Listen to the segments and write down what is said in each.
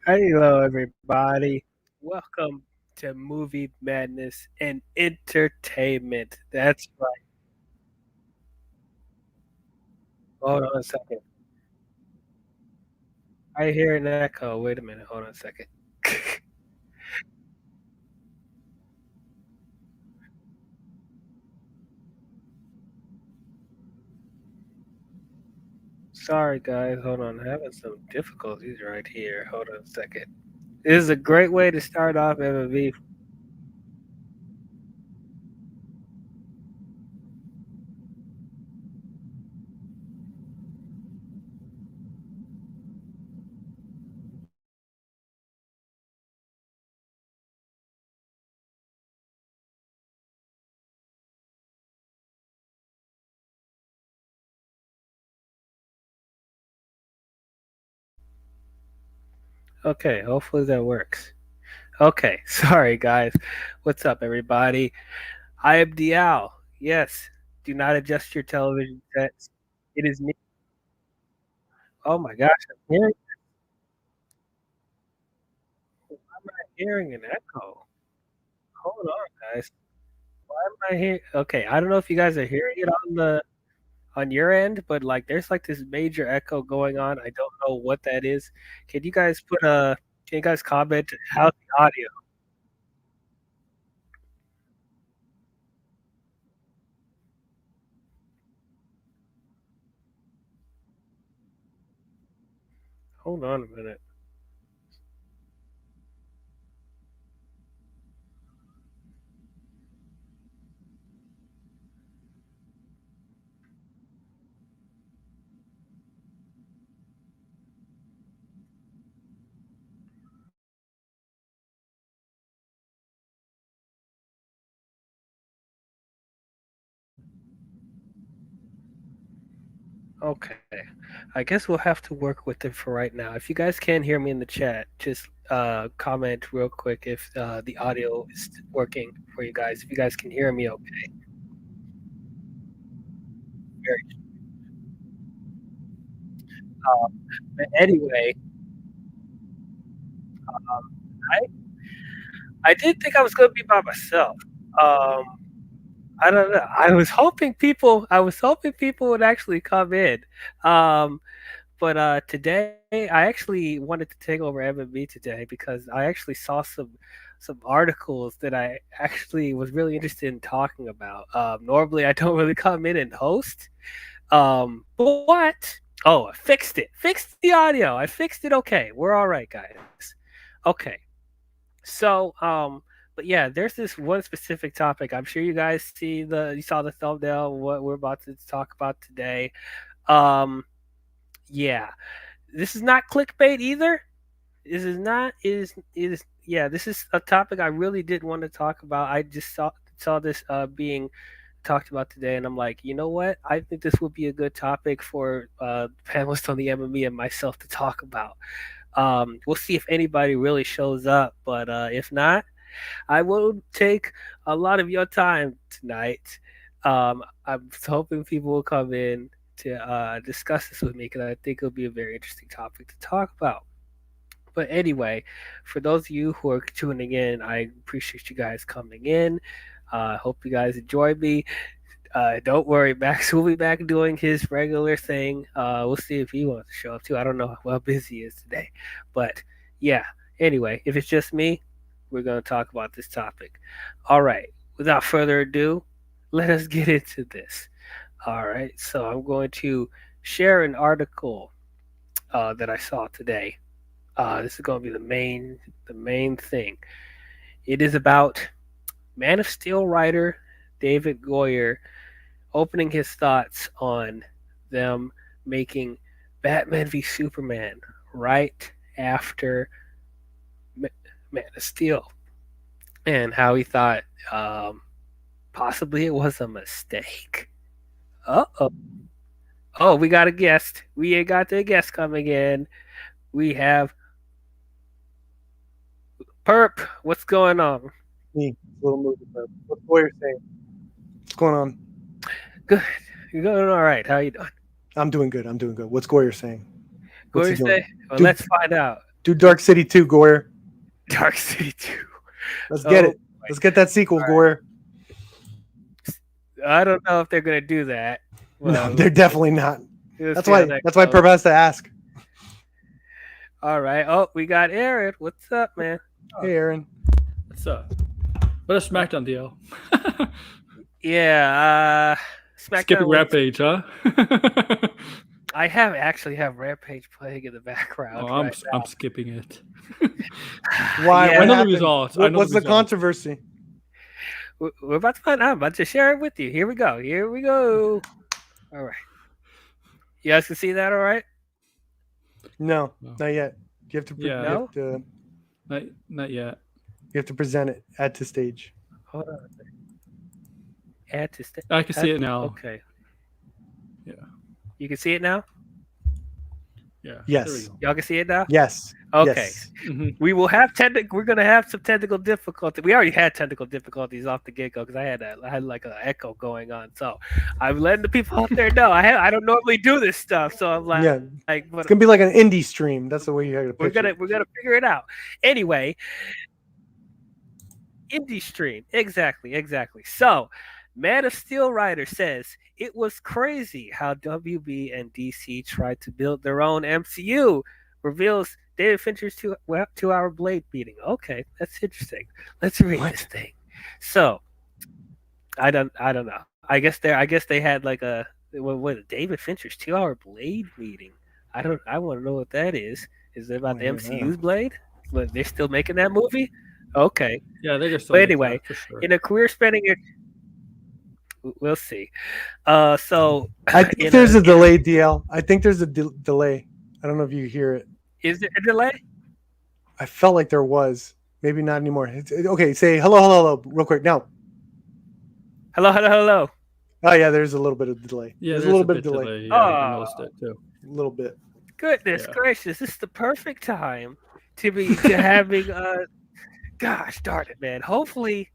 Hello, everybody. Welcome to Movie Madness and Entertainment. That's right. Hold on a second. I hear an echo. Wait a minute. Hold on a second. Sorry, guys. Hold on. I'm having some difficulties right here. Hold on a second. This is a great way to start off MMV. Okay, hopefully that works. Okay, sorry, guys. What's up, everybody? I am Dial. Yes, do not adjust your television sets. It is me. Oh my gosh, I'm hearing an echo. Hold on, guys. Why am I hear Okay, I don't know if you guys are hearing it on your end, but, like, there's, like, this major echo going on. I don't know what that is. Can you guys put a can you guys comment how's the audio? Hold on a minute. Okay. I guess we'll have to work with it for right now. If you guys can hear me in the chat, just, comment real quick if, the audio is working for you guys. If you guys can hear me okay. Very but anyway, I I did think I was gonna be by myself. Um, I don't know. I was hoping people would actually come in. Um, but today I actually wanted to take over MMB today because I actually saw some articles that I actually was really interested in talking about. Normally I don't really come in and host. But oh, I fixed it. Fixed the audio. I fixed it. Okay, we're all right, guys. Okay. So, but yeah, there's this one specific topic. I'm sure you saw the thumbnail, what we're about to talk about today. Um, yeah, this is not clickbait either. This is not is yeah. This is a topic I really did want to talk about. I just saw this being talked about today, and I'm like, you know what? I think this would be a good topic for panelists on the MME and myself to talk about. We'll see if anybody really shows up, but if not, I will take a lot of your time tonight. I'm hoping people will come in to discuss this with me because I think it'll be a very interesting topic to talk about. But anyway, for those of you who are tuning in, I appreciate you guys coming in. Hope you guys enjoy me. Don't worry, Max will be back doing his regular thing. We'll see if he wants to show up too. I don't know how busy he is today. But yeah, anyway, if it's just me, we're going to talk about this topic. All right, without further ado, let us get into this. All right, so I'm going to share an article that I saw today. This is going to be the main thing. It is about Man of Steel writer David Goyer opening his thoughts on them making Batman v Superman right after Man of Steel, and how he thought possibly it was a mistake. Uh oh. Oh, we got a guest. We ain't got the guest coming in. We have Perp. What's going on? Me, little movie bro. What's Warrior saying? What's going on? Good. You're doing all right. How you doing? I'm doing good. I'm doing good. What's Goyer saying? What's he Goyer doing? say? Well, Dude, let's find out. Do Dark City 2, Goyer. Dark City 2. Let's get it. my- Let's get that sequel, All Goyer. I don't know if they're gonna do that. No, Well, they're definitely not. let's That's see how why. that That's why goes. Perp has to ask. All right. Oh, we got Aaron. What's up, man? Hey, Aaron. What's up? What a SmackDown deal. Yeah. SmackDown. Skipping Rampage, huh? I actually have Rampage playing in the background. I'm right now. I'm skipping it. Why? Yeah. What I know the happened? results. What's the controversy? We're about to find out. I'm about to share it with you. Here we go. Here we go. All right. You guys can see that all right? No, No. not yet. You have to. Yeah. You have to. Not yet. You have to present it. Add to stage. Hold on. Add to I can see it now. Okay. Yeah. You can see it now? Yeah. Yes. There we go. Y'all can see it now? Yes. Okay. Yes. Mhm. We will have we're gonna have some technical difficulty. We already had technical difficulties off the get-go because I had like an echo going on. So I'm letting the people out there know. I don't normally do this stuff. So I'm like, Yeah. but It's gonna be like an indie stream. That's the way you have to we're picture gonna figure it out. Anyway, indie stream. Exactly. So Man of Steel writer says it was crazy how WB and DC tried to build their own MCU. Reveals David Fincher's 2-hour Blade meeting. Okay, that's interesting. Let's read this thing. So I don't know. I guess they had like a David Fincher's 2-hour Blade meeting. I want to know what that is. Is it about the MCU's Blade? But they're still making that movie? Okay. Yeah, they're just. But anyway, for sure. in a career spanning your we'll see. So I think there's a delay, DL. I think there's a delay. I don't know if you hear it. Is there a delay? I felt like there was. Maybe not anymore. Okay, say hello, real quick now. Hello. Oh yeah, there's a little bit of delay. Yeah, there's a little bit of delay. Yeah, I noticed that too. A little bit. Goodness gracious, this is the perfect time to be having gosh darn it, man. Hopefully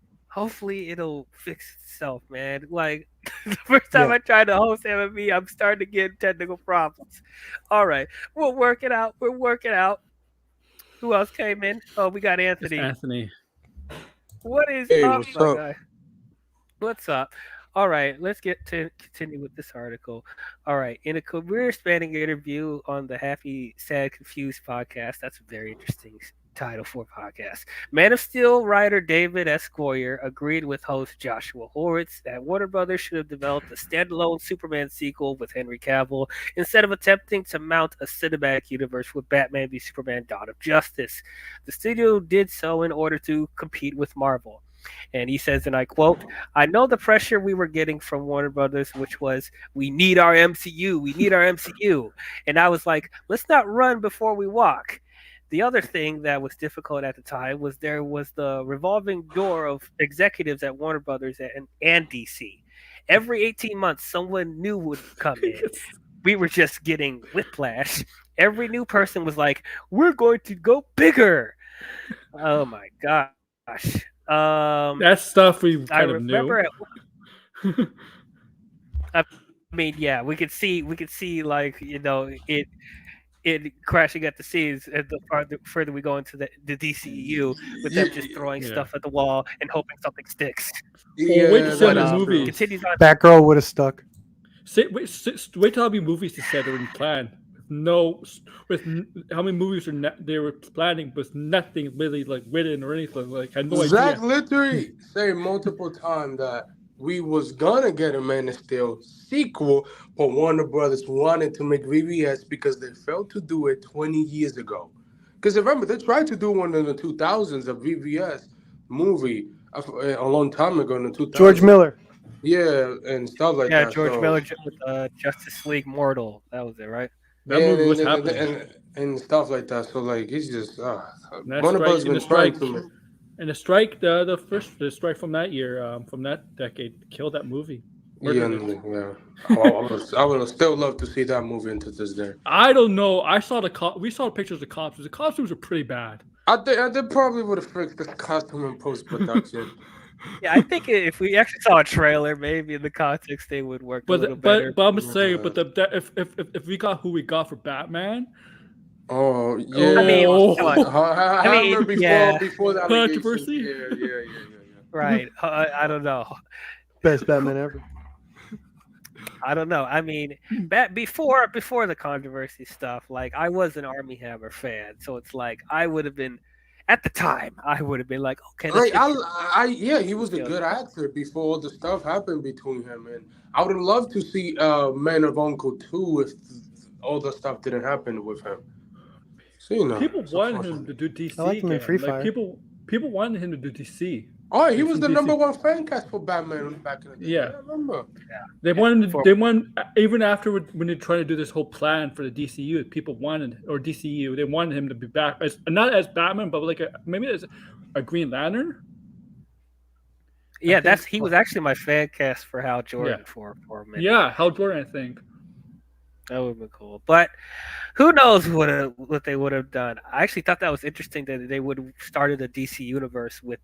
it'll fix itself, man. Like the first time I tried to host MME, I'm starting to get technical problems. All right, we'll work it out. Who else came in? Oh, we got Anthony. It's Anthony. What is Hey, up, what's my up? guy? What's up? All right, let's continue with this article. All right, in a career-spanning interview on the Happy, Sad, Confused podcast, that's a very interesting title for a podcast. Man of Steel writer David S. Goyer agreed with host Joshua Horowitz that Warner Brothers should have developed a standalone Superman sequel with Henry Cavill instead of attempting to mount a cinematic universe with Batman v Superman: Dawn of Justice. The studio did so in order to compete with Marvel. And he says, and I quote, "I know the pressure we were getting from Warner Brothers, which was, we need our MCU. And I was like, let's not run before we walk. The other thing that was difficult at the time was there was the revolving door of executives at Warner Brothers and DC. Every 18 months, someone new would come in. We were just getting whiplash. Every new person was like, we're going to go bigger." Oh my gosh. That stuff we kind of knew. I mean, yeah, we could see like, it crashing at the seams and the further we go into the DCEU with them just throwing stuff at the wall and hoping something sticks. Yeah, wait to see how many movies. Continues on. Batgirl would have stuck. Wait till how many movies they said they were in plan. With how many movies they were planning, with nothing really like written or anything. Like, I had no Zach idea. literally said multiple times that we was gonna get a Man of Steel sequel, but Warner Brothers wanted to make VVS because they failed to do it 20 years ago. Because remember, they tried to do one in the 2000s, a VVS movie a long time ago in the 2000s. George Miller. Yeah, and stuff like that. Yeah, George Miller with Justice League Mortal. That was it, right? That movie was happening. And stuff like that. So like, he's just Warner Brothers been trying to make. And the strike, the strike from that year, from that decade, killed that movie. Yeah. I would still love to see that movie into this day. I don't know. We saw the pictures of the costumes. The costumes are pretty bad. I think they probably would have fixed the costume in post production. Yeah, I think if we actually saw a trailer, maybe in the context they would work a little better. But I'm just saying, if we got who we got for Batman, Oh yeah. I mean, Oh. come on. I remember before the allegations. Controversy. Yeah. Right. I don't know. Best Batman ever. I don't know. I mean, before the controversy stuff, like I was an Army Hammer fan, so it's like I would have been, at the time, I would have been like, okay, let's Like get he was a you know, good actor before all the stuff happened between him, and I would have loved to see Man of Uncle 2 if all the stuff didn't happen with him. So People wanted him to do DC. I like him in again. Free Like Fire. people wanted him to do DC. Oh, he was From the DC. number one fan cast for Batman back in the day. Yeah. I remember. They wanted. They wanted even after when they tried to do this whole plan for the DCU. People wanted DCU. They wanted him to be back as not as Batman, but like maybe as a Green Lantern. Yeah, he was actually my fan cast for Hal Jordan for a minute. Yeah, Hal Jordan, I think. That would have been cool. But who knows what they would have done. I actually thought that was interesting that they would have started a DC universe with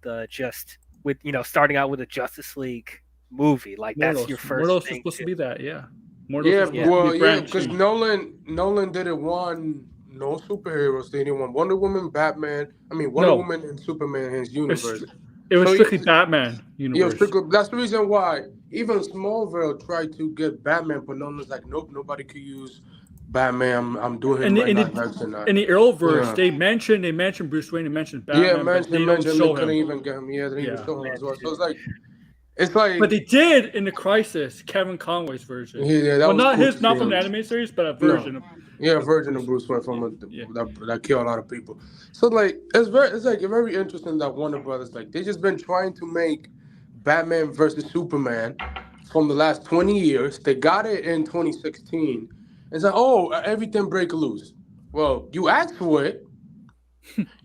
starting out with a Justice League movie. Like that's your first Mortals thing. was supposed to be that, yeah. Because Nolan didn't want no superheroes. They didn't want Wonder Woman, Batman. Wonder Woman and Superman in his universe. It was strictly Batman universe. Yeah, that's the reason why even Smallville tried to get Batman, but Nolan's like, nope, nobody could use Batman. I'm doing him in the Arrowverse, they mentioned Bruce Wayne, they mentioned Batman. Yeah, they couldn't even get him. Yeah, they didn't even show him as well. So it's like. But they did in the Crisis, Kevin Conroy's version. Yeah, that was not cool his, not from the animated series, but a version of. Yeah, a version of Bruce Wayne that killed a lot of people. So it's very interesting that Warner Brothers they just been trying to make Batman versus Superman from the last 20 years. They got it in 2016. It's like, everything break loose. Well, you asked for it.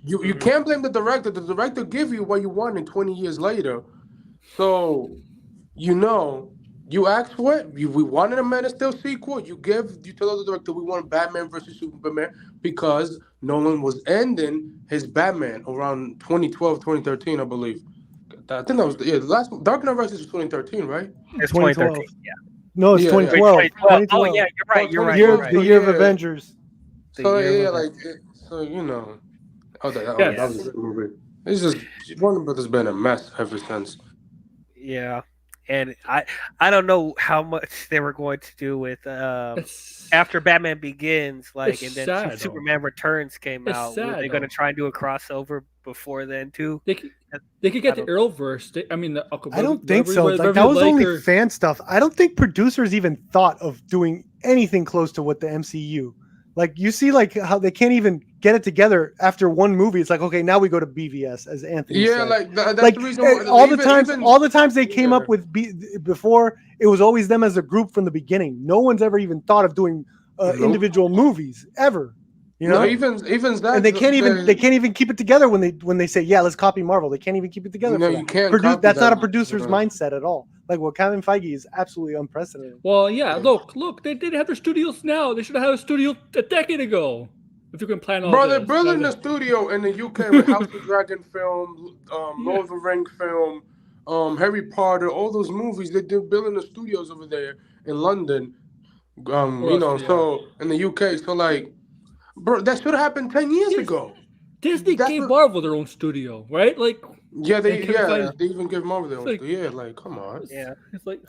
You can't blame the director. The director gave you what you wanted 20 years later. So you asked for it. We wanted a Man of Steel sequel. You tell the director we want Batman versus Superman because Nolan was ending his Batman around 2012, 2013, I believe. I think that was the last Dark Knight Rises was 2013 , right? It's 2013. Yeah. No, it's 2012. 2012. Oh yeah, you're right. The year of Avengers. That was a good movie. It's just Warner Brothers been a mess ever since. Yeah. And I don't know how much they were going to do with after Batman Begins, and then sad, Superman Returns came out. Sad, were they going to try and do a crossover before then too? They could get the Arrowverse. I don't think so. That was only fan stuff. I don't think producers even thought of doing anything close to what the MCU. You see, how they can't even get it together after one movie. It's like, okay, now we go to BVS, as Anthony said. That's the reason why all the times they came up with before, it was always them as a group from the beginning. No one's ever even thought of doing individual movies ever. Even that, and they can't even keep it together when they say, yeah, let's copy Marvel. They can't even keep it together. No, you can't. That's not a producer's mindset at all. What Kevin Feige is absolutely unprecedented. Well, yeah. Look, they have their studios now. They should have had a studio a decade ago. If you can plan all they're building a studio in the UK with House of Dragon film, Lord of the Ring film, Harry Potter, all those movies. They're building the studios over there in London. So in the UK, so bro, that should have happened 10 years ago. Disney gave Marvel their own studio, right? They even give Marvel their own studio. Come on. Yeah,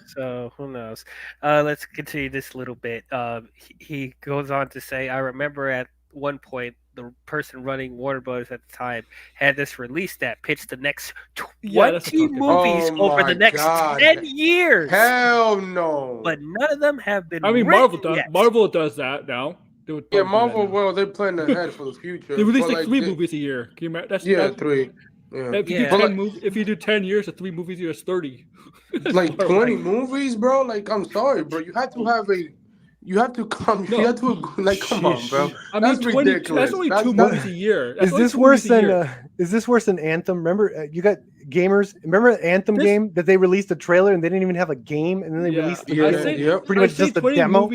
so who knows? Let's continue this a little bit. He goes on to say, I remember at one point the person running Warner Brothers at the time had this release that pitched the next 20 movies over the next 10 years. Hell no! But none of them have been. Marvel does that now. Marvel. Well, they're planning ahead for the future. They release 3 movies a year. Can you imagine? 3. Yeah. If you do 10 years, 3 movies a year is 30. 20 movies, bro. I'm sorry, bro. You have to have a. You have to come. No. You have to come on, bro. That's ridiculous. That's only 2 movies a year. Is this worse than Anthem? Remember, you got gamers. Remember the Anthem game that they released a trailer and they didn't even have a game, and then they released pretty much just a demo.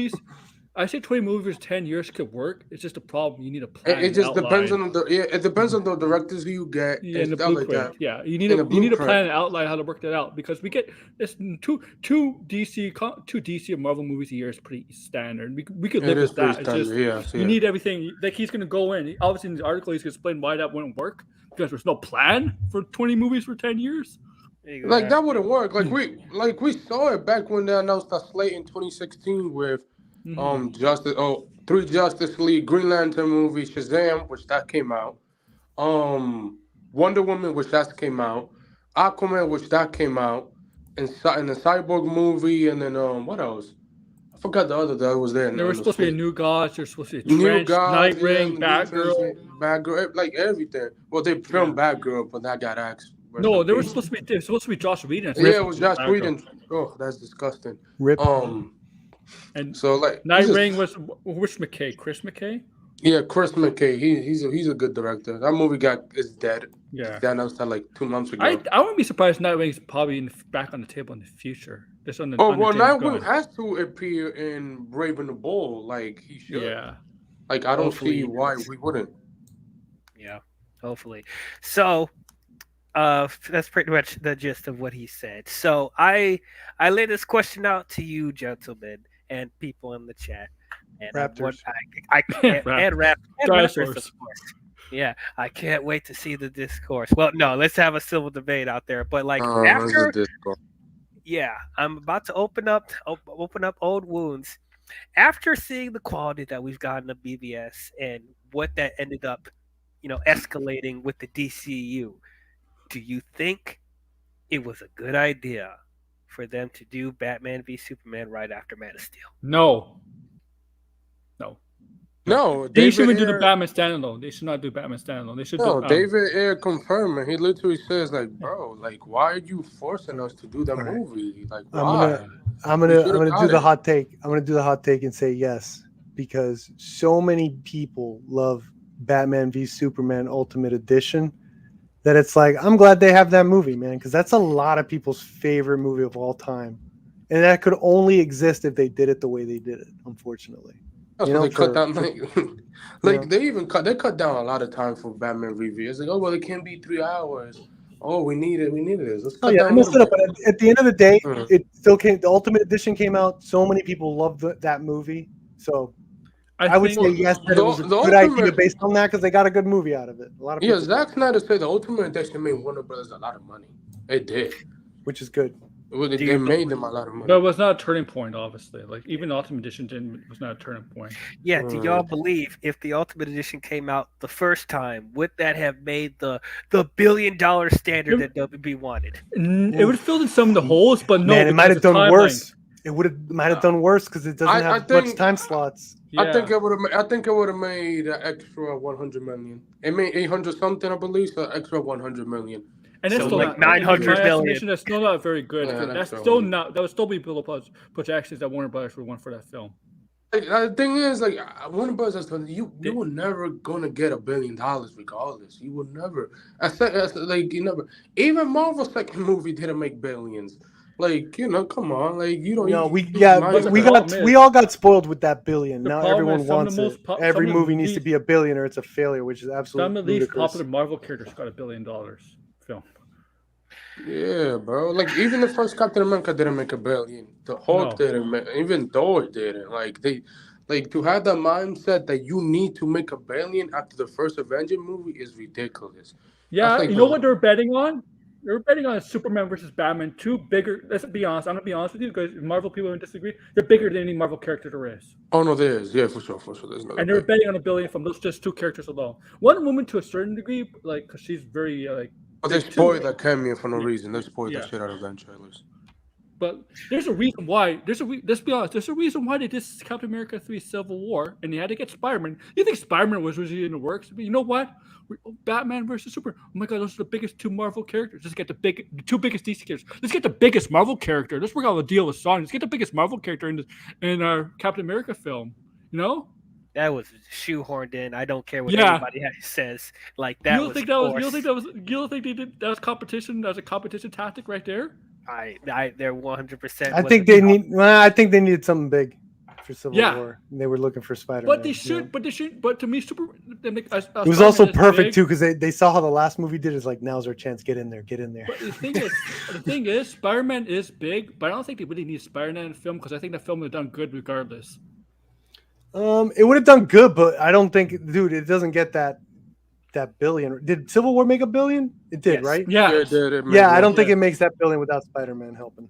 I say 20 movies, 10 years could work. It's just a problem. You need a plan. It just depends on it depends on the directors who you get and the stuff like blueprint. that. Yeah, you need a plan and outline how to work that out, because we get this two DC and Marvel movies a year is pretty standard. We could live with that. It's just you need everything. Like, he's going to go in. Obviously, in the article, he's going to explain why that wouldn't work, because there's no plan for 20 movies for 10 years. Exactly. Like, that wouldn't work. Like we saw it back when they announced that slate in 2016 with three Justice League, Green Lantern movie, Shazam, which that came out, Wonder Woman, which that came out, Aquaman, which that came out, and the Cyborg movie, and then what else? I forgot the other that was there. There was supposed to be a New Gods. There's supposed to be a Trench, Nightwing, Batgirl, like everything. Well, they filmed Batgirl, but that got axed. No, there was supposed to be Josh Whedon. Yeah, it was Josh Whedon. Oh, that's disgusting. Rip. And so, like, Nightwing was which McKay? Chris McKay? Yeah, Chris McKay. He's a good director. That movie is dead. Yeah, that announced that like 2 months ago. I wouldn't be surprised Nightwing's probably back on the table in the future. Nightwing has to appear in Brave and the Bold. Like, he should. Yeah. Like, I don't see why we wouldn't. Yeah, hopefully. So, that's pretty much the gist of what he said. So I lay this question out to you, gentlemen, and people in the chat. And Raptors. I can't, and Raptors, of course. Yeah, I can't wait to see the discourse. Well, no, let's have a civil debate out there. But like after, yeah, I'm about to open up old wounds. After seeing the quality that we've gotten of BVS and what that ended up, escalating with the DCU, do you think it was a good idea for them to do Batman v Superman right after Man of Steel? No, they shouldn't do the Batman standalone. They should not do Batman standalone. They should. No, David Ayer confirmed, and he literally says, like, bro, like, why are you forcing us to do that movie? Like, why? I'm gonna do the hot take. I'm gonna do the hot take and say yes, because so many people love Batman v Superman Ultimate Edition that it's like, I'm glad they have that movie, man, because that's a lot of people's favorite movie of all time, and that could only exist if they did it the way they did it. Unfortunately. They cut down they cut down a lot of time for Batman review. It's like, oh well, it can't be 3 hours. Oh, we need this. Let's cut down. But at the end of the day, it still came. The Ultimate Edition came out. So many people loved that movie. So I would say yes, that it was a good idea based on that, because they got a good movie out of it. A lot of people. Zack Snyder said the Ultimate Edition made Warner Brothers a lot of money. It did, which is good. They made them a lot of money. But it was not a turning point, obviously. Like, even the Ultimate Edition was not a turning point. Yeah, do y'all believe if the Ultimate Edition came out the first time, would that have made the $1 billion standard that WB wanted? It would have filled in some of the holes, but no. Man, it might have done worse. It might have done worse because it doesn't have much time slots. Yeah. I think it would have made an extra 100 million. It made 800 something, I believe, so extra 100 million. And that's still like 900 million. That's still not very good. Yeah, that would still be below projections that Warner Brothers would want for that film. The thing is, like, Warner Brothers, you were never gonna get $1 billion regardless. You would never. You never. Even Marvel's second movie didn't make billions. Like, come on, like, you don't. No, we all got spoiled with that billion. Now everyone wants it. Every movie needs to be $1 billion or it's a failure, which is absolutely some of these popular Marvel characters got $1 billion film. Yeah, bro. Like, even the first Captain America didn't make $1 billion. The Hulk didn't make. Even Thor didn't. Like, to have the mindset that you need to make $1 billion after the first Avenger movie is ridiculous. Yeah, you know what they're betting on? They're betting on Superman versus Batman. Two bigger. Let's be honest. I'm gonna be honest with you, because Marvel people don't disagree. They're bigger than any Marvel character there is. Oh no, there is. Yeah, for sure. There's no. And they're betting on $1 billion from those just two characters alone. Wonder Woman to a certain degree, like, because she's very like. But they spoiled that cameo for no reason. They spoiled the shit out of them trailers. But there's a reason why. Let's be honest. There's a reason why they did Captain America 3 Civil War, and they had to get Spider-Man. You think Spider-Man was really in the works? But you know what? Batman versus Superman. Oh my God, those are the biggest two Marvel characters. Let's get the two biggest DC characters. Let's get the biggest Marvel character. Let's work out a deal with Sony. Let's get the biggest Marvel character in our Captain America film. You know? That was shoehorned in. I don't care what anybody says. Like, that. You don't think they did that was competition? That was a competition tactic right there. They're 100%. I think they needed something big after Civil War. And they were looking for Spider-Man. But they should. But to me, it was also perfect too because they saw how the last movie did. Is like now's our chance. Get in there. But the thing is, Spider-Man is big, but I don't think they really need Spider-Man in the film because I think the film would have done good regardless. It would have done good, but I don't think, dude, it doesn't get that billion. Did Civil War make $1 billion? It did, right? Yeah, it did. I don't think it makes that $1 billion without Spider-Man helping.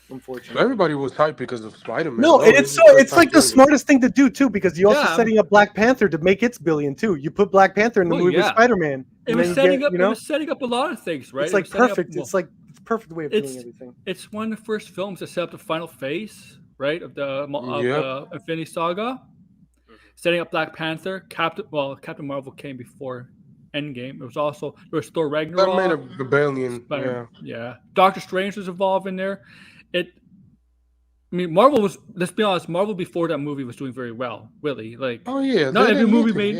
Unfortunately, everybody was hyped because of Spider-Man. No, it's like the smartest thing to do too, because you're also setting up Black Panther to make its $1 billion too. You put Black Panther in the movie with Spider-Man. It was setting up a lot of things, right? It's like perfect. It's perfect way of doing everything. It's one of the first films to set up the final phase, right, of the Infinity Saga. Setting up Black Panther, Captain Marvel came before Endgame. It was also there was Thor Ragnarok. That made $1 billion. Yeah. Doctor Strange was involved in there. Marvel was. Let's be honest. Marvel before that movie was doing very well. Really, not every movie made.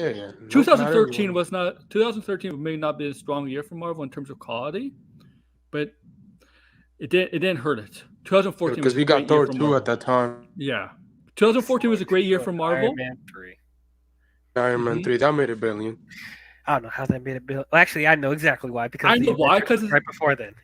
2013 was not. 2013 may not be a strong year for Marvel in terms of quality, but it didn't hurt it. 2014 because we got Thor 2 at that time. Yeah, 2014 was a great year for Marvel. Iron Man 3. That made $1 billion. I don't know how that made $1 billion. Well, actually, I know exactly why. Because I know why. Because right before then.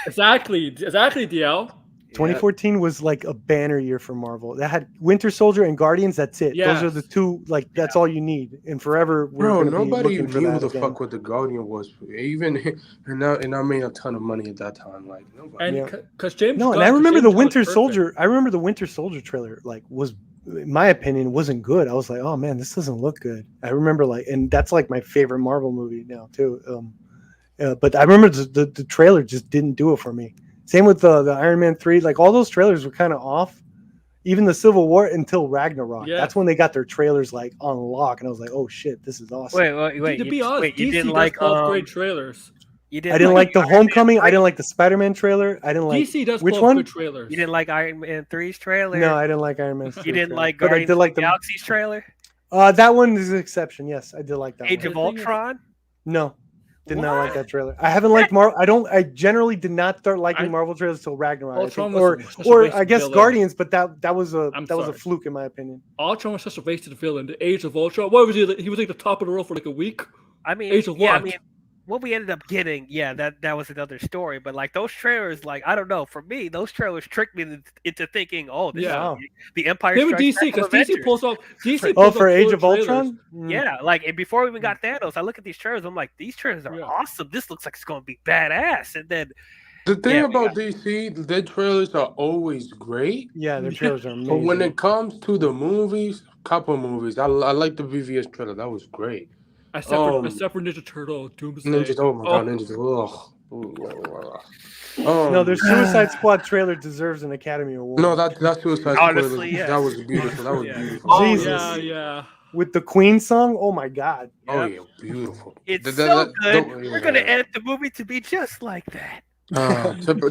exactly, DL. 2014 was like a banner year for Marvel. That had Winter Soldier and Guardians. That's it. Yes. Those are the two. That's all you need. And forever, nobody knew who the fuck what the Guardian was. Even and I made a ton of money at that time. Like nobody. And because James. No, and I remember the Winter Soldier. I remember the Winter Soldier trailer. Was, in my opinion, wasn't good. I was like, oh man, this doesn't look good. I remember and that's like my favorite Marvel movie now too. But I remember the trailer just didn't do it for me. Same with the Iron Man 3. Like all those trailers were kind of off. Even the Civil War until Ragnarok. Yeah. That's when they got their trailers like on lock, and I was like, "Oh shit, this is awesome." Wait. To be honest, you didn't like great trailers. I didn't like the Homecoming. I didn't like the Spider-Man trailer. I didn't like DC does which one? Good trailers. You didn't like Iron Man 3's trailer? No, I didn't like Iron Man 3. You didn't like Guardians of the Galaxy's trailer? That one is an exception. Yes, I did like that. Age of Ultron? No. Did not like that trailer. I haven't liked Marvel. I generally did not start liking Marvel trailers until Ragnarok. Or I guess Guardians, but that was a fluke in my opinion. Ultron was such a wasted villain. The Age of Ultron. What was he? He was like the top of the world for like a week. I mean, what we ended up getting, that was another story. But like those trailers, like I don't know. For me, those trailers tricked me into thinking, oh, this is the Empire. They were DC because DC pulls off. For Age of Ultron. Yeah, like and before we even got Thanos, I look at these trailers. I'm like, these trailers are awesome. This looks like it's going to be badass. And then the thing about DC, their trailers are always great. Yeah, their trailers are amazing. But when it comes to the movies, couple movies, I like the VVS trailer. That was great. Except for Ninja Turtle, Doomsday. Ninja Turtle. No, their Suicide Squad trailer deserves an Academy Award. No, that Suicide Squad. Honestly, that was beautiful. That was beautiful. Oh, Jesus. Yeah. With the Queen song, oh my God. Oh yeah, beautiful. It's so good. We're gonna edit the movie to be just like that.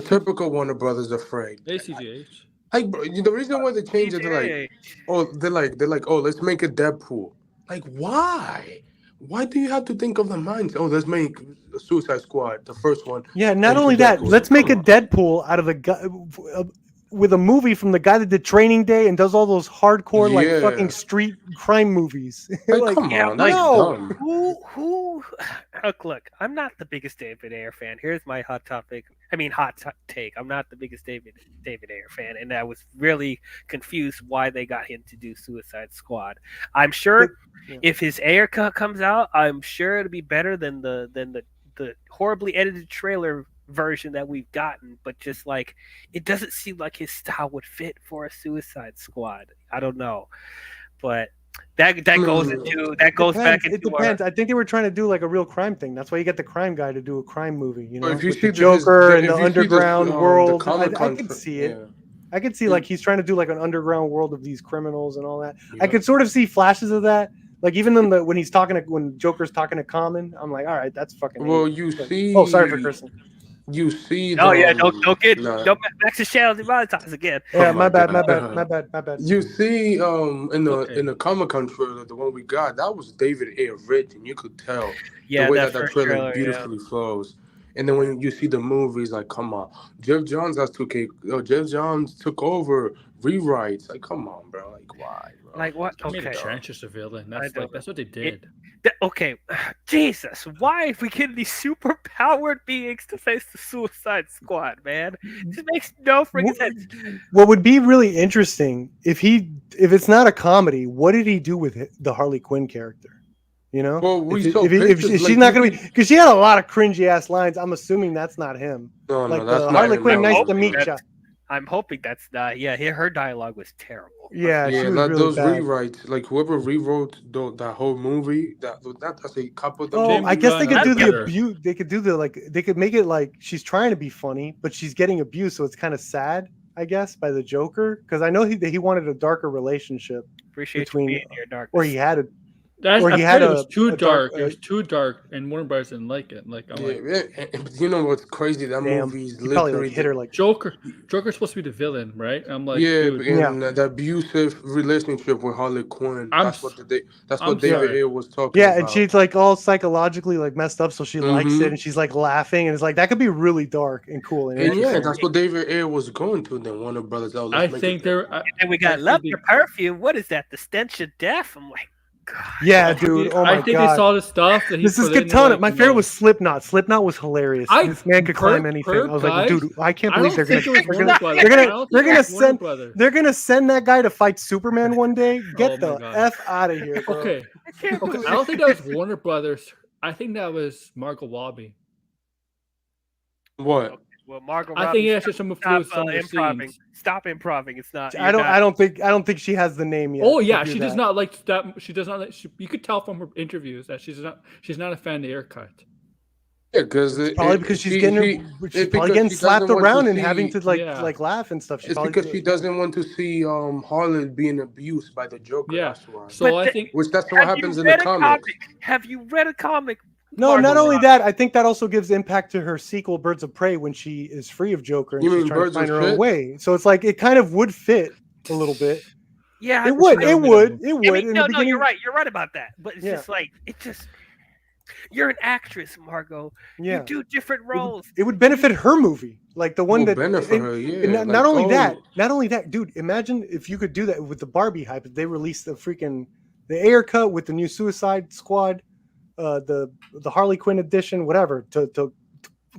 Typical Warner Brothers afraid. ACGH. Like the reason why they changed it, they're like, oh, let's make it Deadpool. Like, why? Why do you have to think of the minds? Oh, let's make Suicide Squad, the first one. Yeah, not only that, let's make a Deadpool out of the guy with a movie from the guy that did Training Day and does all those hardcore fucking street crime movies. Come on, that's dumb. Who? Look, I'm not the biggest David Ayer fan. Here's my hot take. I'm not the biggest David Ayer fan, and I was really confused why they got him to do Suicide Squad. I'm sure if his Ayer cut comes out, I'm sure it'll be better than the horribly edited trailer version that we've gotten, but just like it doesn't seem like his style would fit for a Suicide Squad. I don't know, but that goes back into. It depends. I think they were trying to do like a real crime thing. That's why you get the crime guy to do a crime movie. You know, if you with see the Joker and the if you underground see this, world. the I could see it. Yeah. I could see like he's trying to do like an underground world of these criminals and all that. Yeah. I could sort of see flashes of that. Like even in when Joker's talking to Common, I'm like, all right, that's fucking. Well, you see. Oh, sorry for cursing. You see. Don't Max the channel demonetize again. Yeah, my bad. You see, in the Comic-Con trailer, the one we got, that was David Ayer written. You could tell the way that trailer beautifully flows. And then when you see the movies, like, come on, Jeff Johns Jeff Johns took over rewrites. Like, come on, bro. Like, why, bro? Like what? They made Okay. Trench a villain. That's what they did. Okay, Jesus, why are we getting these super powered beings to face the Suicide Squad, man? This makes no freaking sense. What would be really interesting if it's not a comedy, what did he do with the Harley Quinn character? You know, well, if she's not gonna be, because she had a lot of cringy ass lines. I'm assuming that's not him. No, that's Harley Quinn. Nice to meet you. I'm hoping that's not. Yeah, her dialogue was terrible. Yeah, she was like really those bad. rewrites, like whoever rewrote that whole movie, that's a couple of them. Oh, I guess they could do the abuse. They could do they could make it like she's trying to be funny, but she's getting abused, so it's kind of sad, I guess, by the Joker. Because I know he wanted a darker relationship between your darkness. Or he had a. It was too dark. It was too dark, and Warner Brothers didn't like it. Like, and you know what's crazy? That movie's literally hit her like Joker's supposed to be the villain, right? I'm like, the abusive relationship with Harley Quinn. That's what David Ayer was talking about. Yeah, and she's like all psychologically like messed up, so she likes it, and she's like laughing, and it's like that could be really dark and cool. And that's what David Ayer was going to. Then Warner Brothers. I think and we got Love Your Perfume. What is that? The Stench of Death. I'm like. God. Yeah, dude. Oh my God. I think they saw the stuff that he This is Katana. My favorite was Slipknot. Slipknot was hilarious. This man could climb anything. I was like, dude, I can't believe they're gonna send that guy to fight Superman one day. Get the F out of here, bro. Okay. I don't think that was Warner Brothers. I think that was Margot Robbie. What? Well, Margot I think it's just some improving. Stop improving. It's not. I don't think she has the name yet. Oh yeah, she does not like that. She does not like. You could tell from her interviews that she's not a fan of the haircut. Yeah, because probably because she's getting slapped around and having to like laugh and stuff. It's because she doesn't want to see Harley being abused by the Joker. Yeah. That's why. So I think that's what happens in the comics. Have you read a comic? No, not only that, I think that also gives impact to her sequel, Birds of Prey, when she is free of Joker and she's trying to find her own way. So it's like it kind of would fit a little bit. Yeah, it would. No, you're right. You're right about that. But it's just like you're an actress, Margot. Yeah. You do different roles. It would benefit her movie, like the one that benefit her. Yeah. Not only that, dude. Imagine if you could do that with the Barbie hype. If they released the Ayer cut with the new Suicide Squad. The Harley Quinn edition, whatever, to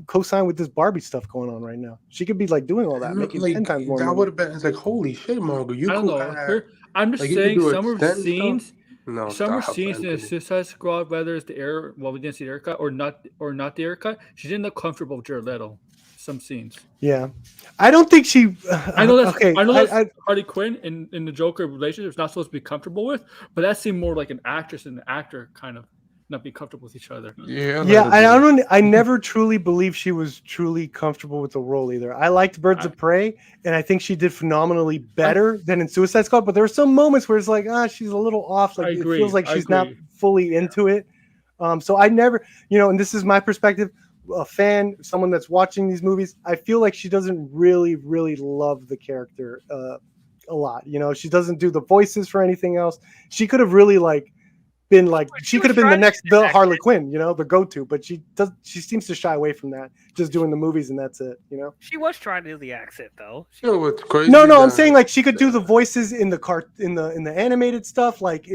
co-sign with this Barbie stuff going on right now. She could be like doing all that, making 10 times more. That would have been. It's like, holy shit, Margot! I don't know. I'm just saying some of the scenes. Some of the scenes in the Suicide Squad, whether it's we didn't see the haircut or not the haircut, she didn't look comfortable with Jared Leto. Some scenes. Yeah, I don't think she. I know that's okay. I know that's Harley Quinn in the Joker relationship is not supposed to be comfortable with, but that seemed more like an actress and an actor kind of. Not be comfortable with each other. I never truly believed she was truly comfortable with the role either. I liked Birds of Prey, and I think she did phenomenally better than in Suicide Squad. But there were some moments where it's like, she's a little off. Like it feels like she's not fully into it. So I never, and this is my perspective, a fan, someone that's watching these movies. I feel like she doesn't really, really love the character a lot. She doesn't do the voices for anything else. She could have really been like she could have been the Harley Quinn, the go-to, but she seems to shy away from that, just doing the movies and that's it. She was trying to do the accent though. What's crazy? No, I'm saying like she could do the voices in the animated stuff, like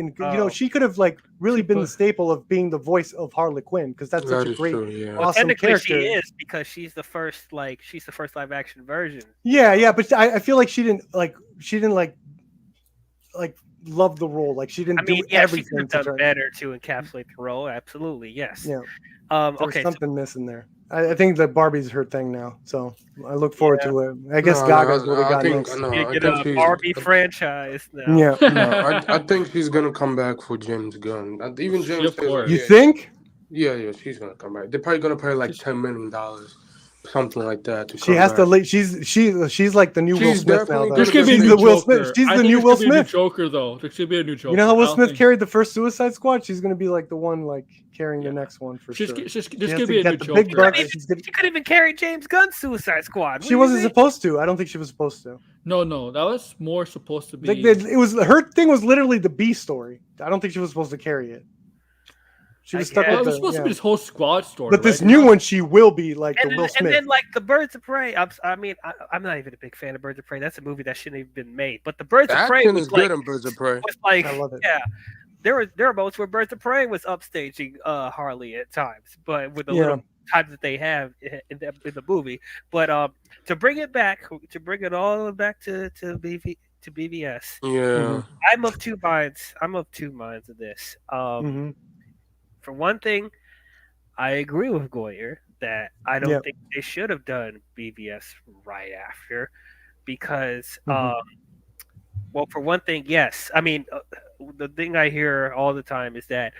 she could have really been the staple of being the voice of Harley Quinn, because that's such a great, awesome character. She is, because she's the first live action version. Yeah, but I feel like she didn't love the role. Like she didn't do everything. She could have done better to encapsulate the role. Absolutely, yes. Yeah. Okay. Something missing there. I think that Barbie's her thing now, so I look forward to it. I guess Gaga's what we got next. Get a Barbie franchise now. Yeah. I think she's gonna come back for James Gunn. Even James. You think? Yeah, she's gonna come back. They're probably gonna pay like $10 million. Something like that. She has to. She's like the new Will Smith now. There's gonna be a new Will Smith. She's the new Will Smith. Joker though. There should be a new Joker. You know how Will Smith carried the first Suicide Squad? She's gonna be like the one carrying the next one for sure. There's gonna be a new Joker. She couldn't even carry James Gunn's Suicide Squad. She wasn't supposed to. I don't think she was supposed to. No, that was more supposed to be. It was her thing. Was literally the B story. I don't think she was supposed to carry it. She was stuck with it was supposed to be this whole squad story. But this new one, she will be like the Will Smith. And then like the Birds of Prey. I mean, I'm not even a big fan of Birds of Prey. That's a movie that shouldn't have been made. But the Birds of Prey was good in Birds of Prey. Was like, I love it. Yeah, there were moments where Birds of Prey was upstaging Harley at times, but with the little times that they have in the movie. But to bring it all back to BVS. Yeah, I'm of two minds. Of this. For one thing, I agree with Goyer that I don't think they should have done BVS right after because, well, for one thing, yes. I mean, the thing I hear all the time is that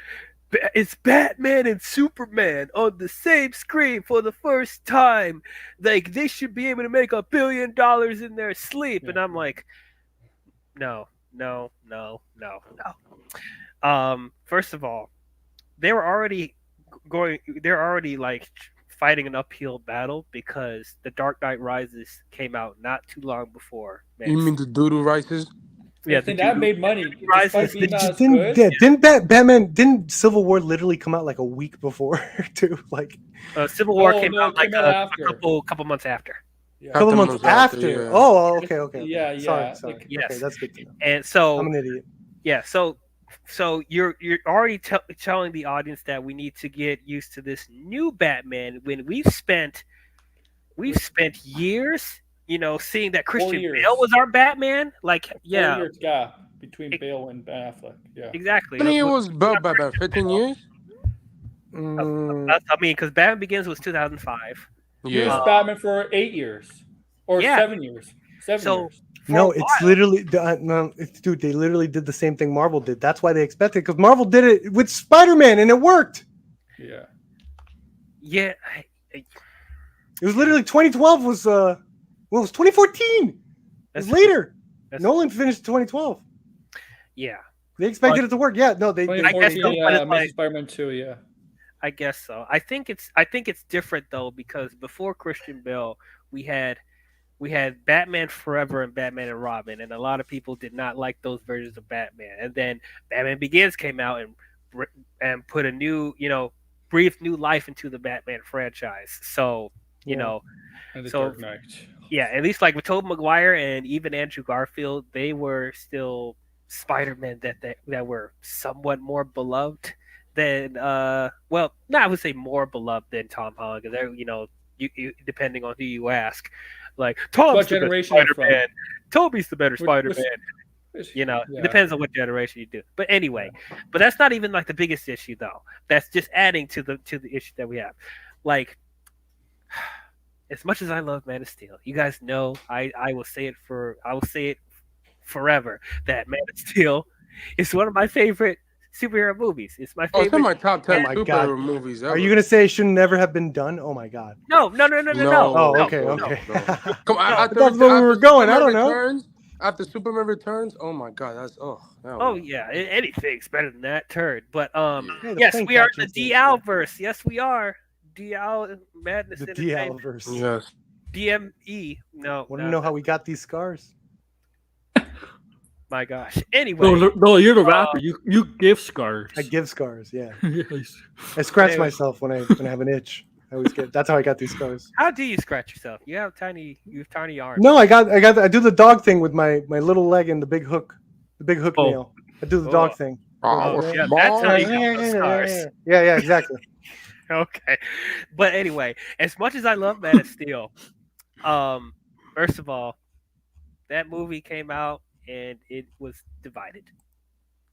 it's Batman and Superman on the same screen for the first time. Like, they should be able to make $1 billion in their sleep. And I'm like, no. First of all, they're already like fighting an uphill battle because The Dark Knight Rises came out not too long before. You mean the Doodoo Rises? Yeah, that made money. Didn't Civil War literally come out like a week before too? Like Civil War came out like a couple months after. Yeah. A couple months after. Yeah. Oh, okay. Yeah. Sorry. Yes. Okay, that's good to know. And so I'm an idiot. Yeah, so you're already telling the audience that we need to get used to this new Batman when we've spent years, seeing that Christian Bale was our Batman. Like, 4 years gap between Bale and Ben Affleck. Yeah, exactly. I mean, it was Batman 15 years. I mean, because Batman Begins was 2005. He was Batman for 8 years or 7 years. 7 years. No, it's literally dude. They literally did the same thing Marvel did. That's why they expected it because Marvel did it with Spider-Man and it worked. Yeah. It was literally 2012 was it was 2014. It was later. Nolan finished 2012. Yeah. They expected it to work. Yeah, no, they. I guess so, Amazing Spider-Man 2. Yeah. I guess so. I think it's different though because before Christian Bale, we had Batman Forever and Batman and Robin, and a lot of people did not like those versions of Batman. And then Batman Begins came out and put a new, breathed new life into the Batman franchise. So, and the Dark Knight. Yeah, at least like with Tobey Maguire and even Andrew Garfield, they were still Spider-Man that were somewhat more beloved than I would say more beloved than Tom Holland because they're you depending on who you ask. Like Tom's the better Spider-Man, Toby's the better Spider-Man. It depends on what generation you do. But anyway, but that's not even like the biggest issue though. That's just adding to the issue that we have. Like, as much as I love Man of Steel, you guys know I will say it forever that Man of Steel is one of my favorite superhero movies. It's my favorite. It's in my top 10 superhero movies ever. Are you gonna say it should never have been done? Oh my god. No. Oh, okay. Come on, that's where we were going. I don't know. After Superman Returns, oh my god, that's yeah, anything's better than that turd. But yes, we are in the DL-verse. Yes, we are. DL Madness. The DL-verse. Yes. DME. No. Want to know how we got these scars? My gosh. Anyway. No, you're the rapper. You give scars. I give scars. Yeah. Yes. I scratch myself when I have an itch. I always get. That's how I got these scars. How do you scratch yourself? You have tiny arms. No, I do the dog thing with my little leg and the big hook nail. I do the dog thing. Yeah, that's how you get those scars. Yeah, exactly. Okay, but anyway, as much as I love Man of Steel, first of all, that movie came out and it was divided.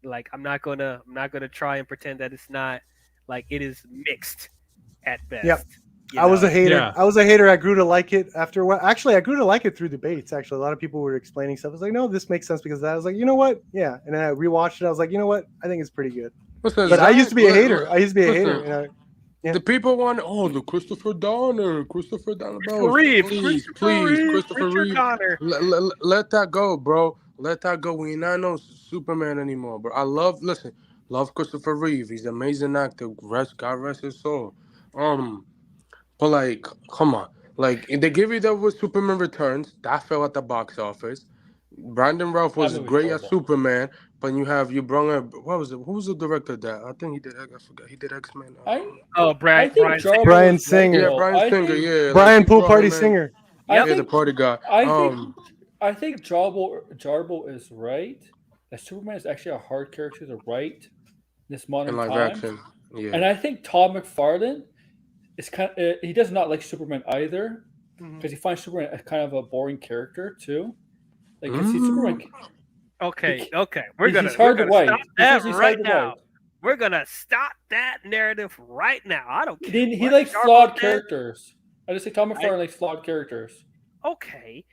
Like I'm not gonna try and pretend that it's not. Like it is mixed at best. Yep. I was a hater. Yeah. I was a hater. I grew to like it after a while. Actually, I grew to like it through debates. Actually, a lot of people were explaining stuff. I was like, no, this makes sense because of that. I was like, you know what? Yeah. And then I rewatched it. I was like, you know what? I think it's pretty good. But I used to be a hater. The people want, the Christopher Donner. Please, Christopher Reeve. Let that go, bro. Let that go. We not know Superman anymore, bro. Love Christopher Reeve. He's an amazing actor. God rest his soul. But like, come on. Like, they give you that with Superman Returns. That fell at the box office. Brandon Routh was great as Superman, But you brought up, what was it? Who was the director of that? I think he did. I forgot. He did X-Men. Brian Jarbo Brian is right, Singer. Yeah, though. Brian Singer. Yeah, Brian he Pool brought Party him in. Singer. I Yeah, the think party guy. I think Jarbo is right. That Superman is actually a hard character to write in this in modern live time. action. Yeah. And I think Todd McFarlane is he does not like Superman either because he finds Superman kind of a boring character too. Like, see, Superman. Okay. We're gonna stop that right now. We're gonna stop that narrative right now. I don't care. He likes flawed characters. I just say Todd McFarlane likes flawed characters. Okay.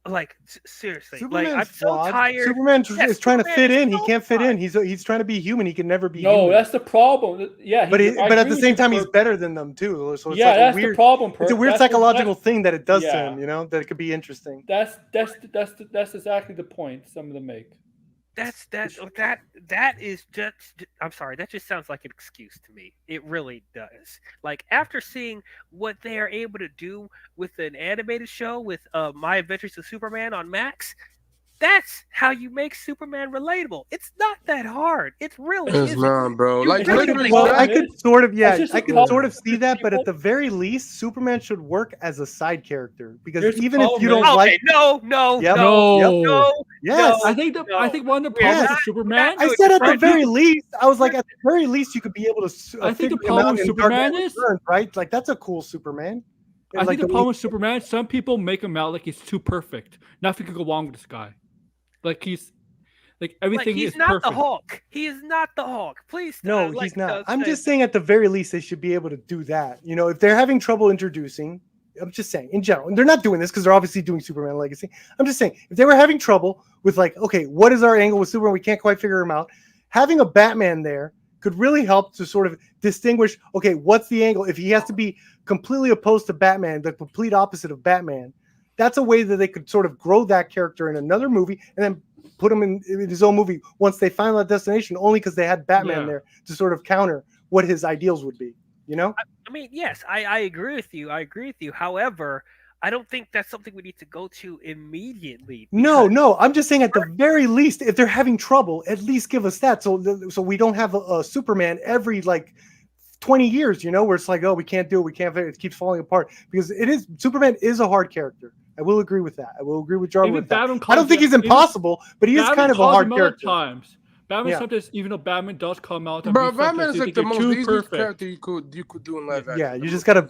Like, seriously, Superman's I'm flawed. so tired. Superman is trying to fit in. He can't fit flawed. in. He's trying to be human. He can never be No, human. that's the problem. Yeah, but at the same time, he's better than them too. So it's that's the problem. It's a weird psychological thing that it does to him. You know, that it could be interesting. That's exactly the point some of them make. That is just. I'm sorry. That just sounds like an excuse to me. It really does. Like, after seeing what they are able to do with an animated show with My Adventures of Superman on Max, that's how you make Superman relatable. It's not that hard. It's really It's isn't. not, bro. Like, literally, I could sort of see that, people. but at the very least, Superman should work as a side character because Here's the even if problem, you don't man. like, No. yes, I think one of the problems with Superman. I said at the very least, I was like, at the very least, you could be able to. I think the problem with Superman is right. Like, that's a cool Superman. I think the problem with Superman, some people make him out like he's too perfect. Nothing could go wrong with this guy. Like, he's like everything is perfect. He's not the Hulk. He is not the Hulk. Please. No, he's not. I'm just saying at the very least they should be able to do that. You know, if they're having trouble introducing, I'm just saying in general, and they're not doing this because they're obviously doing Superman Legacy. I'm just saying if they were having trouble with, like, okay, what is our angle with Superman? We can't quite figure him out. Having a Batman there could really help to sort of distinguish, okay, what's the angle? If he has to be completely opposed to Batman, the complete opposite of Batman, that's a way that they could sort of grow that character in another movie and then put him in his own movie once they find that destination, only because they had Batman there to sort of counter what his ideals would be, you know? I mean, yes, I agree with you. However, I don't think that's something we need to go to immediately. No, I'm just saying at the very least, if they're having trouble, at least give us that so we don't have a Superman every, like, 20 years, you know, where it's like, oh, we can't do it, it keeps falling apart. Because Superman is a hard character. I will agree with that. I will agree with Jarvis with that. I don't think he's impossible, but he is kind of a hard character. Batman sometimes, even though Batman does come out, bro, Batman is like the most easiest character you could do in live action. Yeah, you just gotta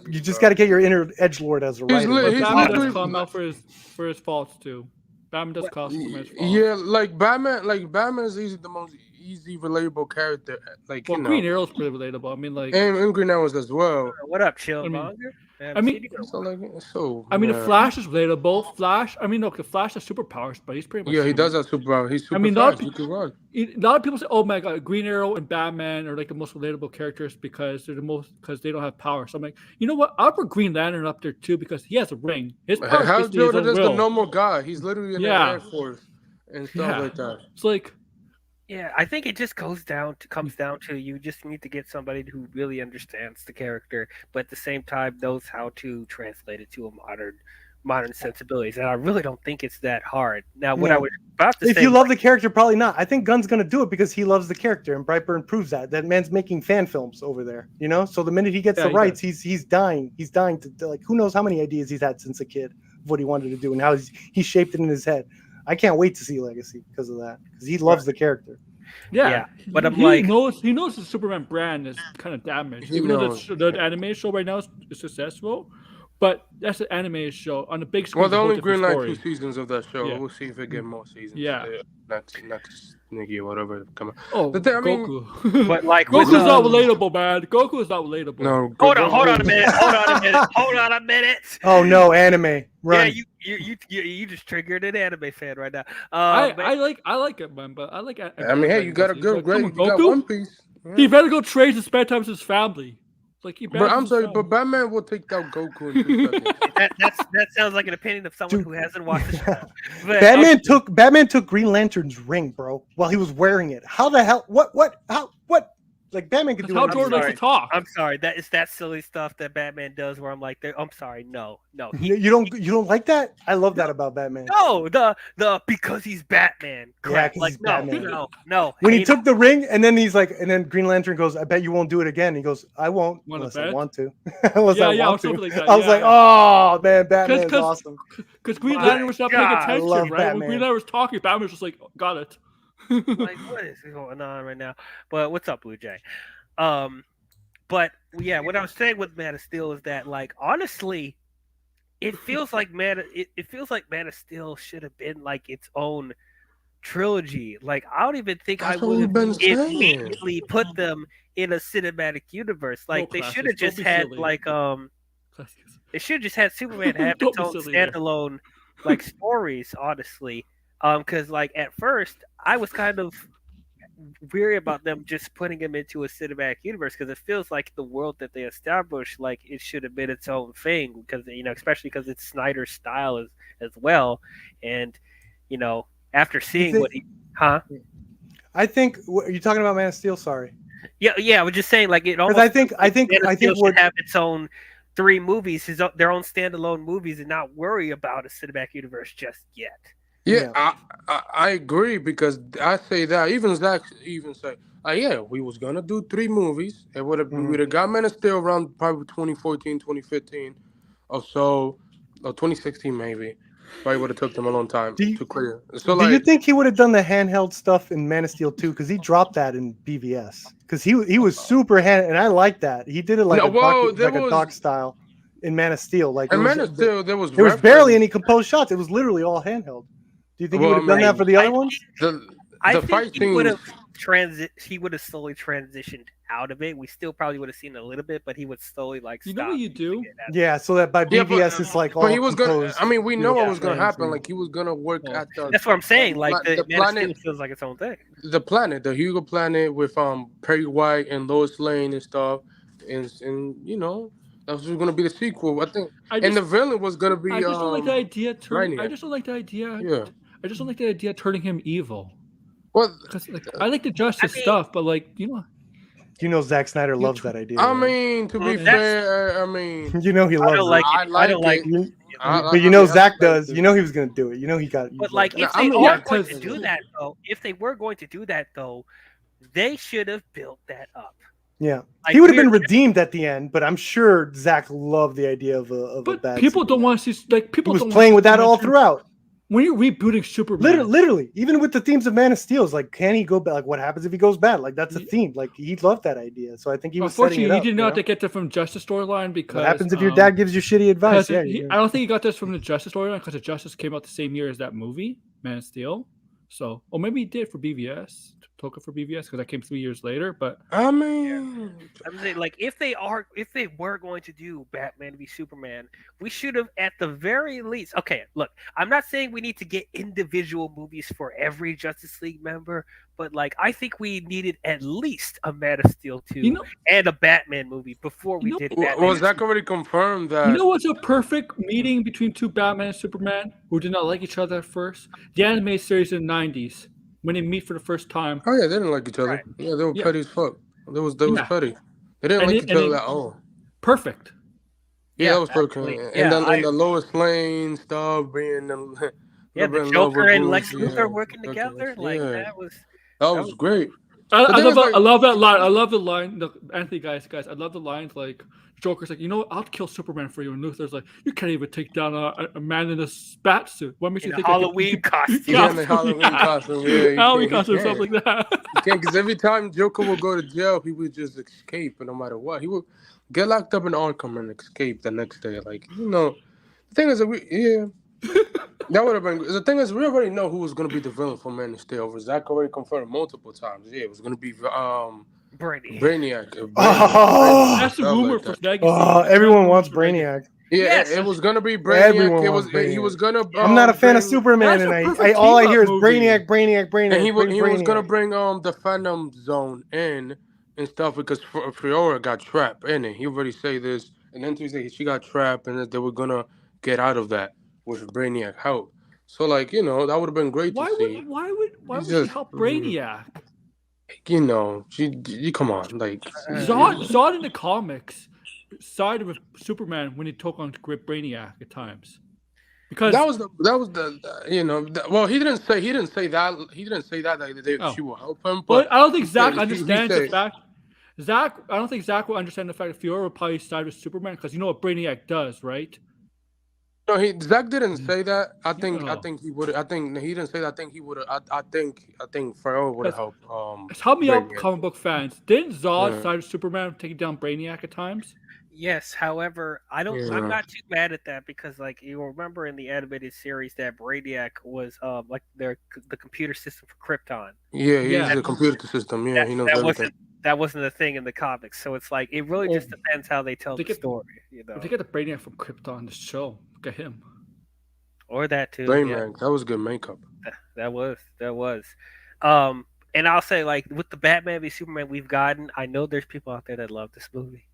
get your inner edgelord as a writer. Batman does come out for his faults too. Batman does cause Superman's faults. Yeah, like Batman is the most easy relatable character. Like, Green Arrow's pretty relatable. I mean, like, and Green Arrow as well. What up, Chill? The Flash is relatable. Flash. I mean, look, the Flash has superpowers, but he's pretty much. Yeah, he does have superpowers. He's super fast. A lot of people say, "Oh my God, Green Arrow and Batman are like the most relatable characters because they don't have power." So I'm like, you know what? I'll put Green Lantern up there too because he has a ring. His power Hal Jordan is the normal guy. He's literally in the Air Force and stuff like that. It's like. Yeah, I think it just comes down to you just need to get somebody who really understands the character, but at the same time knows how to translate it to a modern sensibilities. And I really don't think it's that hard. Now, what I was about to say, if you love the character, probably not. I think Gunn's going to do it because he loves the character, and Brightburn proves that. That man's making fan films over there, you know. So the minute he gets the rights, he's dying. He's dying to, like, who knows how many ideas he's had since a kid of what he wanted to do and how he shaped it in his head. I can't wait to see Legacy because of that, because he loves the character. Yeah, but he knows the Superman brand is kind of damaged. Even though the anime show right now is successful, but that's an anime show on the big screen. Well, they only green light 2 seasons of that show. Yeah. We'll see if it get more seasons. Yeah, next or whatever come out. Oh, Goku. But like, Goku's not relatable, man. Goku is not relatable. No, hold on a minute. Oh no, anime. Run. Yeah, you just triggered an anime fan right now. I like it, man. But I like. I mean, hey, you got a good grade. You got One Piece. Yeah. He better go trade and spend time with his family. Like, but I'm sorry, but Batman will take out Goku in 2 seconds. that sounds like an opinion of someone who hasn't watched the show. Batman took Green Lantern's ring, bro, while he was wearing it. How the hell? What? Like Batman could do how anything. Jordan likes to talk. I'm sorry. That is that silly stuff that Batman does where I'm like, I'm sorry, no. You don't like that? I love that about Batman. No, the because he's Batman. Crap. Yeah, Like he's Batman. no. When he took the ring, and then he's like, and then Green Lantern goes, "I bet you won't do it again." He goes, "I won't unless I want to." Unless I want to. Like that. I was like, "Oh man, Batman's awesome." Because Green Lantern was not paying attention, right? Batman. When Green Lantern was talking, Batman was just like, "Got it." Like, what is going on right now? But what's up, Blue Jay? But yeah, what I was saying with Man of Steel is that, like, honestly, it feels like Man of Steel should have been like its own trilogy. Like, I don't even think I would have immediately put them in a cinematic universe. Like, they should have just had like they should have just had Superman have its own standalone like stories. Honestly, because like at first I was kind of weary about them just putting him into a cinematic universe because it feels like the world that they established, like it should have been its own thing because especially because it's Snyder's style as well, and after seeing I think are you talking about Man of Steel? Sorry. Yeah, I was just saying like it almost. I think would have its own 3 movies, their own standalone movies, and not worry about a cinematic universe just yet. Yeah, I agree because I say that even Zach even say, we was gonna do 3 movies. It would have we would have got Man of Steel around probably 2014, 2015, or so, or 2016 maybe. Probably would have took them a long time to clear. So do you think he would have done the handheld stuff in Man of Steel 2? Because he dropped that in BVS. Because he was super hand, and I like that. He did it like a doc style in Man of Steel. Like in Man of Steel, there was barely any composed shots. It was literally all handheld. Do you think he would have done that for the other ones? I think he would have slowly transitioned out of it. We still probably would have seen a little bit, but he would slowly like. You know what you do? Yeah, so that by BVS it's like all. But he was gonna. I mean, we know what was gonna happen. Like he was gonna work at the. That's what I'm saying. Like the planet feels like its own thing. The planet, the Hugo planet with Perry White and Lois Lane and stuff, and that was going to be the sequel. I think, and the villain was going to be. I just don't like the idea. Rainier. I just don't like the idea. Yeah. I just don't like the idea of turning him evil. Well, because I like the justice stuff, but like Zack Snyder loves that idea. I mean, to be fair, he loves it. I don't like it. But Zach does. He was going to do it. He got. But like, if they are going to do that, though, if they were going to do that, though, they should have built that up. Yeah, like, he would have been redeemed at the end, but I'm sure Zach loved the idea of a bad. People don't want to see people. He was playing with that all throughout. When you're rebooting Superman, literally, even with the themes of Man of Steel, it's like, can he go back? Like, what happens if he goes bad? Like, that's a theme. Like, he loved that idea, so I think he was. Unfortunately, he didn't know how to get that from Justice storyline because. What happens if your dad gives you shitty advice? Yeah, I don't think he got this from the Justice storyline because the Justice came out the same year as that movie, Man of Steel. So, or maybe he did for BVS. Toka for BVS because that came 3 years later. But I mean, I'm saying like if they were going to do Batman v Superman, we should have at the very least. Okay, look, I'm not saying we need to get individual movies for every Justice League member, but like I think we needed at least a Man of Steel 2 and a Batman movie before we did that. Was that already confirmed? That what's a perfect meeting between 2 Batman and Superman who did not like each other at first? The animated series in the 90s. When they meet for the first time. Oh yeah, they didn't like each other. Right. Yeah, they were petty as fuck. They was petty. They didn't like each other at all. Perfect. Yeah, that was perfect. And the Lois Lane stuff being the Joker and Lex Luthor working together. Like that was great. I love that line. I love the line. Look, Anthony, guys, I love the lines like Joker's like, I'll kill Superman for you, and Luthor's like, you can't even take down a man in a bat suit. What makes you think Halloween costume? Yeah, the Halloween costume. Yeah, Halloween costume, stuff like that. Because every time Joker would go to jail, he would just escape, and no matter what, he would get locked up in Arkham and escape the next day. Like the thing is that that would have been. The thing is, we already know who was going to be the villain for Man of Steel. Zach already confirmed multiple times. Yeah, it was going to be Brainiac. That's the rumor for Legacy. Everyone wants Brainiac. Yeah, it was going to be Brainiac. He was going to. I'm not a fan of Superman, and all I hear is Brainiac. And he was going to bring the Phantom Zone in and stuff because Fiora got trapped in it. He already say this, and then Tuesday she got trapped, and they were going to get out of that with Brainiac help. So that would have been great to see. Why would she help Brainiac? You know, you come on, like Zod in the comics sided with Superman when he took on Brainiac at times. Because well, he didn't say that she will help him, but I don't think he said Zach understands the fact. I don't think Zach will understand the fact that Fiora will probably side with Superman because you know what Brainiac does, right? no, Zach didn't say that. I Oh. think he would. I think he didn't say that. I think he would. I think Pharrell would have helped. Help me out, Brainiac. comic book fans. Didn't Zod Yeah. side with Superman taking down Brainiac at times? Yes, however, I'm Yeah. not too mad at that because like you remember in the animated series that Brainiac was like the computer system for Krypton. Yeah, he's Yeah. the computer system. Yeah, he knows That everything. wasn't a thing in the comics. So it's like it really just depends how they tell the story, you know. If they get the Brainiac from Krypton in the show, look at him. Or that too. Brainiac, that was good makeup. That was. And I'll say like with the Batman v Superman we've gotten, I know there's people out there that love this movie.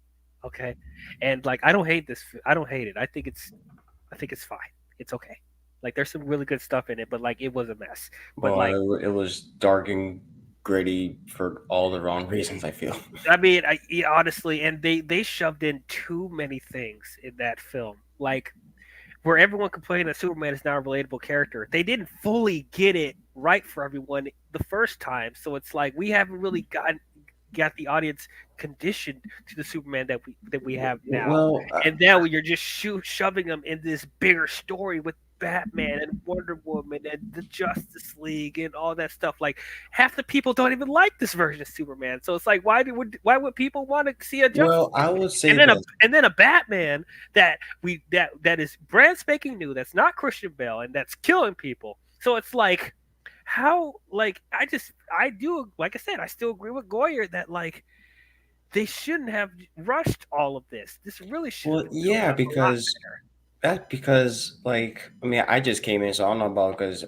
Okay. And like I don't hate this. I don't hate it. I think it's fine. It's okay. Like there's some really good stuff in it, but like it was a mess. But Well, like it was dark and gritty for all the wrong reasons, I feel. I mean, honestly, and they shoved in too many things in that film. Like where everyone complained that Superman is not a relatable character, they didn't fully get it right for everyone the first time. So it's like we haven't really got the audience conditioned to the Superman that we have now. Well, And now you're just shoving them in this bigger story with Batman and Wonder Woman and the Justice League and all that stuff. Like half the people don't even like this version of Superman. So it's like why would people want to see a Justice well, I would say and then a Batman that is brand spanking new, that's not Christian Bale and that's killing people. So it's like how like I do like I said, I still agree with Goyer that like they shouldn't have rushed all of this. This really should. Well, yeah, because like I mean I just came in, so I don't know about because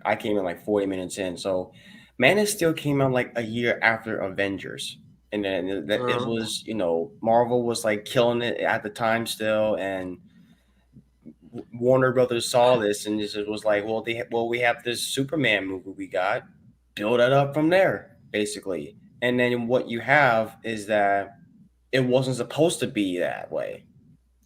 I came in like 40 minutes in. So Man of Steel came out like a year after Avengers. And then it was, Marvel was like killing it at the time still, and Warner Brothers saw this and just was like, well, we have this Superman movie we got, build it up from there, basically. And then what you have is that it wasn't supposed to be that way.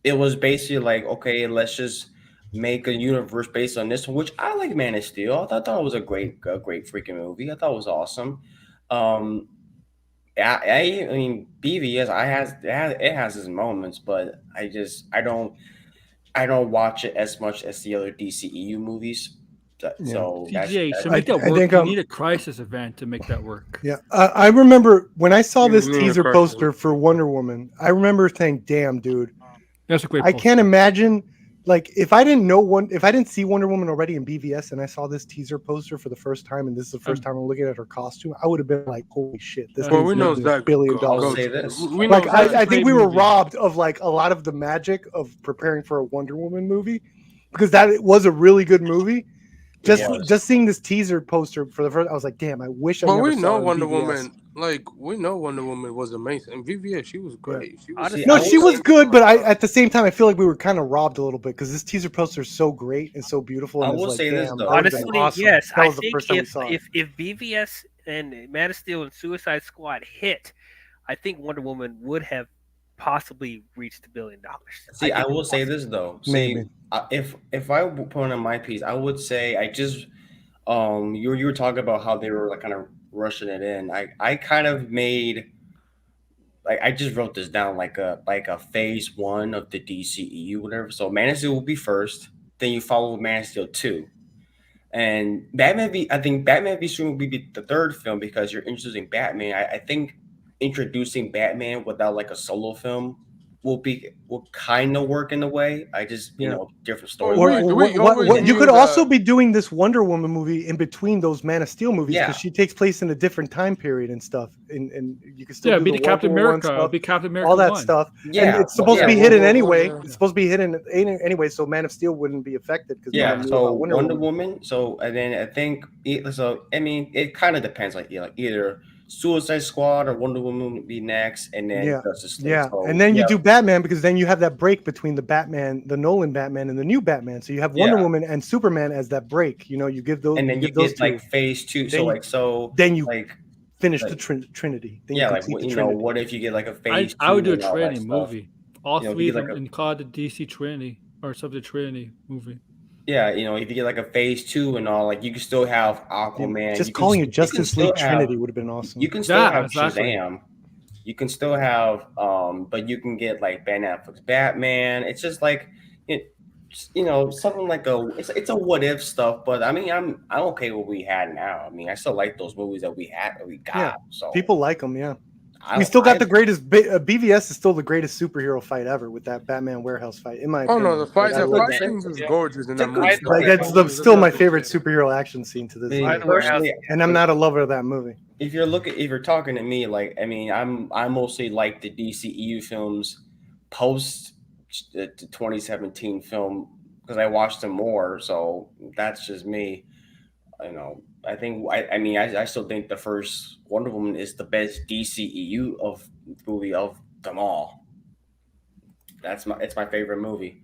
It was basically like, okay, let's just make a universe based on this one, which I like Man of Steel. I thought it was a great freaking movie. I thought it was awesome. I mean, BVS, it has its moments, but I don't watch it as much as the other DCEU movies. So TJ, to make that work, you need a crisis event to make that work. Yeah, I remember when I saw this teaser poster for Wonder Woman. I remember saying, "Damn, dude, that's a great." I can't imagine. Like if I didn't see Wonder Woman already in BVS and I saw this teaser poster for the first time and this is the first time I'm looking at her costume, I would have been like, holy shit, this we know $1 billion. I'll say this. I think we were robbed of like a lot of the magic of preparing for a Wonder Woman movie because that was a really good movie. Just seeing this teaser poster for the first, I was like, damn, I wish I never saw Wonder Woman. Like we know Wonder Woman was amazing. And VVS, she was great. She was good, but at the same time, I feel like we were kind of robbed a little bit because this teaser poster is so great and so beautiful. And I will say this though, honestly, awesome. yes, that was the first time we saw it. If BVS and Man of Steel and Suicide Squad hit, I think Wonder Woman would have possibly reached $1 billion. See, I will say this though. See, if I put on my piece, I would say I just you were talking about how they were like kind of rushing it in. I kind of made like I just wrote this down like a phase 1 of the DCEU, whatever. So Man of Steel will be first, then you follow with Man of Steel 2. And I think Batman v Superman will be the third film because you're introducing Batman. I think introducing Batman without like a solo film will kind of work in a way. I just different story. You could also be doing this Wonder Woman movie in between those Man of Steel movies because she takes place in a different time period and stuff. And you can still be the Captain America, be Captain America, all that stuff. Yeah, and it's supposed to be hidden anyway. It's supposed to be hidden anyway, so Man of Steel wouldn't be affected because so Wonder Woman. So and then I think I mean it kind of depends. Like either Suicide Squad or Wonder Woman would be next, and then Justice League. So, and then you do Batman because then you have that break between the Nolan Batman and the new Batman. So you have Wonder Woman and Superman as that break. You give those, and then you get like phase 2. Then finish the Trinity. Then yeah, you like complete the you know, Trinity. what if you get like a phase I two would do a and all that Trinity stuff? movie. All You know, if three you of get them like and call it the DC Trinity or something Trinity movie. yeah, you know, if you get like a phase two and all, like you can still have Aquaman. Just calling it you can Justice still League Trinity have would have been awesome. you can still Yeah, have exactly. Shazam. You can still have but you can get like Ben Affleck's Batman. It's just like you know, something like it's a what if stuff, but I mean I'm okay with what we had now. I mean I still like those movies that we got. Yeah, So people like them. Yeah, I, we still got I the greatest. BVS is still the greatest superhero fight ever with that Batman warehouse fight, in my Oh opinion. no, the fight, Like, I the love fight that. scenes is gorgeous in that movie. Like, that's still my favorite superhero action scene to this I mean, day. personally, And I'm not a lover of that movie. if you're talking to me, like I mean, I mostly like the DCEU films post the 2017 film because I watched them more. So that's just me. You know, I mean I still think the first Wonder Woman is the best DCEU of movie of them all. It's my favorite movie.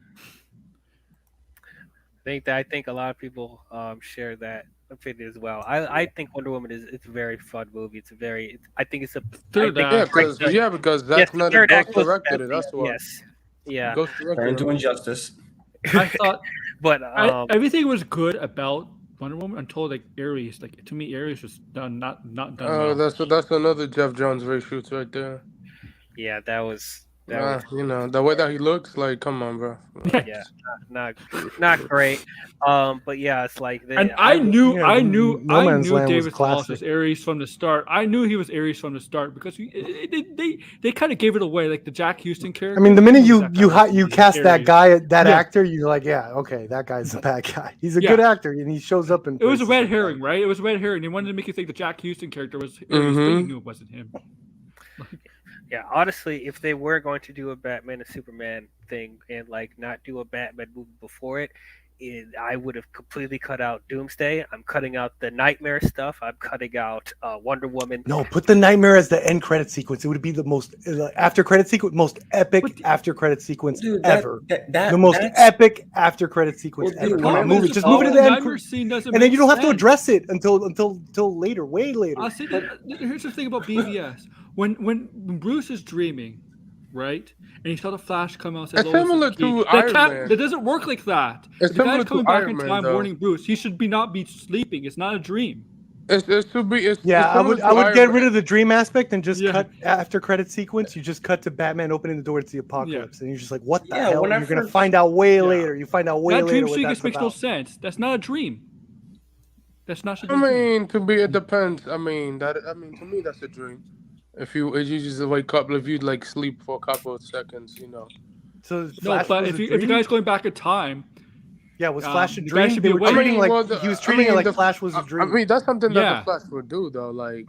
I think a lot of people share that opinion as well. I think Wonder Woman is it's a very fun movie. I think it's a Third I think act. Because yes, Zack the Snyder third act Ghost was directed it. That's why. yes, yeah. Ghost Turn directed to it. Injustice. I thought But everything was good about Wonder Woman until like Ares. Like to me, Ares was not done well. That's another Jeff Johns reshoots right there. yeah, that was You know the way that he looks. Like, come on, bro. yeah, not great. But yeah, it's like And I knew No Man's Land was David Wallace classic. was Ares from the start. I knew he was Ares from the start because they kind of gave it away, like the Jack Houston character. I mean, the minute you he's cast that Ares. guy, that Yeah. actor, you're like, yeah, okay, that guy's a bad guy. He's a Yeah. good actor, and he shows up in. It was a places red like herring, that. right? It was a red herring. They wanted to make you think the Jack Houston character was Ares, but you knew it wasn't him. Yeah, honestly, if they were going to do a Batman and Superman thing and like not do a Batman movie before I would have completely cut out Doomsday. I'm cutting out the Nightmare stuff. I'm cutting out Wonder Woman. No, put the Nightmare as the end credit sequence. It would be the most after credit sequence, most epic after credit sequence ever. The most epic after credit sequence ever. Come on, move it. Just move it to the end, scene and then you don't have to address it until later, way later. Here's the thing about BVS. When Bruce is dreaming, right, and he saw the Flash come out and say, It's similar to Iron Man. That doesn't work like that. It's If the guy's similar coming to back Iron in Man, time though. warning Bruce, he should not be sleeping. It's not a dream. I would get rid of the dream aspect and just cut after credit sequence. You just cut to Batman opening the door to the apocalypse, and you're just like, what the hell? You're gonna find out way later. You find out way that later. That dream sequence makes no sense. That's not a dream. That's not. I mean, it depends. I mean, to me, that's a dream. If you just wake up, if you like sleep for a couple of seconds, you know. So no, but if you guys going back in time. Yeah, was Flash a you dream? guys should They be were awake. treating he was treating it like Flash was a dream. I mean, that's something that the Flash would do, though. Like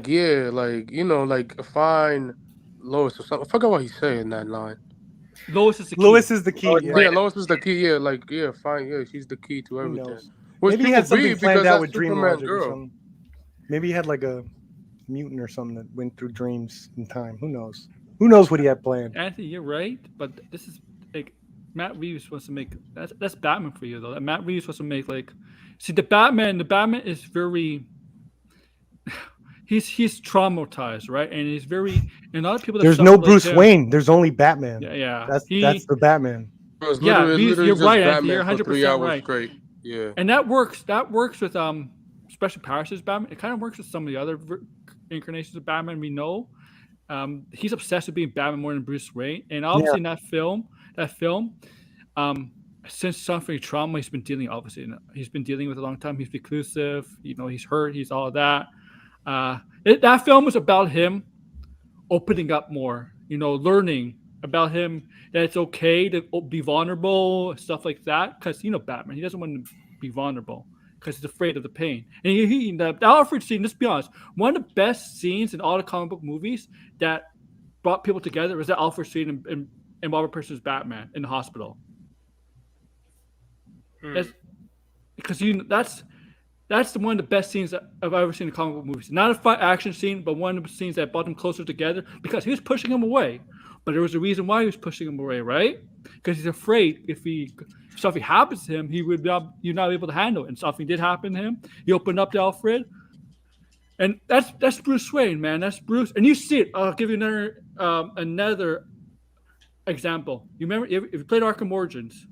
you know, like find Lois or something. I forgot what he's saying in that line. Lois is the key. Lois is the key. Lois is the key. Yeah, she's the key to everything. Maybe he had something planned out with Dream Logic or something. Maybe he had like a mutant or something that went through dreams in time. Who knows? Who knows what he had planned? Anthony, you're right, but this is like Matt Reeves wants to make that's Batman for you though. Matt Reeves wants to make the Batman is very he's traumatized, right? And he's very and a lot of people there's no Bruce Wayne, there's only Batman. Yeah. That's the Batman. You're right, Anthony, you're 100% right. Straight. Yeah. And that works with especially Paris's Batman. It kind of works with some of the other incarnations of Batman we know. He's obsessed with being Batman more than Bruce Wayne, and obviously in that film, since suffering trauma, he's been dealing with a long time. He's reclusive, he's hurt, he's all of that. That film was about him opening up more, learning about him that it's okay to be vulnerable, stuff like that. Because Batman, he doesn't want to be vulnerable because he's afraid of the pain. And the Alfred scene, let's be honest, one of the best scenes in all the comic book movies that brought people together was the Alfred scene in Robert Pattinson's Batman in the hospital. Because that's one of the best scenes that I've ever seen in comic book movies. Not a fight action scene, but one of the scenes that brought them closer together because he was pushing him away. But there was a reason why he was pushing him away, right? Because he's afraid if something happens to him, you're not able to handle it. And something did happen to him. He opened up to Alfred. And that's Bruce Wayne, man. That's Bruce, and you see it. I'll give you another example. You remember if you played Arkham Origins?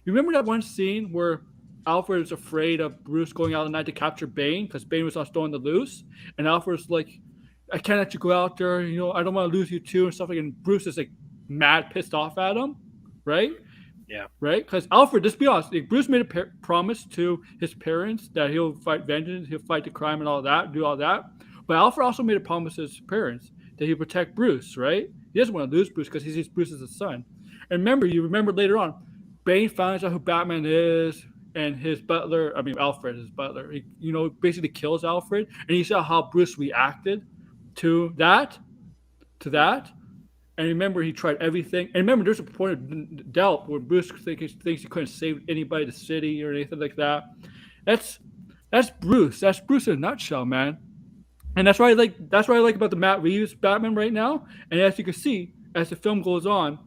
You remember that one scene where Alfred is afraid of Bruce going out at night to capture Bane because Bane was not throwing the loose, and Alfred's like, "I can't let you go out there. You know, I don't want to lose you too," and stuff like. And Bruce is like mad, pissed off at him, right? Yeah. Right? Because Alfred, just be honest, like, Bruce made a promise to his parents that he'll fight vengeance, he'll fight the crime and all that, do all that. But Alfred also made a promise to his parents that he'll protect Bruce, right? He doesn't want to lose Bruce because he sees Bruce as a son. And you remember later on, Bane finds out who Batman is, and his butler, Alfred, his butler, he, basically kills Alfred. And you saw how Bruce reacted to that. And remember, he tried everything. And remember, there's a point of doubt where Bruce thinks he couldn't save anybody, the city, or anything like that. That's Bruce. That's Bruce in a nutshell, man. And that's what I like about the Matt Reeves Batman right now. And as you can see, as the film goes on,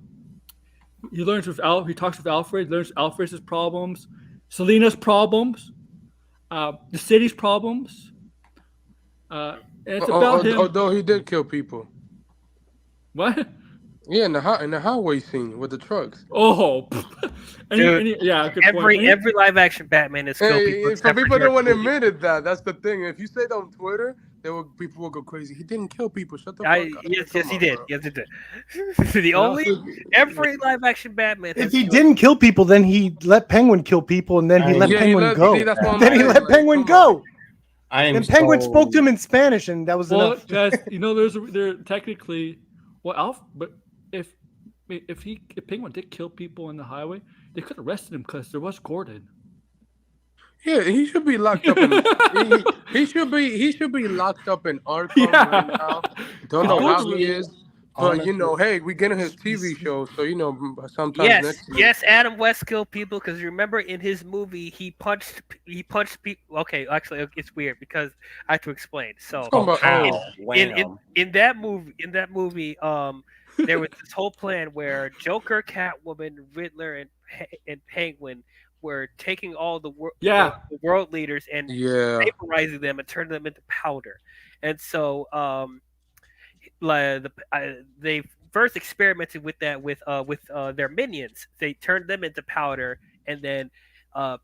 he learns he talks with Alfred, learns Alfred's problems, Selina's problems, the city's problems. And it's about him. Although he did kill people. What? Yeah, in the highway scene with the trucks. Oh, Dude, good point. Every live action Batman is kill people. For people that don't admit it, that's the thing. If you say that on Twitter, people will go crazy. He didn't kill people. Shut the fuck up. Yes, he did. Yes, he did. Every live action Batman. If he didn't kill people, then he let Penguin kill people, and then he let Penguin go. Then he let Penguin go. And Penguin spoke to him in Spanish, and that was enough. Guys, there technically. Well, but if Penguin did kill people in the highway, they could have arrested him because there was Gordon. Yeah, he should be locked up. He should be locked up in Arkham right now. Don't know how he is, but hey, we getting his TV show, so sometimes. Yes, Adam West killed people because remember in his movie he punched people. Okay, actually it's weird because I have to explain. So in that movie, there was this whole plan where Joker, Catwoman, Riddler, and Penguin were taking all the world leaders and vaporizing them and turning them into powder. And so they first experimented with that with their minions. They turned them into powder, and then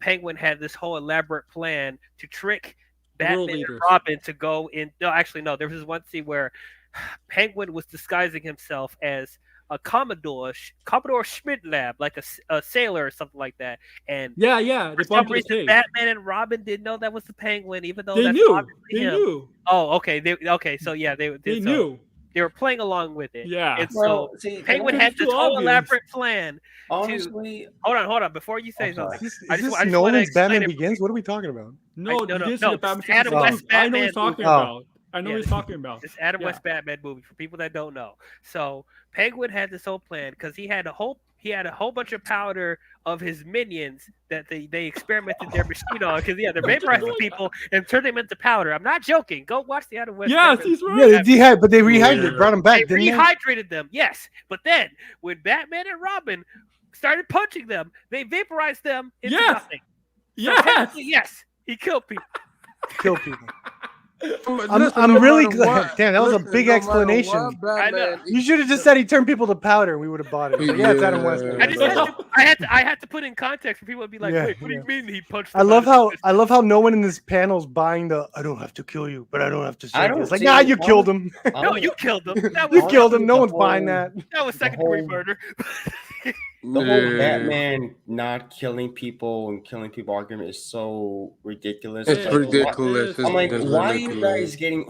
Penguin had this whole elaborate plan to trick Batman and Robin to go in. No, there was this one scene where Penguin was disguising himself as a Commodore Schmidlab, like a sailor or something like that. And for some reason, Batman and Robin didn't know that was the Penguin, even though they knew. Oh, okay. They knew. They were playing along with it. Yeah. And so Penguin had this whole elaborate plan. Honestly, hold on. Before you say something, is this Nolan's Batman Begins? What are we talking about? No. Adam West Batman. I know what he's talking about. I know what he's talking about. It's Adam West Batman movie for people that don't know. So Penguin had this whole plan because he had a whole bunch of powder of his minions that they experimented their machine on because they're vaporizing people and turned them into powder. I'm not joking. Go watch the Adam West. Yes, he's right. Yeah, but they rehydrated, brought them back. They rehydrated them. Yes, but then when Batman and Robin started punching them, they vaporized them into nothing. So yes, he killed people. I'm really glad. Damn, that was a big explanation. I know. You should have just said he turned people to powder, and we would have bought it. But it's Adam West. I had to put in context for people to be like, wait, what do you mean he punched? I love how no one in this panel is buying the "I don't have to kill you, but I don't have to save you." It's like, nah, you killed him. No, you killed him. You killed him. No one's buying that. That was second-degree murder. The whole Batman not killing people and killing people argument is so ridiculous. It's ridiculous. I'm like, why are you guys getting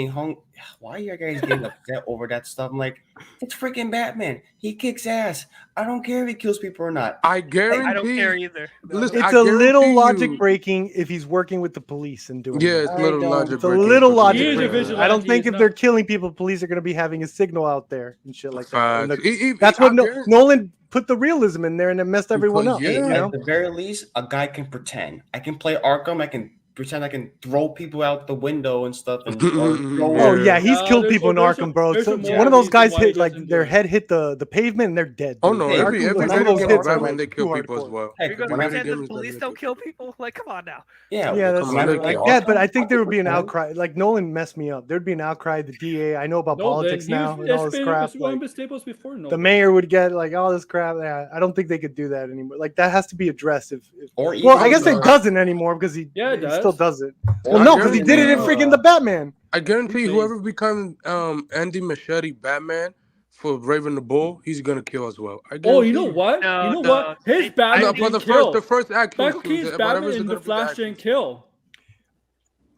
hung? Why are you guys getting upset over that stuff? I'm like, it's freaking Batman. He kicks ass. I don't care if he kills people or not. I guarantee. I don't care either. Listen, it's a little logic breaking if he's working with the police and doing. Yeah, it's a little logic breaking. It's a little logic breaking. I don't think if they're killing people, police are going to be having a signal out there and shit like that. That's what Nolan put the realism in there, and it messed everyone up. At the very least, a guy can pretend. I can play Arkham. I can pretend I can throw people out the window and stuff and Oh yeah, he's killed people in Arkham, bro. So one of those guys hit like their head hit the pavement and they're dead. Oh no, Hey, every None of video those game hits are Batman like they kill too people as hardcore. well. Heck, You're gonna when I- pretend that the Games police that don't kill people? Like, come on now. yeah, That's come on, true. like, Yeah, but I think there would be an outcry. Like Nolan messed me up. There'd be an outcry. The DA, I know about politics now and all this crap. Like, the mayor would get like all this crap. Yeah, I don't think they could do that anymore. Like that has to be addressed. Or Well, even I guess it the- doesn't anymore because he still does it. Well, Or no, because he did it in guarantee freaking the Batman. I guarantee whoever becomes Andy Machete Batman for Raven the Bull, he's gonna kill as well. I Oh, you guarantee know what? No, You know no, what? His Batman No, didn't but kill. the first action Michael scenes, Keaton's whatever's Batman in gonna The be the Flash action didn't scene. kill.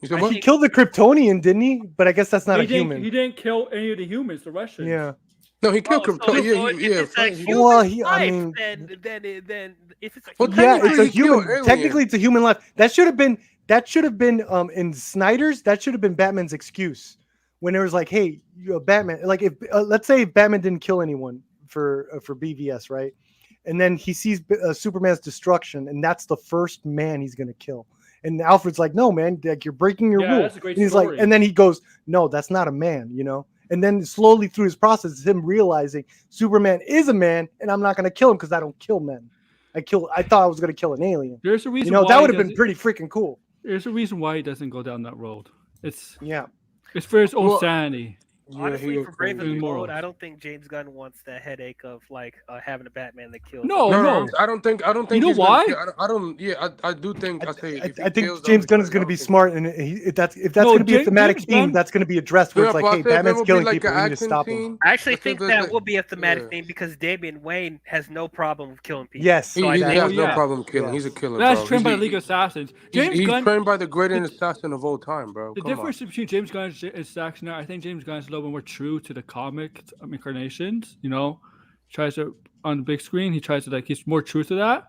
You said I what? He killed the Kryptonian, didn't he? But I guess that's not a He human. didn't kill any of the humans, the Russians. Yeah. No, he killed So Krypton. if it's a Frank, human Well, I life, mean- then if it's a Well, human Yeah, life, it's a he killed human. aliens. Technically, it's a human life. That should have been in Snyder's. That should have been Batman's excuse when it was like, hey, Batman. Like if let's say Batman didn't kill anyone for BVS, right? And then he sees Superman's destruction, and that's the first man he's gonna kill. And Alfred's like, no, man, like you're breaking your rule. That's a great And he's story. like, and then he goes, no, that's not a man, you know. And then slowly through his process, it's him realizing Superman is a man, and I'm not gonna kill him because I don't kill men. I thought I was gonna kill an alien. There's a reason. You know, why that he would have been doesn't- pretty freaking cool. There's a reason why he doesn't go down that road. It's Yeah. for his own Well, sanity. honestly, for Brave and the Immoral. Bold, I don't think James Gunn wants the headache of like having a Batman that kills. No, No, I don't think. You know he's gonna why? kill- I don't. Yeah, I do think. I say. if he I think kills James them, Gunn is going to be I don't think- smart, and if that's No, going to be a James thematic theme, Gunn- that's going to be addressed. Where Yeah, it's like, but I hey, said if it Batman's would be killing like people, an we need to action stop him. scene, I actually because think there's that like- will be a thematic yeah. theme because Damian Wayne has no problem with killing people. Yes, He, So I he think- has no yeah. problem killing. Yeah. He's a killer. That's bro. trained by the He's- League of Assassins. He's, James he's Gunn. trained by the greatest assassin of all time, bro. The Come difference between James Gunn and Zack Snyder, I think James Gunn is a little bit more true to the comic incarnations. You know, tries to on the big screen. He tries to he's more true to that.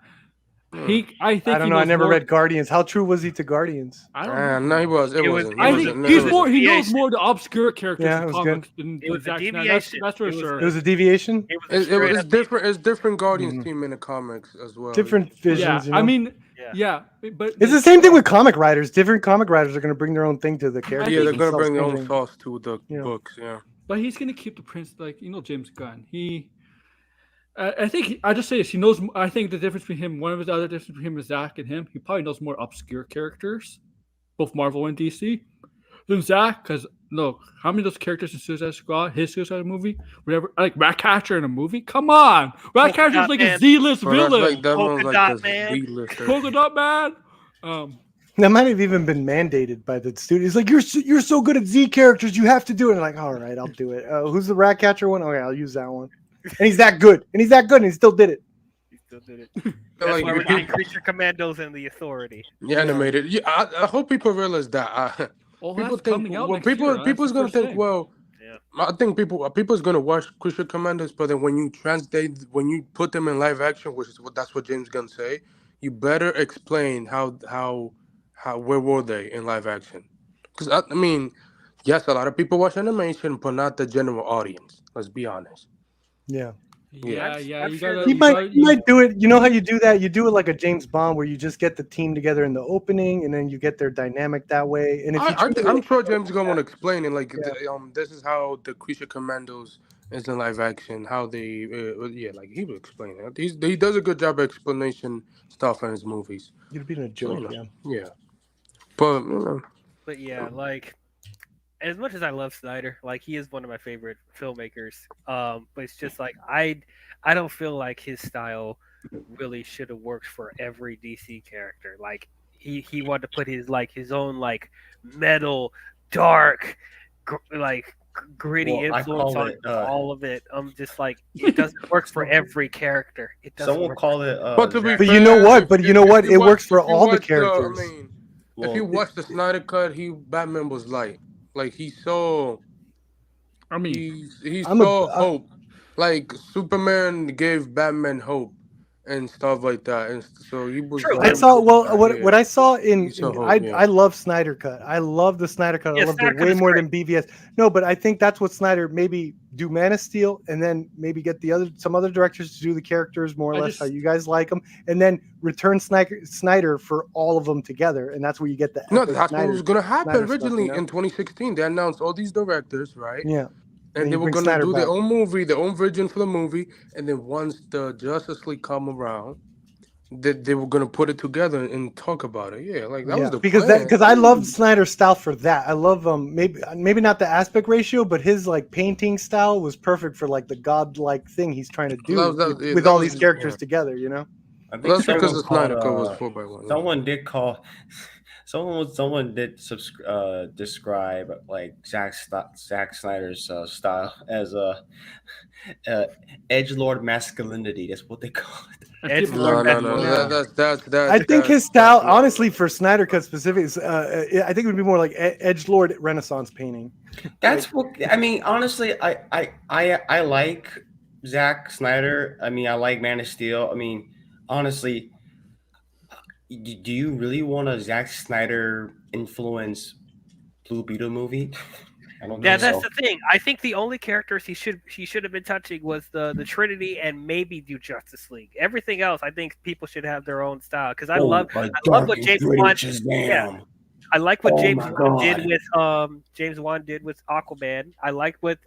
I think I don't know. I never read Guardians. How true was he to Guardians? I don't know. No, he was. It wasn't. I It think wasn't. he's It wasn't. more. He knows deviation. more the obscure characters Yeah, in it was comics than It was a Zack Snyder. deviation. That's for It was- sure. It was a deviation. It was a It's straight-up different. It's different Guardians Mhm. team in the comics as well. Different visions. yeah, You know? I mean, Yeah. but it's the same thing with comic writers. Different comic writers are going to bring their own thing to the character. Yeah, they're gonna themselves bring their own changing. sauce to the Yeah. books. Yeah. But he's gonna keep the prince, James Gunn. I think I just say this. He knows. I think the difference between him, one of his other difference between him and Zach and him, he probably knows more obscure characters, both Marvel and DC, than Zach. Because look, how many of those characters in Suicide Squad, his Suicide movie, whatever, like Ratcatcher in a movie? Come on, Ratcatcher's like a Z-list Bro, that's villain. like that Polka one's like Dot the Man. Z-lister. Polka Dot Man. That might have even been mandated by the studio. It's like you're so good at Z characters, you have to do it. And like, all right, I'll do it. Who's the Ratcatcher one? Okay, I'll use that one. And he's that good, and he still did it. He still did it. Yeah, That's like, why we're you- getting Creature Commandos and the Authority. Yeah, animated. Yeah, I hope people realize that. Oh, People that's think coming out when next year. people's gonna think, thing. well, Yeah. I think people's gonna watch Creature Commandos, but then when you put them in live action, that's what James Gunn say, you better explain how where were they in live action? Because I mean, yes, a lot of people watch animation, but not the general audience. Let's be honest. Yeah. Yeah. I'm You sure gotta. He you might gotta- he might do it. You know how you do that? You do it like a James Bond, where you just get the team together in the opening, and then you get their dynamic that way. And if you I'm sure James Gunn want to explain it. Like, this is how the Creature Commandos is in live action. How they, like he will explain it. He does a good job of explanation stuff in his movies. you'd be in a joke, yeah. Yeah, but But yeah, like as much as I love Snyder, like he is one of my favorite filmmakers. But it's just like I don't feel like his style really should have worked for every DC character. Like he wanted to put his own like metal, dark, gritty Well, I influence call on it, all of it. I'm just like it doesn't work for every character. It doesn't. Someone work. call it. but to be But fair, you know what? if you It watch- works for if you all the watch characters. If you watch the Snyder cut, Batman was light. Like he's so. I mean, He's I'm so a- hope. Like Superman gave Batman hope, and stuff like that. And so he was. True. I saw what I saw in yeah. I love Snyder Cut. I love the Snyder Cut. I loved it way more than BVS. No, but I think that's what Snyder maybe do Man of Steel, and then maybe get some other directors to do the characters more or less how you guys like them, and then return Snyder for all of them together, and that's where you get the No, that's what was gonna happen Snyder originally stuff, you know? in 2016. They announced all these directors, right? Yeah. And they were gonna do their own movie, their own version for the movie, and then once the Justice League come around, they were gonna put it together and talk about it. Yeah, like that was the plan. Because I love Snyder's style for that. I love maybe not the aspect ratio, but his like painting style was perfect for like the godlike thing he's trying to do with all these characters together. You know, I think that's because the Snyder Cut was 4x1. Someone did call. Someone did describe like Zack Snyder's style as a edgelord masculinity. That's what they call it. No. That's. I think his style, honestly, for Snyder Cut specific, is I think it would be more like edgelord Renaissance painting. That's what I mean. Honestly, I like Zack Snyder. I mean, I like Man of Steel. I mean, honestly. Do you really want a Zack Snyder influence Blue Beetle movie? I don't think that's the thing. I think the only characters he should have been touching was the Trinity and maybe do Justice League. Everything else, I think people should have their own style because I love what James Wan. Yeah, I like what James Wan did with Aquaman. I like what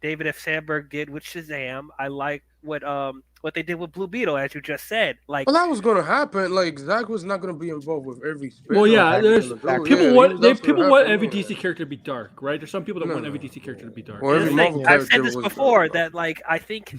David F. Sandberg did with Shazam. I like what they did with Blue Beetle, as you just said. Like, well, that was going to happen. Like, Zack was not going to be involved with every. Well, yeah, people want every DC character to be dark, right? There's some people that want every DC character to be dark. Well, I've said this before that, like, I think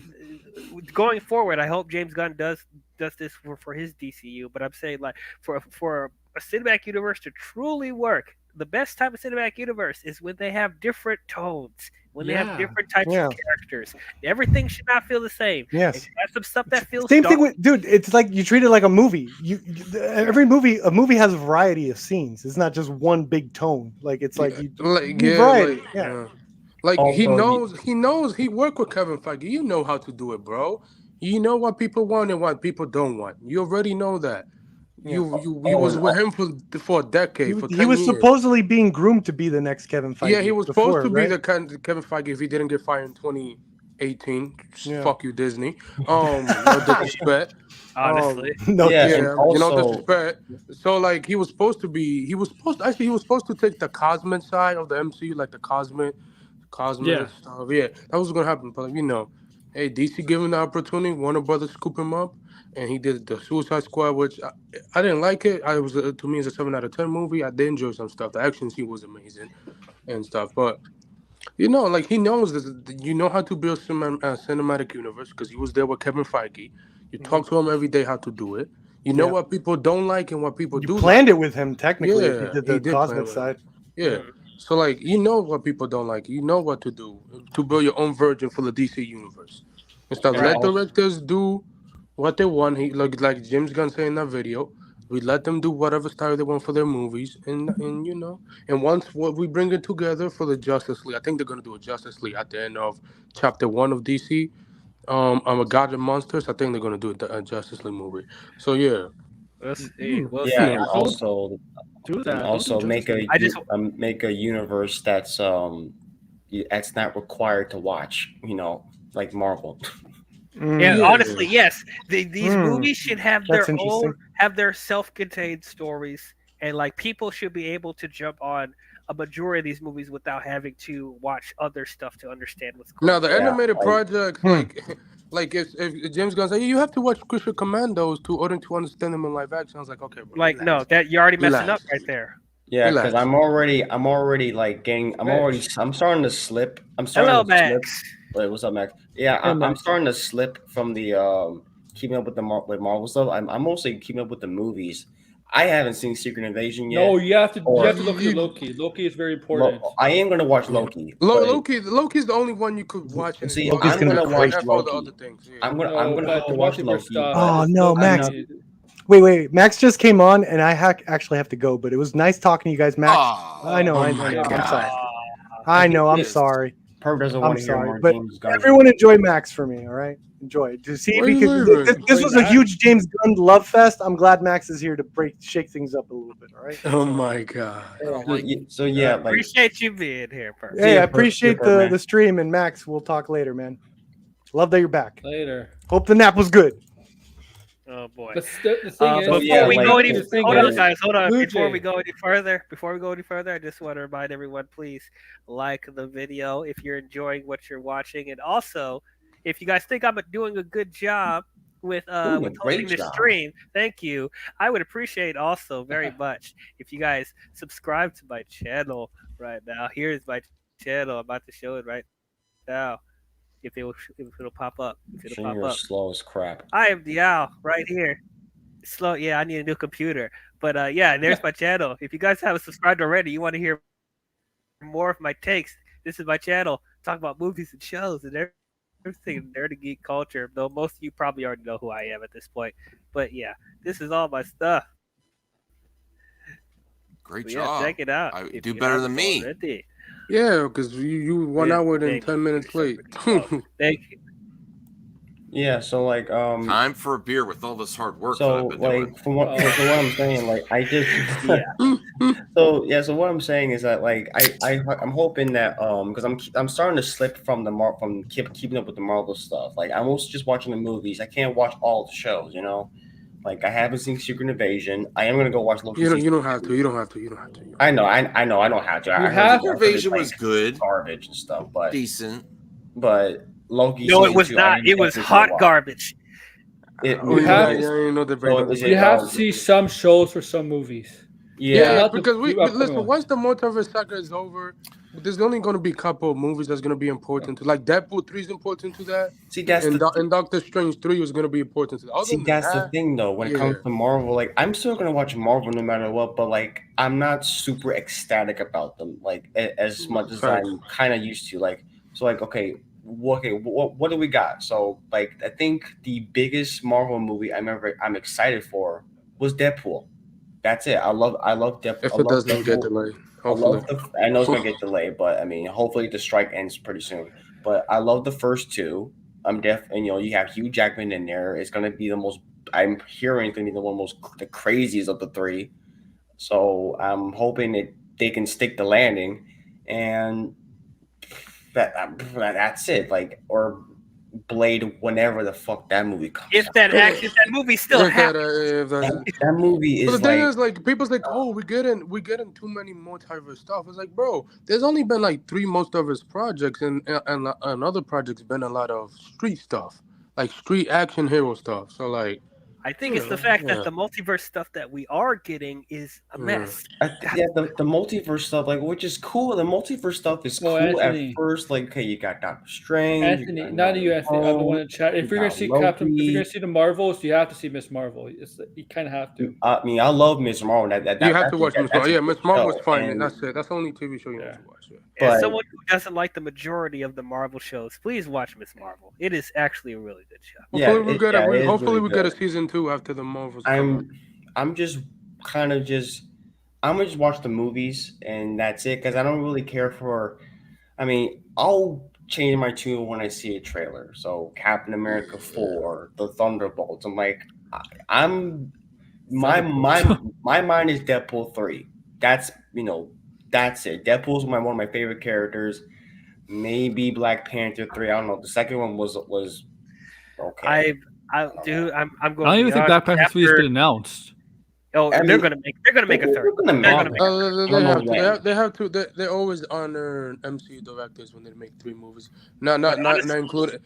going forward, I hope James Gunn does this for his DCU. But I'm saying, like, for a cinematic universe to truly work, the best type of cinematic universe is when they have different tones. When they have different types of characters, everything should not feel the same. Yes, if you have some stuff that feels same thing with dude. It's like you treat it like a movie. A movie has a variety of scenes. It's not just one big tone. Like it's like variety. Like he knows. He worked with Kevin Feige. You know how to do it, bro. You know what people want and what people don't want. You already know that. You was with him for a decade. For 10 he was years. supposedly being groomed to be the next Kevin Feige. Yeah, he was supposed to be the Kevin Feige if he didn't get fired in 2018. Fuck you, Disney. No disrespect. Honestly, no disrespect. So like he was supposed to take the cosmic side of the MCU, like the cosmic stuff. Yeah, that was gonna happen. But hey, DC gave him the opportunity. Warner Brothers scoop him up. And he did the Suicide Squad, which I didn't like it. To me, it's a 7 out of 10 movie. I did enjoy some stuff. The action scene was amazing and stuff. But, like he knows this. You know how to build cinematic universe because he was there with Kevin Feige. You talk to him every day how to do it. You know what people don't like and what people do. You planned it with him, technically. Yeah, if he did the cosmic side. Yeah. So, like, you know what people don't like. You know what to do to build your own version for the DC universe. And stuff. Let directors do what they want. Like James Gunn said in that video, we let them do whatever style they want for their movies, and once we bring it together for the Justice League, I think they're gonna do a Justice League at the end of Chapter 1 of DC. I'm a God of Monsters. I think they're gonna do a Justice League movie. So yeah. Also make a universe that's not required to watch. Like Marvel. Honestly, yes. These movies should have their self-contained stories, and like people should be able to jump on a majority of these movies without having to watch other stuff to understand what's going on. Now the animated project, like if James Gunn said you have to watch Crucial Commandos to understand them in live action, I was like, okay, bro, like no, that you're already messing up right there. Yeah, because I'm already like getting. I'm starting to slip. Hello, Max. Wait, what's up, Max? Yeah, I'm starting to slip from the keeping up with with Marvel stuff. I'm mostly keeping up with the movies. I haven't seen Secret Invasion yet. No, you have to look at Loki. Loki is very important. I am going to watch Loki. Loki is the only one you could watch. And see, I'm going to watch Loki. Other things. Yeah. I'm going to watch Loki. Oh no, Max! Wait! Max just came on, and I actually have to go. But it was nice talking to you guys, Max. I know. I'm sorry. I know. I'm sorry. Perv doesn't I'm want to hear sorry, more but James Gunn. everyone enjoy Max for me. All right, enjoy to see if Where he you can. leaving? This was a huge James Gunn love fest. I'm glad Max is here to shake things up a little bit. All right. Oh my god. So yeah, like Appreciate you being here, Perv. Hey, I Perv, appreciate Perv, man. the stream, and Max, we'll talk later, man. Love that you're back. Later. Hope the nap was good. Oh boy. But the thing is, Before yeah, we like, go any, the thing hold on, is, guys, hold on. Blue Before we Jay. go any further, I just want to remind everyone, please like the video if you're enjoying what you're watching, and also if you guys think I'm doing a good job with Doing a with great hosting the job. stream, thank you. I would appreciate also very much if you guys subscribe to my channel right now. Here's my channel. I'm about to show it right now. If it'll pop up, you're slow as crap. I am the owl right here. Slow, yeah. I need a new computer, but yeah. There's my channel. If you guys haven't subscribed already, you want to hear more of my takes. This is my channel. Talk about movies and shows and everything nerdy geek culture. Though most of you probably already know who I am at this point, but yeah, this is all my stuff. Great So, job. Yeah, check it out. I if do you better haven't than me. already. Yeah, because you 1 hour and Thank 10 you. minutes You're late. so pretty. Thank you. Yeah, so like Time for a beer with all this hard work that so I've been like doing. from what so what I'm saying, like I just Yeah. so what I'm saying is that like I'm hoping that because I'm starting to slip from from keeping up with the Marvel stuff. Like I'm also just watching the movies. I can't watch all the shows, you know. Like I haven't seen Secret Invasion. I am gonna go watch Loki. You don't have to. You don't have to. You don't have to. I know. I know. I don't have to. I heard have- I heard Invasion it's, was like, good, garbage and stuff, decent. but Loki. No, it season was 2, not. It was hot garbage. Oh, You have- You have to see some shows for some movies. Yeah, Not the because upcoming listen. one. Once the multiverse saga is over, there's only going to be a couple of movies that's going to be important to. Like Deadpool 3 is important to that, see that's and, the and Doctor Strange 3 is going to be important to that. Other See, than that's the that, thing, though. When it comes to Marvel, like I'm still gonna watch Marvel no matter what, but like I'm not super ecstatic about them, like as much as Facts. I'm kind of used to. Like, so, like, okay, what do we got? So, like, I think the biggest Marvel movie I'm excited for was Deadpool. That's it. I love Deadpool. if I it love doesn't get Deadpool. delayed, I hopefully. love I know it's gonna get delayed, but I mean, hopefully the strike ends pretty soon. But I love the first two. I'm and you have Hugh Jackman in there. It's gonna be the most. I'm hearing it's gonna be the craziest of the three. So I'm hoping that they can stick the landing, and that's it. Like or Blade, whenever the fuck that movie comes. If out. that movie still happens. That movie But is the thing like. is, like, people's like, oh, we're getting too many multiverse stuff. It's like, bro, there's only been like 3 multiverse projects, and other projects been a lot of street stuff, like street action hero stuff. So like, I think it's the fact that the multiverse stuff that we are getting is a mess. The multiverse stuff, like, which is cool. The multiverse stuff is cool Anthony, at first. Like, okay, you got Doctor Strange. Anthony, not you, Anthony. I'm the one in chat. If you're gonna see Captain, if you're gonna see the Marvels, you have to see Miss Marvel. You kind of have to. I mean, I love Miss Marvel. You have to watch Miss Marvel. Yeah, Miss Marvel was fine. That's it. That's the only TV show you have to watch. As someone who doesn't like the majority of the Marvel shows, please watch Miss Marvel. It is actually a really good show. Hopefully we get a season 2 after the Marvels. I'm just kind of I'm gonna just watch the movies and that's it because I don't really care for. I mean, I'll change my tune when I see a trailer. So Captain America 4, the Thunderbolts. I'm like, my mind is Deadpool 3. That's that's it. Deadpool's one of my favorite characters. Maybe Black Panther 3. I don't know. The second one was okay. I'm going. I don't even think Black Panther 3 has been announced. Oh, they're gonna make a third. They have to. They always honor MCU directors when they make 3 movies. Not included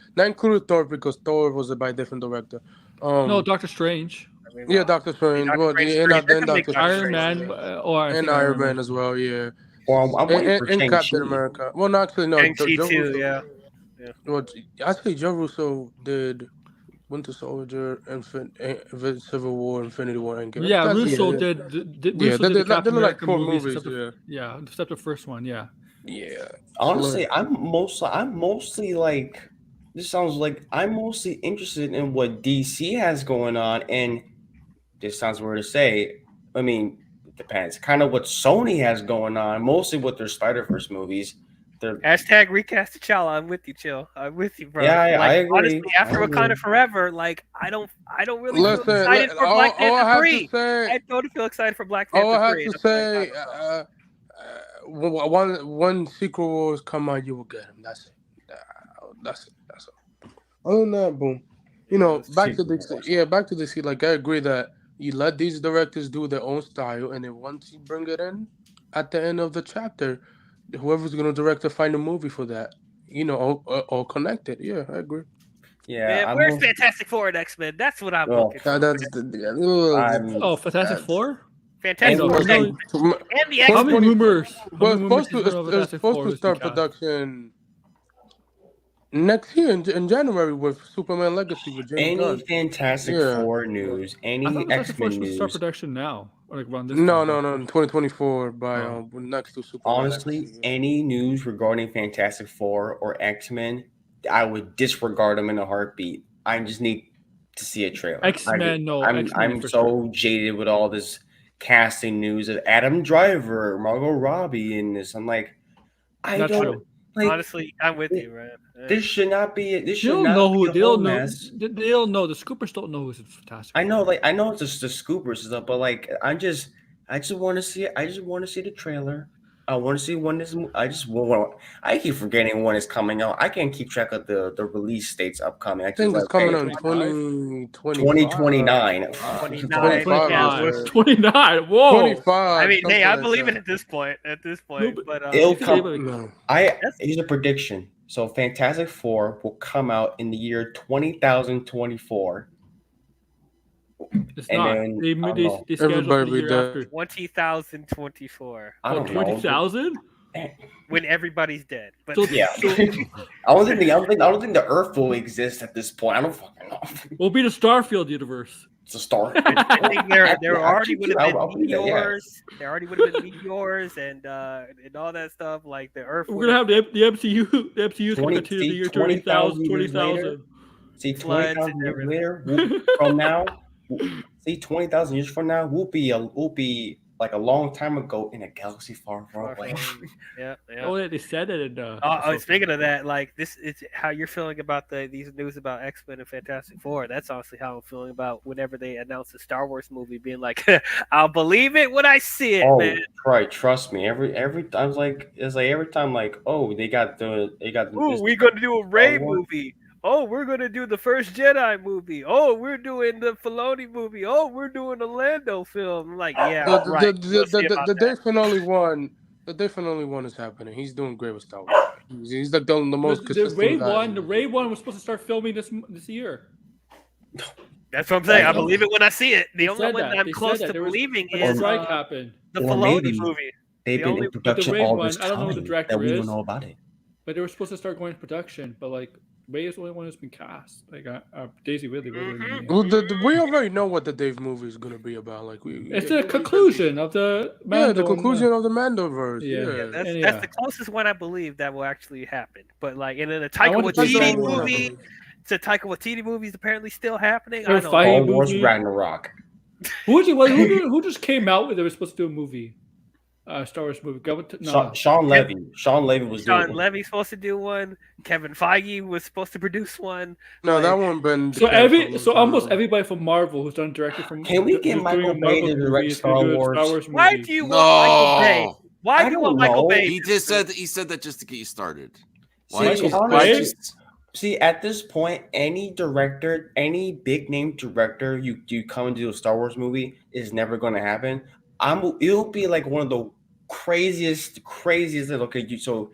Thor because Thor was by a different director. No, Doctor Strange. Yeah, Doctor Strange. Iron Man and Iron Man as well. Yeah. Well, I'm waiting for and Captain America. Well, no, actually, no. Shang-Chi too. Yeah. Well, actually, Joe Russo did Winter Soldier, Civil War, Infinity War, and yeah, Russo did the Captain America like 4 movies. Yeah, except the first one. Yeah. Yeah. Honestly, I'm mostly like. This sounds like I'm mostly interested in what DC has going on, and this sounds weird to say. I mean, it depends. Kind of what Sony has going on, mostly with their Spider-Verse movies. Hashtag recast T'Challa. I'm with you, Chill. I'm with you, bro. Yeah, I agree. Honestly, after Wakanda Forever, like I don't really feel Listen, excited for Black all I Panther have 3. to say, I don't feel excited for Black all Panther I have 3. to And I feel like say, one sequel wars come out, you will get him. That's it. That's it. That's all. Other than that, boom. You know, back to this. Yeah, back to this. Like I agree that you let these directors do their own style, and then once you bring it in at the end of the chapter, whoever's gonna direct the final movie for that, you know, all connected. Yeah, I agree. Yeah, man, where's Fantastic Four and X-Men? That's what I'm looking for. Fantastic Four. Fantastic Four and the How X-Men. many rumors? Well, it's supposed to start production next year in January with Superman Legacy with James Gunn. Fantastic Four news, any X-Men news. Start production now, or like around this No, time. in 2024 by next to Superman. Honestly, Legacy. any news regarding Fantastic Four or X-Men, I would disregard them in a heartbeat. I just need to see a trailer. X-Men, no. I'm so jaded with all this casting news of Adam Driver, Margot Robbie in this. I'm like, Not true. Like, honestly, I'm with you, man. This should not be. This should don't not know be who. a They whole don't know. mess. They don't know. The Scoopers don't know who's Fantastic. I know, like I know it's just the Scoopers stuff, but like I just want to see it. I just want to see the trailer. I want to see when this. I just want. I keep forgetting when it's coming out. I can't keep track of the release dates upcoming. I think it's coming out in 2029. 29. Whoa. 25. I mean, hey, I believe it at this point. But it'll come. Here's a prediction. So, Fantastic Four will come out in the year 2024. It's not. Then, they scheduled the year after 20,024. I don't know. 20,000? When everybody's dead. But so, yeah. I don't think the Earth will exist at this point. I don't fucking know. We'll be the Starfield universe. It's a star. I think there already would have been meteors. There already would have been meteors and all that stuff. Like the Earth. We're gonna have the MCU. The MCU is going to continue the year 20,000. 20,000. See, 20,000 years later from now. See, 20,000 years from now, we'll be like a long time ago in a galaxy far, far away. Yeah. Oh, they said it in. Speaking of that, like this is how you're feeling about these news about X-Men and Fantastic Four. That's honestly how I'm feeling about whenever they announce a Star Wars movie, being like, "I'll believe it when I see it." Oh, man. Right, trust me. Every time, it's like every time, like, oh, they got. Ooh, we're gonna do a Rey movie. Oh, we're gonna do the first Jedi movie. Oh, we're doing the Filoni movie. Oh, we're doing a Lando film. I'm like, yeah, right. The day finale one. The day finale one is happening. He's doing great with Star Wars. He's like the most consistent. The Rey one was supposed to start filming this year. That's what I'm saying. I believe it when I see it. The only one I'm close to believing is happened. The Filoni movie. They've been in production all this time. I don't know who the director we is. don't know about it. But they were supposed to start going to production, but like Rey is the only one who's been cast. Like Daisy Ridley. Well, we already know what the Dave movie is gonna be about. Like it's the conclusion of the Mando. Yeah, the conclusion of the Mandoverse. Yeah, that's the closest one I believe that will actually happen. But like, and then the Taika Waititi movie. The Taika Waititi movie is apparently still happening. I don't know. Star Wars Ragnarok. Who just came out with? They were supposed to do a movie. Star Wars movie. Sean Levy. Sean Levy was doing Sean Levy's supposed to do one. Kevin Feige was supposed to produce one. No, that one been. So almost everybody from Marvel who's done directed from. Can we get Michael Bay to direct Star Wars? Why do you want Michael Bay? Why do you want Michael Bay? He said that just to get you started. See, at this point, any director, any big name director, you come and do a Star Wars movie is never going to happen. It'll be like one of the craziest. Okay, you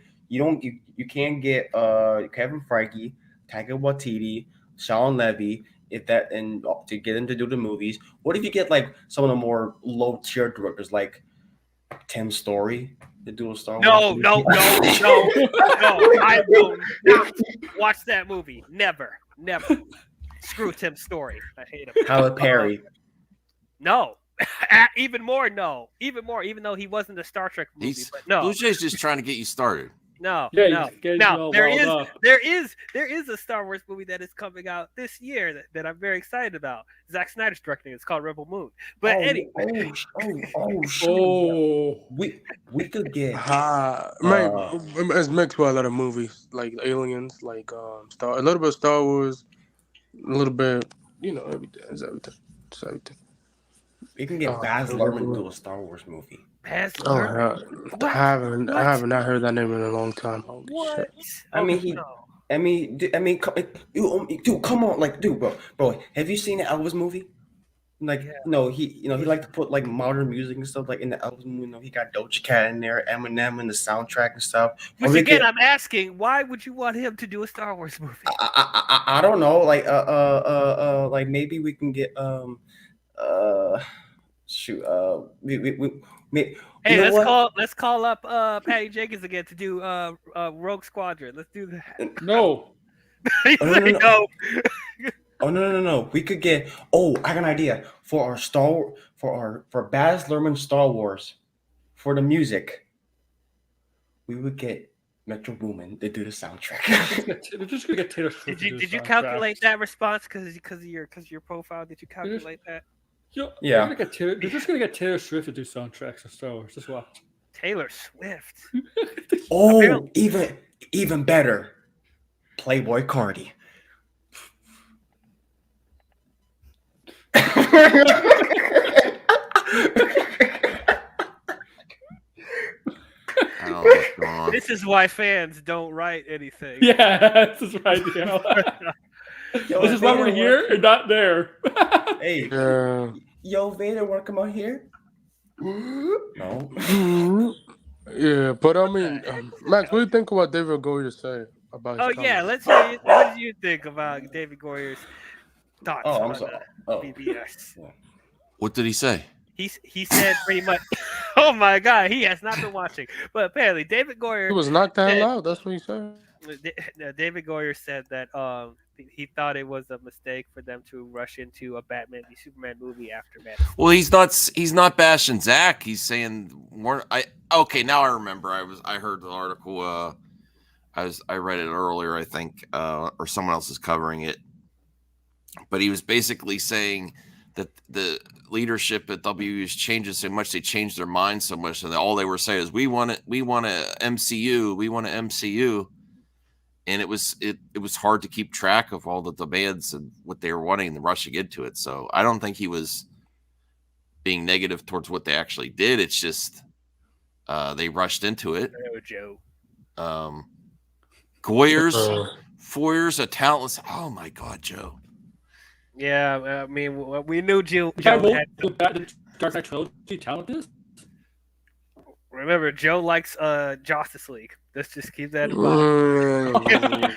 can't get Kevin Feige, Taika Waititi, Sean Levy to get them to do the movies. What if you get like some of the more low tier directors like Tim Story to do a Star Wars? No. I will not watch that movie. Never. Screw Tim Story. I hate him. Tyler Perry. No. Even more, no. Even though he wasn't a Star Trek movie, but no. Blue Jay's just trying to get you started. No, Yeah, no, he's getting no. all There riled is, up. there is a Star Wars movie that is coming out this year that I'm very excited about. Zack Snyder's directing. It's called Rebel Moon. But anyway, Shoot. Oh, We could get Man, it's mixed with a lot of movies like Aliens, like a little bit of Star Wars, a little bit, everything. It's everything. It's everything. we can get Baz Luhrmann to do a Star Wars movie. Baz Oh, Luhrmann. What? I haven't not heard that name in a long time. Holy What? shit. I mean, dude, come on, like, dude, bro, have you seen the Elvis movie? Like, Yeah. no, he like to put like modern music and stuff like in the Elvis movie. He got Doja Cat in there, Eminem in the soundtrack and stuff. Which again, I'm asking, why would you want him to do a Star Wars movie? I don't know, like maybe we can get shoot, Hey, let's call up Patty Jenkins again to do Rogue Squadron. Let's do that. no. No. Oh no! We could get. Oh, I got an idea for our for Baz Luhrmann Star Wars, for the music. We would get Metro Boomin to do the soundtrack. They're just gonna get Taylor Swift. Did you calculate that response because of your profile? Did you calculate that? Yeah. They're just gonna get Taylor Swift to do soundtracks for Star Wars. Just watch. Taylor Swift. Oh, even better. Playboy Cardi. This is why fans don't write anything. Yeah, this is right. This is why we're here and not there. Hey, yo, Vader, want to come out here? No. Yeah, but I mean, Max, what do you think about David Goyer say about? Oh yeah, let's hear. What do you think about David Goyer's thoughts on BBS? What did he say? He said pretty much. Oh my God, he has not been watching. But apparently, David Goyer. He was knocked the hell out. That's what he said. David Goyer said that he thought it was a mistake for them to rush into a Batman v Superman movie after Man. Well, he's not bashing Zach. He's saying okay, now I remember. I heard the article. I read it earlier, I think, or someone else is covering it. But he was basically saying that the leadership at W's changes so much, they changed their mind so much, and all they were saying is we want a MCU, and it was hard to keep track of all the demands and what they were wanting and rushing into it. So I don't think he was being negative towards what they actually did. It's just they rushed into it. Joe. Goyer's a talentless. Oh my God, Joe. Yeah, I mean, we knew Joe had the Dark Knight trilogy talented. Remember, Joe likes Justice League. Let's just keep that in mind.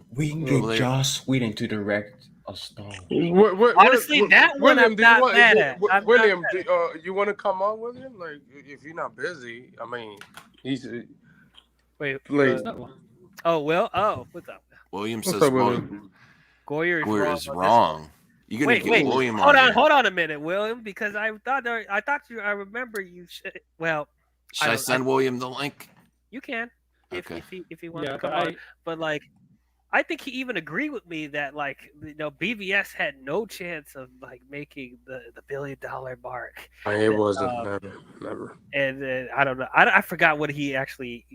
We can get Joss Whedon to direct a Star Wars. Honestly, that one William, I'm not mad at. William, you want to come on, William? Like, if you're not busy, I mean, he's. Wait. What's up? William What's says up, William? Goyer is wrong. You gonna wait, get William hold on? Hold on a minute, William, because I remember you. Should I send William the link? You can, if he wants to Yeah, come on. But like, I think he even agreed with me that BVS had no chance of making the $1 billion mark. It wasn't never. And then I don't know. I forgot what he actually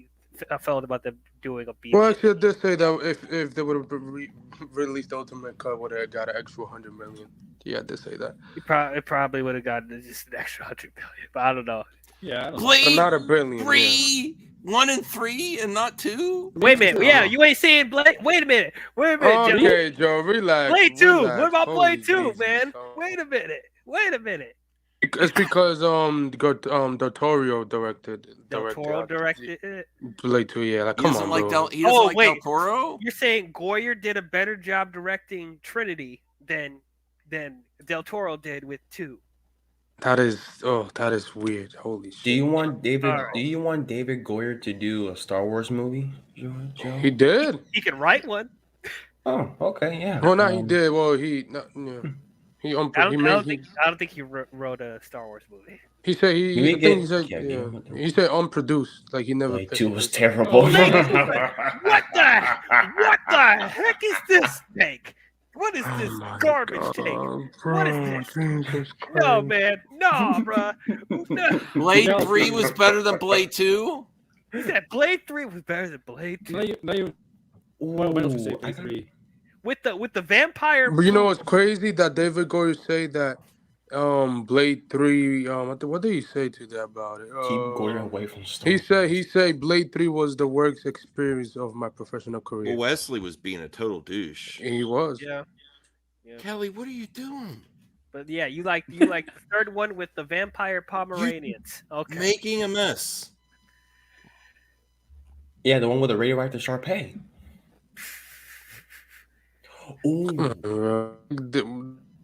felt about them doing a BVS. Well, actually, I did say that if they would have released the Ultimate Cut, would have got an extra $100 million. Yeah, I did say that. It probably would have gotten just an extra $100 million, but I don't know. Yeah, but not $1 billion. 1 and 3 and not 2. Wait a minute. Yeah, you ain't saying Blade. Wait a minute. Okay, Joe, relax. Blade 2. Relax. What about Blade 2, Jesus, man? Wait a minute. It's because Del Toro directed it. Blade 2, yeah. Like, come on, bro. He doesn't like Del Toro? You're saying Goyer did a better job directing Trinity than Del Toro did with 2. That is weird. Holy shit. Do you want David Goyer to do a Star Wars movie, Joe? He did. He can write one. Oh, okay, yeah. Well, he did. Well, yeah. He I don't think he wrote a Star Wars movie. He said he said unproduced, like he never. Blade 2 was terrible. What the heck is this take? What is this garbage take? What is this? No, man. No, bro. No. Blade 3 was better than Blade 2? He said Blade 3 was better than Blade 2. What else would say Blade 3? With the vampire. But you know what's crazy? That David Goyer say that Blade 3, what did he say to that about it? Keep Goyer away from Star He said Blade 3 was the worst experience of my professional career. Well, Wesley was being a total douche. He was. Yeah. Kelly, what are you doing? But yeah, you like the third one with the vampire Pomeranians. Okay. Making a mess. Yeah, the one with the radioactive Sharpay. Ooh.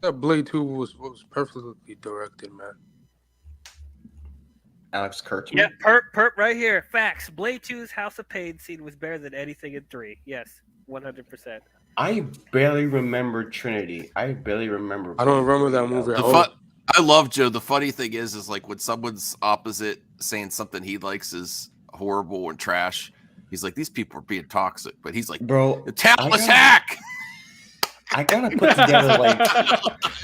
That Blade 2 was perfectly directed, man. Alex Kurtzman. Yeah, perp right here. Facts. Blade 2's House of Pain scene was better than anything in 3. Yes, 100%. I barely remember Trinity. I barely remember. I don't remember that movie. I love Joe. The funny thing is like when someone's opposite saying something he likes is horrible and trash, he's like, these people are being toxic. But he's like, bro, attack! I gotta put together like,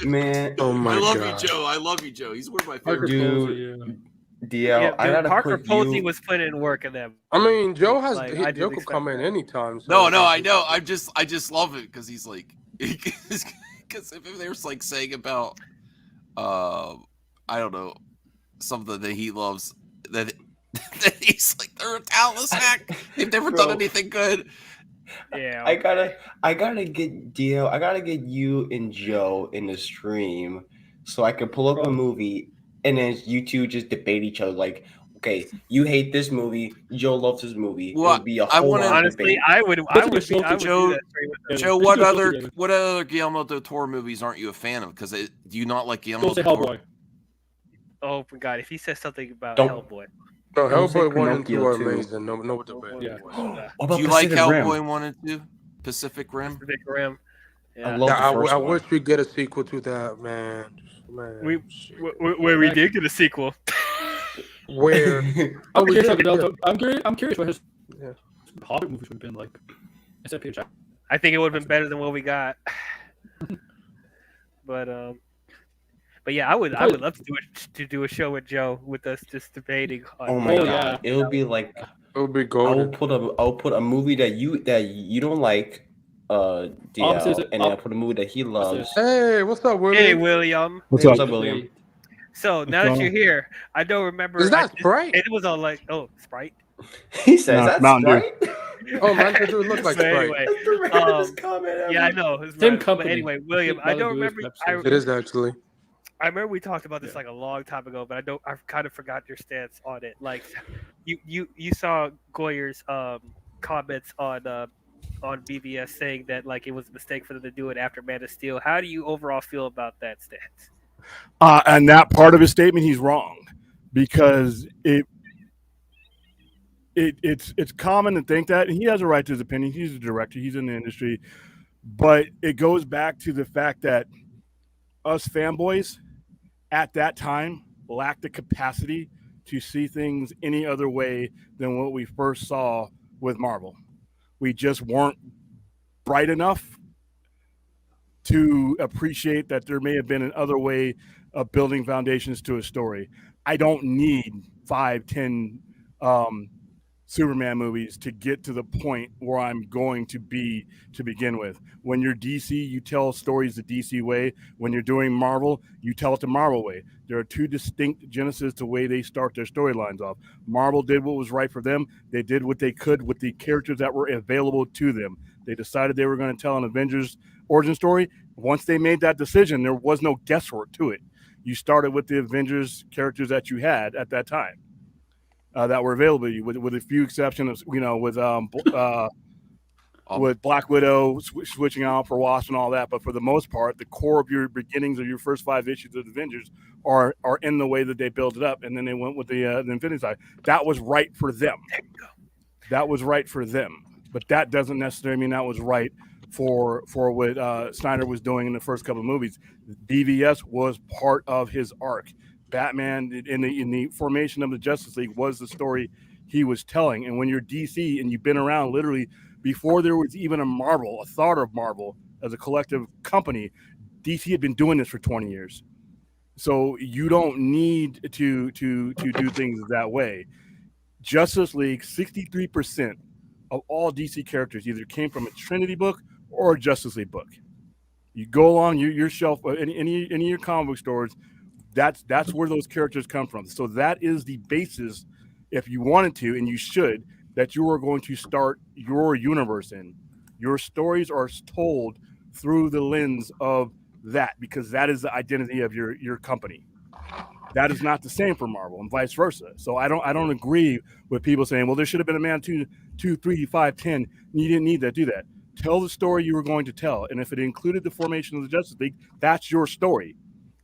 man. Oh my God. I love you, Joe. He's one of my favorite dude. DL, I gotta Parker put Posey you... was putting in work in them. I mean, Joe has Joe could come in anytime. So no, I know. I just love it because he's like, because if there's like saying about, I don't know, something that he loves that he's like they're a talentless hack. They've never done anything good. Yeah, I gotta get DL. I gotta get you and Joe in the stream so I can pull up a movie. And then you two just debate each other. Like, okay, you hate this movie. Joe loves this movie. Well, it would be a whole honestly, I would Joe, what other Guillermo del Toro movies aren't you a fan of? Because do you not like Guillermo del Toro? Oh my God! If he says something about Hellboy, no, Hellboy 1 and 2 are amazing. No debate. Yeah. Do you like Hellboy 1 and 2? Pacific Rim. Pacific Rim. Yeah. I wish we get a sequel to that, man. Where we did get a sequel. Where? I'm curious what his Hobbit movies would have been like. I think it would have been better than what we got. But yeah, I would love to do a show with Joe with us just debating. Oh my God, it would be like. It would be gold. I'll put a movie that you don't like. DL, and then I put a movie that he loves. Hey, what's up, William? Hey, William. What's up, William? So now that you're here, I don't remember. Is that Sprite? It was all like, Sprite. He says that's Sprite. Oh, man, it look like Sprite. Anyway, yeah, I know. Same company. But anyway, William, I don't remember. It is actually. I remember we talked about this like a long time ago, but I've kind of forgot your stance on it. Like, you saw Goyer's comments on BVS saying that like it was a mistake for them to do it after Man of Steel. How do you overall feel about that stance? And that part of his statement, he's wrong, because it's common to think that, and he has a right to his opinion. He's a director. He's in the industry, but it goes back to the fact that us fanboys at that time lacked the capacity to see things any other way than what we first saw with Marvel. We just weren't bright enough to appreciate that there may have been another way of building foundations to a story. I don't need 5-10 Superman movies to get to the point where I'm going to be to begin with. When you're DC, you tell stories the DC way. When you're doing Marvel, you tell it the Marvel way. There are two distinct genesis to the way they start their storylines off. Marvel did what was right for them. They did what they could with the characters that were available to them. They decided they were going to tell an Avengers origin story. Once they made that decision, there was no guesswork to it. You started with the Avengers characters that you had at that time. That were available to you, with a few exceptions, with Black Widow switching out for Wasp and all that. But for the most part, the core of your beginnings of your first 5 issues of Avengers are in the way that they built it up, and then they went with the Infinity side. That was right for them. That was right for them, but that doesn't necessarily mean that was right for what Snyder was doing in the first couple of movies. BVS was part of his arc. Batman in the formation of the Justice League was the story he was telling. And when you're DC and you've been around literally before there was even a thought of Marvel as a collective company, DC had been doing this for 20 years. So you don't need to do things that way. Justice League, 63% of all DC characters either came from a Trinity book or a Justice League book. You go along your shelf, any of your comic book stores, that's where those characters come from. So that is the basis, if you wanted to, and you should, that you are going to start your universe in. Your stories are told through the lens of that, because that is the identity of your company. That is not the same for Marvel, and vice versa. So I don't agree with people saying, well, there should have been a Man 2, 3, 5, 10. You didn't need that. Do that. Tell the story you were going to tell. And if it included the formation of the Justice League, that's your story.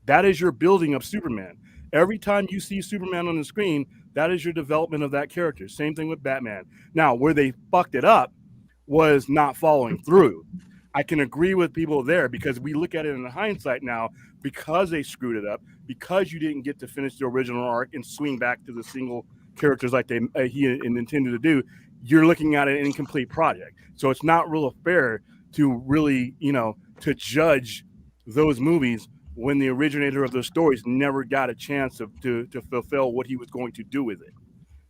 That is your building of Superman. Every time you see Superman on the screen, that is your development of that character. Same thing with Batman. Now, where they fucked it up was not following through. I can agree with people there, because we look at it in hindsight now, because they screwed it up, because you didn't get to finish the original arc and swing back to the single characters like he intended to do. You're looking at an incomplete project. So it's not real fair to really, to judge those movies when the originator of those stories never got a chance to fulfill what he was going to do with it.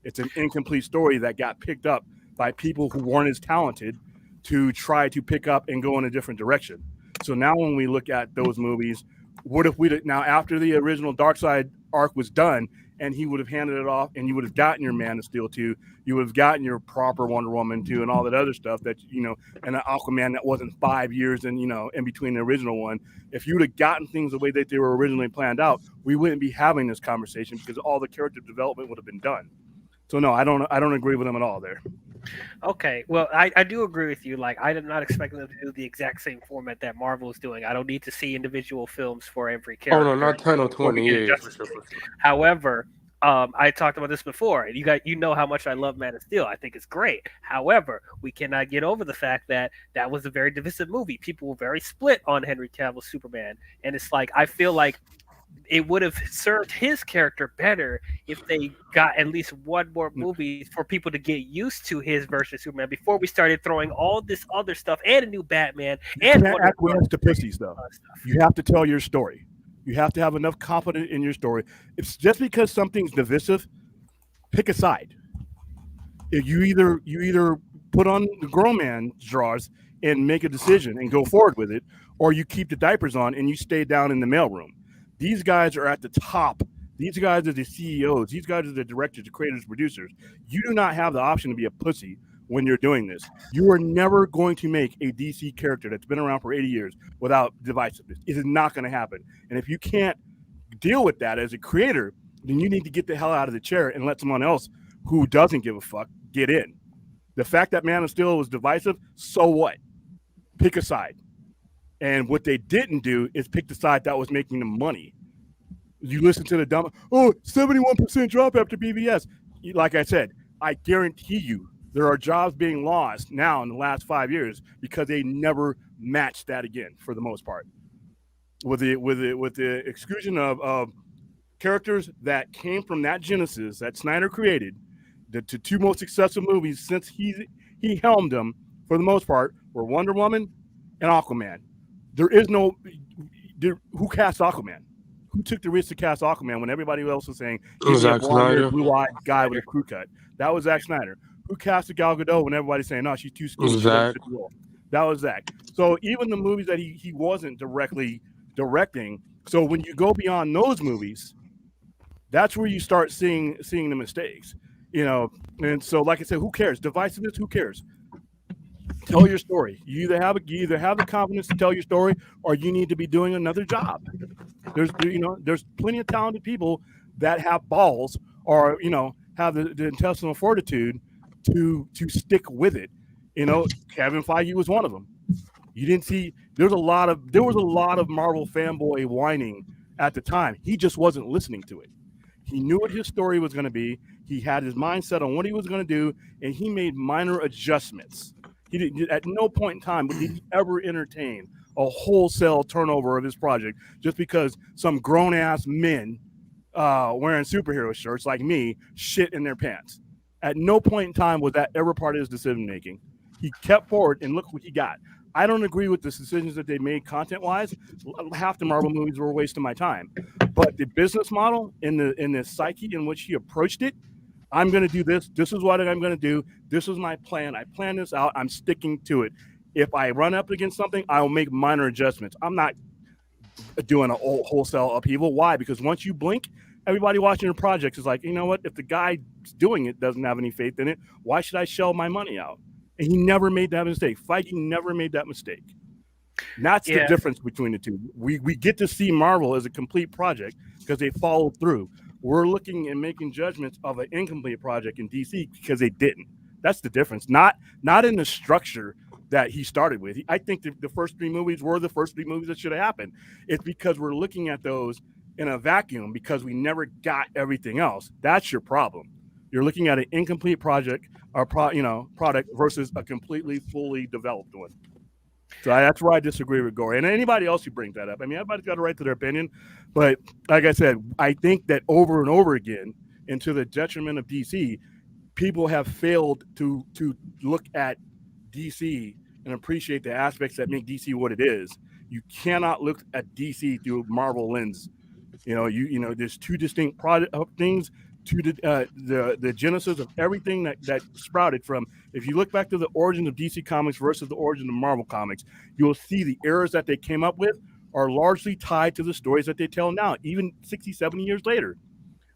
It's an incomplete story that got picked up by people who weren't as talented to try to pick up and go in a different direction. So now when we look at those movies, what if now after the original Darkseid arc was done and he would have handed it off and you would have gotten your Man of Steel 2, you would have gotten your proper Wonder Woman 2 and all that other stuff that, and an Aquaman that wasn't 5 years and, in between the original one. If you would have gotten things the way that they were originally planned out, we wouldn't be having this conversation, because all the character development would have been done. So no, I don't agree with them at all there. Okay, well, I do agree with you. Like, I did not expect them to do the exact same format that Marvel is doing. I don't need to see individual films for every character. Oh no, not 10 or 20 years. For sure. However, I talked about this before, and you know how much I love Man of Steel. I think it's great. However, we cannot get over the fact that that was a very divisive movie. People were very split on Henry Cavill's Superman, and it's like, I feel like it would have served his character better if they got at least one more movie for people to get used to his version of Superman before we started throwing all this other stuff and a new Batman. And you can't acquiesce to pussies, though. You have to tell your story. You have to have enough confidence in your story. It's just because something's divisive, pick a side. If you either put on the grown man drawers and make a decision and go forward with it, or you keep the diapers on and you stay down in the mailroom. These guys are at the top. These guys are the CEOs. These guys are the directors, the creators, producers. You do not have the option to be a pussy when you're doing this. You are never going to make a DC character that's been around for 80 years without divisiveness. It is not going to happen. And if you can't deal with that as a creator, then you need to get the hell out of the chair and let someone else who doesn't give a fuck get in. The fact that Man of Steel was divisive, so what? Pick a side. And what they didn't do is pick the side that was making them money. You listen to the dumb, 71% drop after BVS. Like I said, I guarantee you there are jobs being lost now in the last 5 years because they never matched that again for the most part. With the exclusion of characters that came from that Genesis that Snyder created, the two most successful movies since he helmed them for the most part were Wonder Woman and Aquaman. There is no who cast Aquaman? Who took the risk to cast Aquaman when everybody else was saying he's a blue-eyed guy with a crew cut? That was Zack Snyder. Who cast Gal Gadot when everybody's saying, no, she's too skinny? That was Zack. So even the movies that he wasn't directly directing. So when you go beyond those movies, that's where you start seeing the mistakes. And so like I said, who cares? Divisiveness, who cares? Tell your story. You either have the confidence to tell your story, or you need to be doing another job. There's plenty of talented people that have balls, or have the intestinal fortitude to stick with it. Kevin Feige was one of them. You didn't see there was a lot of Marvel fanboy whining at the time. He just wasn't listening to it. He knew what his story was going to be. He had his mindset on what he was going to do, and he made minor adjustments. He didn't. At no point in time did he ever entertain a wholesale turnover of his project just because some grown ass men wearing superhero shirts like me shit in their pants. At no point in time was that ever part of his decision making. He kept forward, and look what he got. I don't agree with the decisions that they made content wise. Half the Marvel movies were a waste of my time, but the business model in the psyche in which he approached it, I'm going to do this. This is what I'm going to do. This is my plan. I plan this out. I'm sticking to it. If I run up against something, I'll make minor adjustments. I'm not doing a wholesale upheaval. Why? Because once you blink, everybody watching the project is like, you know what? If the guy doing it doesn't have any faith in it, why should I shell my money out? And he never made that mistake. Feige never made that mistake. And that's the difference between the two. We get to see Marvel as a complete project because they followed through. We're looking and making judgments of an incomplete project in DC because they didn't. That's the difference. Not in the structure that he started with. I think the first 3 movies were the first 3 movies that should have happened. It's because we're looking at those in a vacuum because we never got everything else. That's your problem. You're looking at an incomplete project or product versus a completely fully developed one. So that's where I disagree with Goyer. And anybody else who brings that up, I mean, everybody's got a right to their opinion. But like I said, I think that over and over again, and to the detriment of DC, people have failed to look at DC and appreciate the aspects that make DC what it is. You cannot look at DC through a Marvel lens. There's 2 distinct things. To the genesis of everything that sprouted from. If you look back to the origins of DC Comics versus the origin of Marvel Comics, you'll see the errors that they came up with are largely tied to the stories that they tell now, even 60, 70 years later.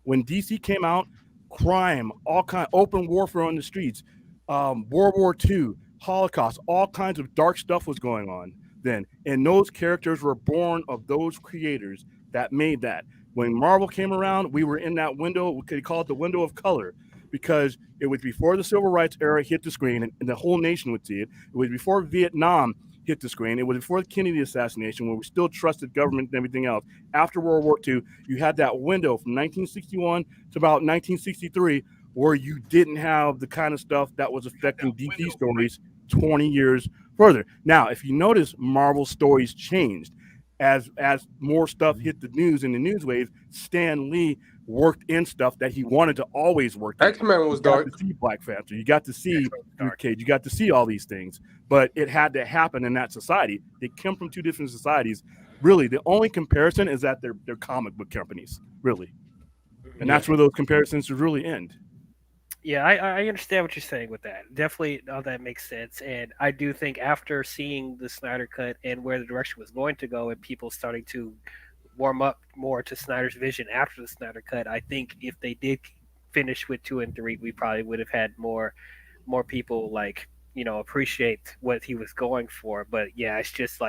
When DC came out, crime, all kind of open warfare on the streets, World War II, Holocaust, all kinds of dark stuff was going on then. And those characters were born of those creators that made that. When Marvel came around, we were in that window. We could call it the window of color because it was before the civil rights era hit the screen and the whole nation would see it. It was before Vietnam hit the screen. It was before the Kennedy assassination when we still trusted government and everything else. After World War II, you had that window from 1961 to about 1963 where you didn't have the kind of stuff that was affecting DC stories 20 years further. Now, if you notice, Marvel stories changed. As more stuff hit the news in the news wave, Stan Lee worked in stuff that he wanted to always work in. X-Men was dark. You got to see Black Panther. You got to see Luke Cage. You got to see all these things. But it had to happen in that society. They come from 2 different societies. Really, the only comparison is that they're comic book companies, really. And that's where those comparisons should really end. Yeah, I understand what you're saying with that. Definitely, all that makes sense. And I do think after seeing the Snyder Cut and where the direction was going to go, and people starting to warm up more to Snyder's vision after the Snyder Cut, I think if they did finish with 2 and 3, we probably would have had more people appreciate what he was going for. But yeah, it's just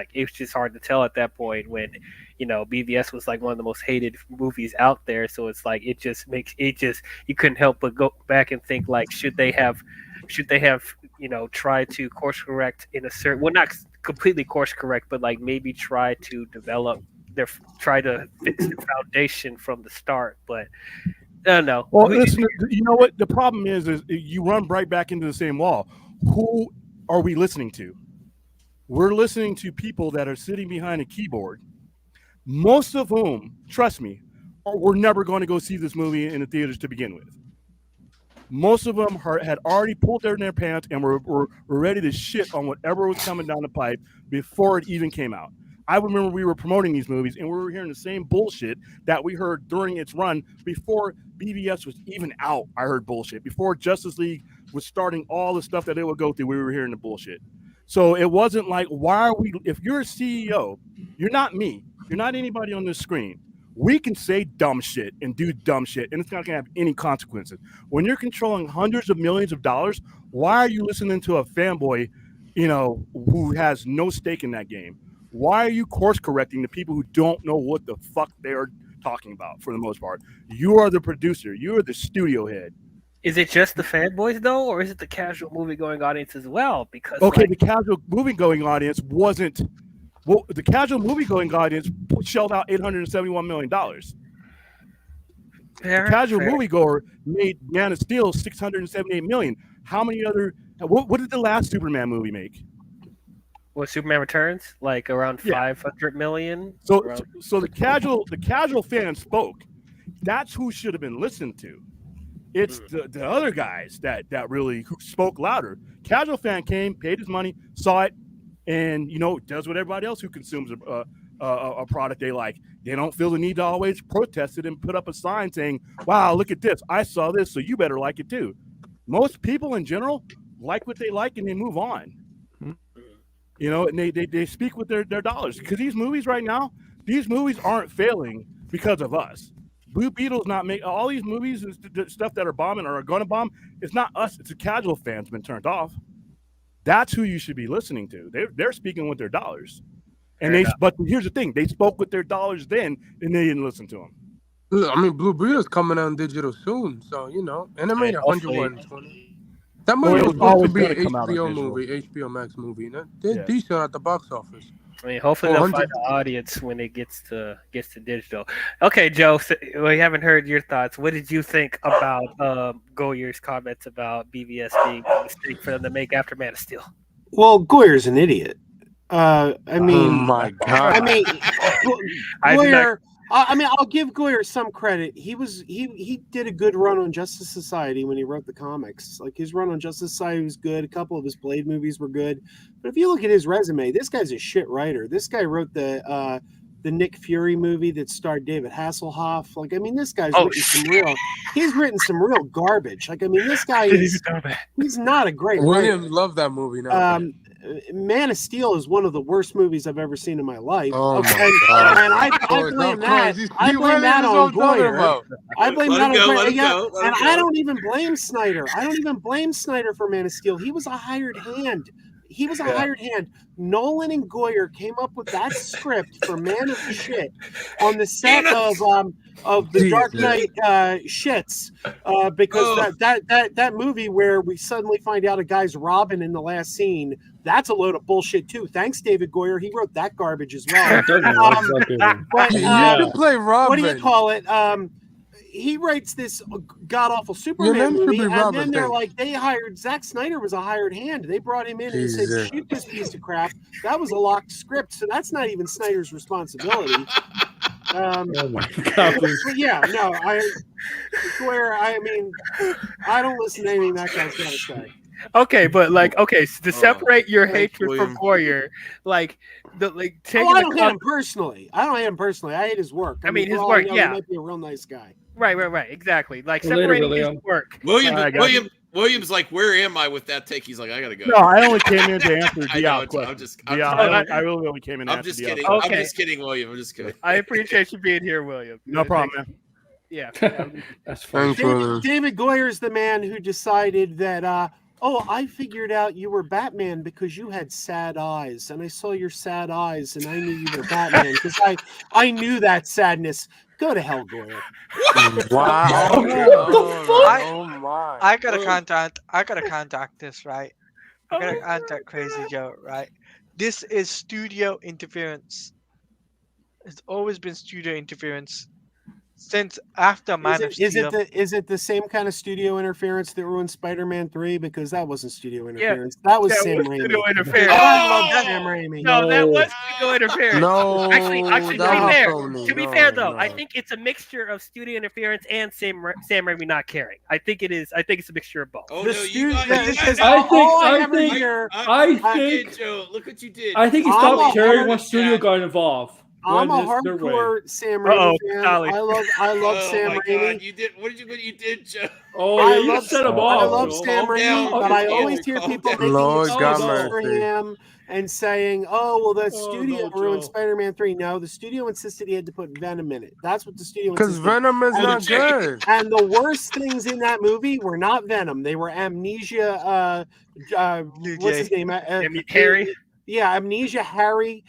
hard to tell at that point when BVS was like one of the most hated movies out there. So it's like you couldn't help but go back and think like should they have tried to course correct in a certain, well, not completely course correct, but like maybe try to try to fix the foundation from the start. But I don't know. Well, listen, you know what the problem is you run right back into the same wall. Who are we listening to? We're listening to people that are sitting behind a keyboard, most of whom, trust me, were never going to go see this movie in the theaters to begin with. Most of them had already pulled their pants and were ready to shit on whatever was coming down the pipe before it even came out. I remember we were promoting these movies and we were hearing the same bullshit that we heard during its run before BVS was even out. I heard bullshit. Before Justice League was starting all the stuff that they would go through, we were hearing the bullshit. So it wasn't like, if you're a CEO, you're not me. You're not anybody on this screen. We can say dumb shit and do dumb shit, and it's not going to have any consequences. When you're controlling hundreds of millions of dollars, why are you listening to a fanboy, who has no stake in that game? Why are you course correcting the people who don't know what the fuck they're talking about for the most part? You are the producer. You are the studio head. Is it just the fanboys though, or is it the casual movie-going audience as well? Because the casual movie-going audience wasn't. Well, the casual movie-going audience shelled out $871 million. The casual moviegoer made Man of Steel $678 million. How many other What did the last Superman movie make? What, Superman Returns? Like around 500 million. So around... the casual fan spoke. That's who should have been listened to. It's the other guys that really spoke louder. Casual fan came, paid his money, saw it, and does what everybody else who consumes a product they like. They don't feel the need to always protest it and put up a sign saying, "Wow, look at this! I saw this, so you better like it too." Most people in general like what they like and they move on. And they speak with their dollars, because these movies right now, these movies aren't failing because of us. Blue Beetle's not making all these movies and stuff that are bombing or are going to bomb. It's not us. It's a casual fan's been turned off. That's who you should be listening to. They're speaking with their dollars, but here's the thing: they spoke with their dollars then, and they didn't listen to them. I mean, Blue Beetle's coming out digital soon, so and it made 120. That movie was supposed to be an HBO movie, HBO Max movie. They're decent at the box office. I mean, hopefully they'll find an audience when it gets to digital. Okay, Joe, so we haven't heard your thoughts. What did you think about Goyer's comments about BVS being a mistake for them to make after Man of Steel? Well, Goyer's an idiot. I mean, oh my God. I mean, Goyer. I mean, I'll give Goyer some credit. He did a good run on Justice Society when he wrote the comics. Like, his run on Justice Society was good. A couple of his Blade movies were good. But if you look at his resume, this guy's a shit writer. This guy wrote the Nick Fury movie that starred David Hasselhoff. Like, I mean, this guy's he's written some real garbage. Like, I mean, this guy he's not a great William writer. loved that movie now. Man of Steel is one of the worst movies I've ever seen in my life. Oh my God. And I blame that. I blame that on Goyer. I blame that on Goyer. And I don't even blame Snyder. I don't even blame Snyder for Man of Steel. He was a hired hand. Hired hand. Nolan and Goyer came up with that script for Man of Shit on the set of the Dark Knight shits, because that movie where we suddenly find out a guy's Robin in the last scene, that's a load of bullshit too. Thanks, David Goyer. He wrote that garbage as well. But you play Robin. What do you call it? He writes this god-awful Superman movie, and then they're like, Zack Snyder was a hired hand. They brought him in and said, shoot this piece of crap. That was a locked script, so that's not even Snyder's responsibility. Oh my God. But yeah, no, Goyer, I mean, I don't listen to anything that guy's got to say. Okay, but so to separate your hatred from Goyer, I don't hate him personally. I hate his work. I mean his work, he might be a real nice guy. Right, exactly. Like, separating his work. William's like, where am I with that take? He's like, I gotta go. No, I only came in to answer Dial's question. I really only came in to answer just Dial's kidding. question. I'm just kidding, William. I'm just kidding. I appreciate you being here, William. No problem, man. Yeah. That's funny. David Goyer is the man who decided that, I figured out you were Batman because you had sad eyes, and I saw your sad eyes, and I knew you were Batman because I knew that sadness. Go to hell, Goyer. Wow. What the fuck? Oh my. I gotta contact this, right? I gotta contact Crazy Joe, right? This is studio interference. It's always been studio interference since after Man of Steel. Is it the same kind of studio interference that ruined Spider-Man 3? Because that wasn't studio interference. That was Sam Raimi. Studio interference. I love Sam Raimi. No, that was studio interference. No. Actually, to be fair, though, I think it's a mixture of studio interference and Sam Raimi not caring. I think it is. I think it's a mixture of both. Oh, Joe, look what you did. I think he stopped caring when studio got involved. I'm a hardcore Sam Raimi fan. I love Sam Raimi. You did what you did, Joe? Oh, you set him off. I love Sam Raimi, but I always hear people making excuses for him and saying, the studio ruined Spider-Man 3. No, the studio insisted he had to put Venom in it. That's what the studio insisted. Because Venom is not good. And the worst things in that movie were not Venom. They were Amnesia. What's his name? Harry. Yeah, Amnesia Harry,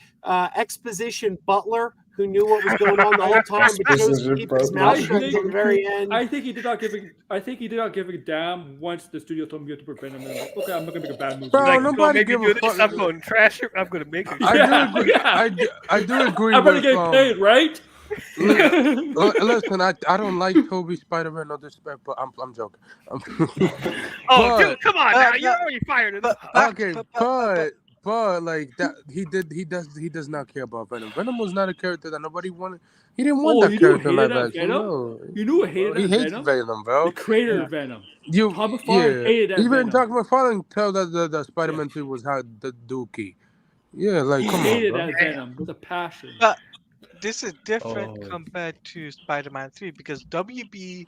Exposition Butler, who knew what was going on the whole time, but chose to keep his mouth shut until the very end. I think he did not give a damn once the studio told him you had to put Venom in. Okay, I'm not gonna make a bad movie. Bro, nobody give a fuck. I'm going to trash it. I'm going to make it. I do agree. I'm gonna get paid, right? Listen, I don't like Toby Spider-Man, no disrespect, but I'm joking. Oh, dude, come on now! You're already fired. But like that, he does not care about Venom. Venom was not a character that nobody wanted. He didn't want that character in live action. No, you knew who hated he hates Venom, bro. The creator of Venom. Todd McFarlane Yeah, hated that even Venom. Todd McFarlane tell that the Spider-Man 3 was how the dookie. Yeah, like he come hated on, bro. that Venom with a passion. But this is different compared to Spider-Man 3 because WB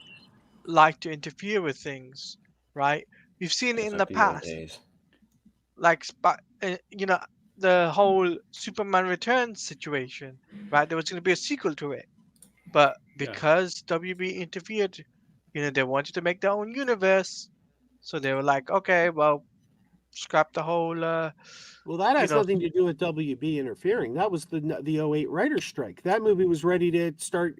like to interfere with things, right? We've seen it in the past. Like, you know, the whole Superman Returns situation, right? There was going to be a sequel to it. But because WB interfered, you know, they wanted to make their own universe. So they were like, okay, well, scrap the whole. Well, that has nothing to do with WB interfering. That was the 08 writer's strike. That movie was ready to start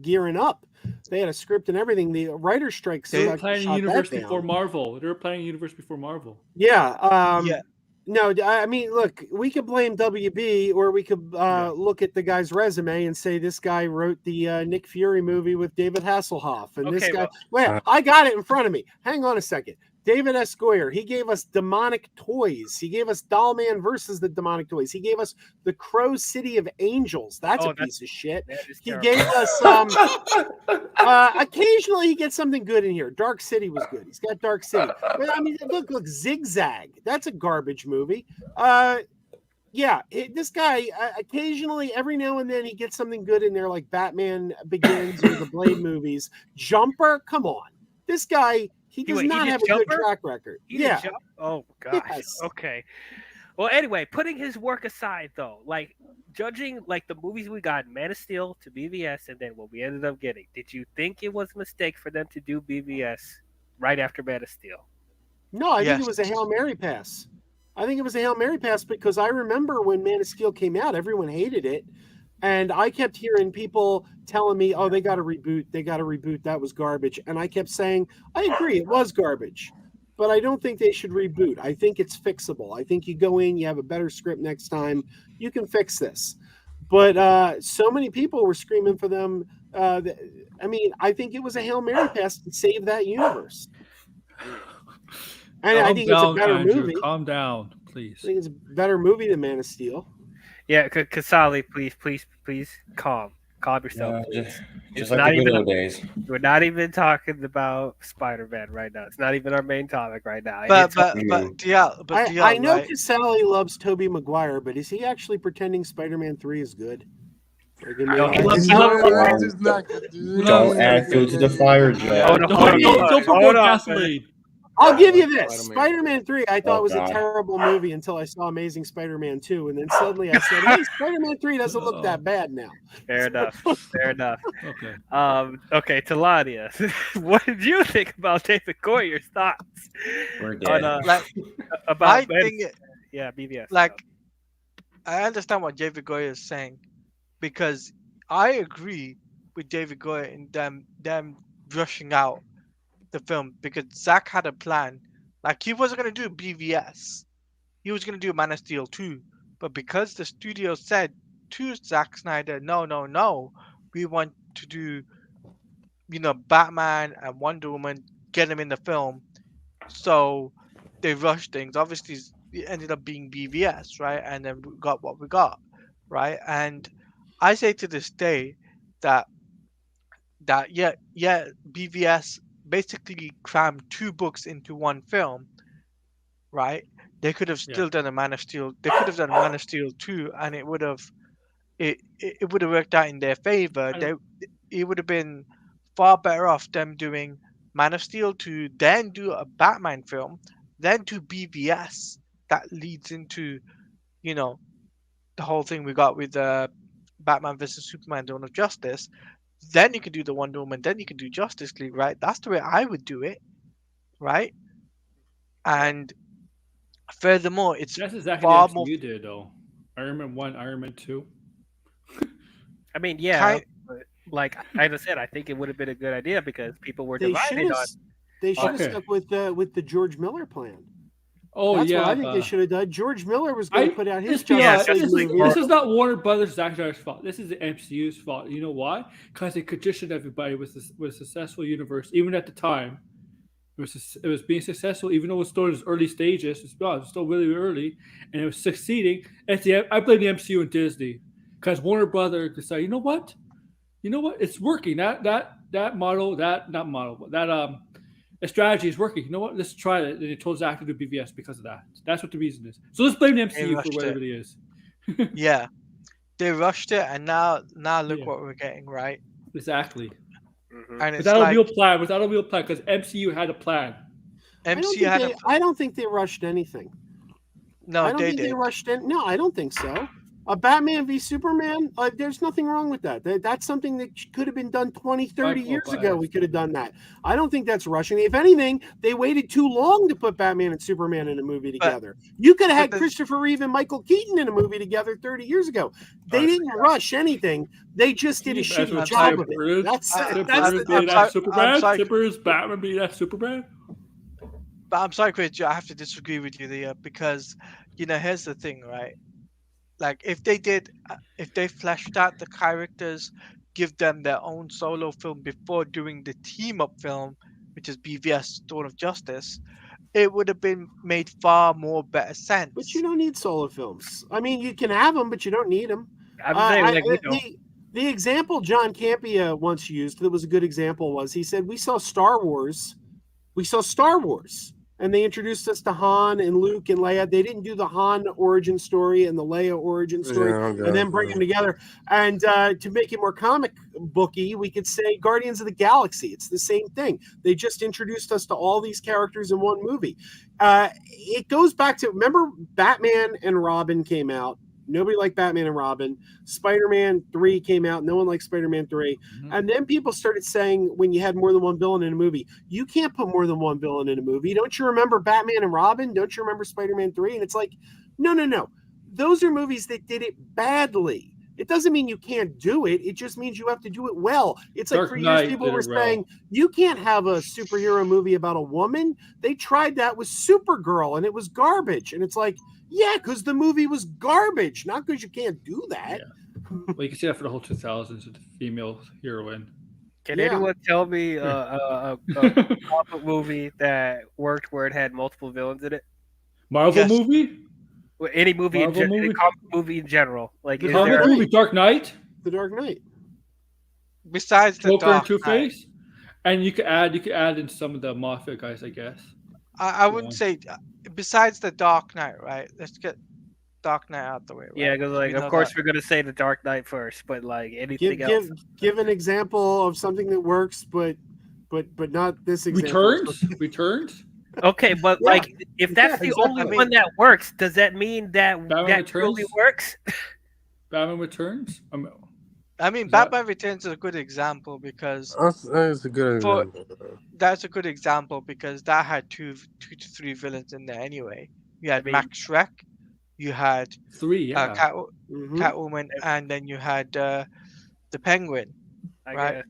gearing up. They had a script and everything. The writer's strike. They were planning a universe before Marvel. They were planning a universe before Marvel. Yeah. No, I mean, look, we could blame WB, or we could look at the guy's resume and say this guy wrote the Nick Fury movie with David Hasselhoff, and this guy. Wait, I got it in front of me. Hang on a second. David S. Goyer, he gave us Demonic Toys. He gave us Dollman versus the Demonic Toys. He gave us The Crow City of Angels. That's a piece of shit. He gave us occasionally he gets something good in here. Dark City was good. He's got Dark City. But, I mean, look, Zigzag. That's a garbage movie. This guy occasionally, every now and then, he gets something good in there, like Batman Begins or the Blade movies. Jumper, come on. This guy. He does not have a good track record. Oh gosh. Yes. Okay. Well, anyway, putting his work aside, though, like judging like the movies we got, Man of Steel to BVS, and then what we ended up getting, did you think it was a mistake for them to do BVS right after Man of Steel? No, I think it was a Hail Mary pass. I think it was a Hail Mary pass because I remember when Man of Steel came out, everyone hated it. And I kept hearing people telling me, oh, they got to reboot. They got to reboot. That was garbage. And I kept saying, I agree, it was garbage. But I don't think they should reboot. I think it's fixable. I think you go in, you have a better script next time. You can fix this. But so many people were screaming for them. I think it was a Hail Mary pass to save that universe. And I think it's a better movie. Calm down, please. I think it's a better movie than Man of Steel. Yeah, Kasali, please calm yourself. Just like the good old days. We're not even talking about Spider-Man right now. It's not even our main topic right now. But I know Kasali loves Tobey Maguire, but is he actually pretending Spider-Man 3 is good? Don't add fuel to the fire, Joe. Don't put gasoline. I'll give you this. Spider-Man 3, I thought was a terrible movie until I saw Amazing Spider-Man 2. And then suddenly I said, hey, Spider-Man 3 doesn't look that bad now. Fair enough. Okay, Teladia, what did you think about David Goyer's thoughts? We're dead. About BVS. Like, I understand what David Goyer is saying because I agree with David Goyer in them rushing out the film because Zack had a plan. Like, he wasn't going to do BVS. He was going to do Man of Steel 2. But because the studio said to Zack Snyder, no, we want to do, Batman and Wonder Woman, get them in the film. So they rushed things. Obviously, it ended up being BVS, right? And then we got what we got, right? And I say to this day that BVS basically crammed 2 books into one film, right? They could have still done a Man of Steel. They could have done Man of Steel 2, and it would have worked out in their favor. It would have been far better off them doing Man of Steel 2, then do a Batman film, then do BVS. That leads into, the whole thing we got with Batman versus Superman: Dawn of Justice. Then you could do the Wonder Woman. Then you could do Justice League, right? That's the way I would do it, right? And furthermore, it's that's exactly far what more. You did, though. Iron Man 1, Iron Man 2. I mean, yeah. Like I said, I think it would have been a good idea because people were divided on. They should have stuck with the George Miller plan. Oh That's yeah, what I think they should have done. George Miller was going to put out his this movie. is not Warner Brothers Zack Snyder's fault. This is the MCU's fault. You know why? Because they conditioned everybody with a successful universe, even at the time. It was being successful, even though it was still in its early stages. It was still really early, and it was succeeding. I blame the MCU and Disney because Warner Brothers decided, you know what, it's working. That strategy is working. You know what? Let's try it. And they told Zach to do BVS because of that. That's what the reason is. So let's blame the MCU for whatever it is. Yeah, they rushed it, and now look what we're getting, right? Exactly. Mm-hmm. And without a real plan, because MCU had a plan. I don't think they rushed anything. No, I don't think they rushed in. No, I don't think so. A Batman v Superman, there's nothing wrong with that. That's something that could have been done 20, 30 years ago. We could have done that. I don't think that's rushing. If anything, they waited too long to put Batman and Superman in a movie together. You could have had Christopher Reeve and Michael Keaton in a movie together 30 years ago. They didn't rush anything. They just did a shitty job of it. That's Superman. Zippers, Batman being that Superman. But I'm sorry, Chris, I have to disagree with you there because, here's the thing, right? Like if they fleshed out the characters, give them their own solo film before doing the team up film, which is BVS Dawn of Justice, it would have been made far more better sense. But you don't need solo films. I mean, you can have them, but you don't need them. The example John Campea once used that was a good example was he said, we saw Star Wars, and they introduced us to Han and Luke and Leia. They didn't do the Han origin story and the Leia origin story and then bring them together. And to make it more comic booky, we could say Guardians of the Galaxy. It's the same thing. They just introduced us to all these characters in one movie. It goes back to, remember Batman and Robin came out. Nobody liked Batman and Robin. Spider-Man 3 came out. No one liked Spider-Man 3. Mm-hmm. And then people started saying when you had more than one villain in a movie, you can't put more than one villain in a movie. Don't you remember Batman and Robin? Don't you remember Spider-Man 3? And it's like, no. Those are movies that did it badly. It doesn't mean you can't do it. It just means you have to do it well. It's like for years people were saying, you can't have a superhero movie about a woman. They tried that with Supergirl and it was garbage. And it's like, yeah, because the movie was garbage, not because you can't do that. Yeah. Well, you can see that for the whole 2000s with the female heroine. Can anyone tell me a comic movie that worked where it had multiple villains in it? Marvel movie? Any movie, any comic movie in general. Like the comic movie, Dark Knight. The Dark Knight. Besides the Joker and Two-Face, and you could add in some of the Mafia guys, I guess. I wouldn't say besides the Dark Knight, right? Let's get Dark Knight out the way. Right? Yeah, because of course we're gonna say the Dark Knight first, but anything else. Give an example of something that works, but not this example. Returns. Okay, but if that's the only one that works, does that mean that really works? Batman Returns. Batman Returns is a good example because that's a good example. That's a good example because that had two to three villains in there anyway. You had Max Schreck, you had Catwoman, and then you had the Penguin. Right?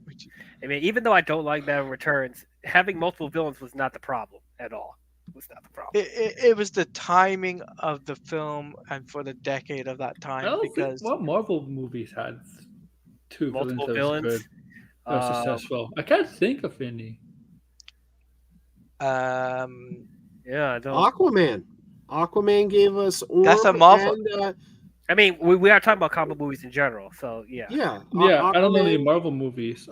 Even though I don't like Batman Returns, having multiple villains was not the problem at all. It was not the problem. It was the timing of the film and for the decade of that time. Because what Marvel movies had multiple villains that was successful. I can't think of any. I don't. Aquaman gave us Orb. That's a Marvel. And, we are talking about comic movies in general, so yeah. I don't know any Marvel movies.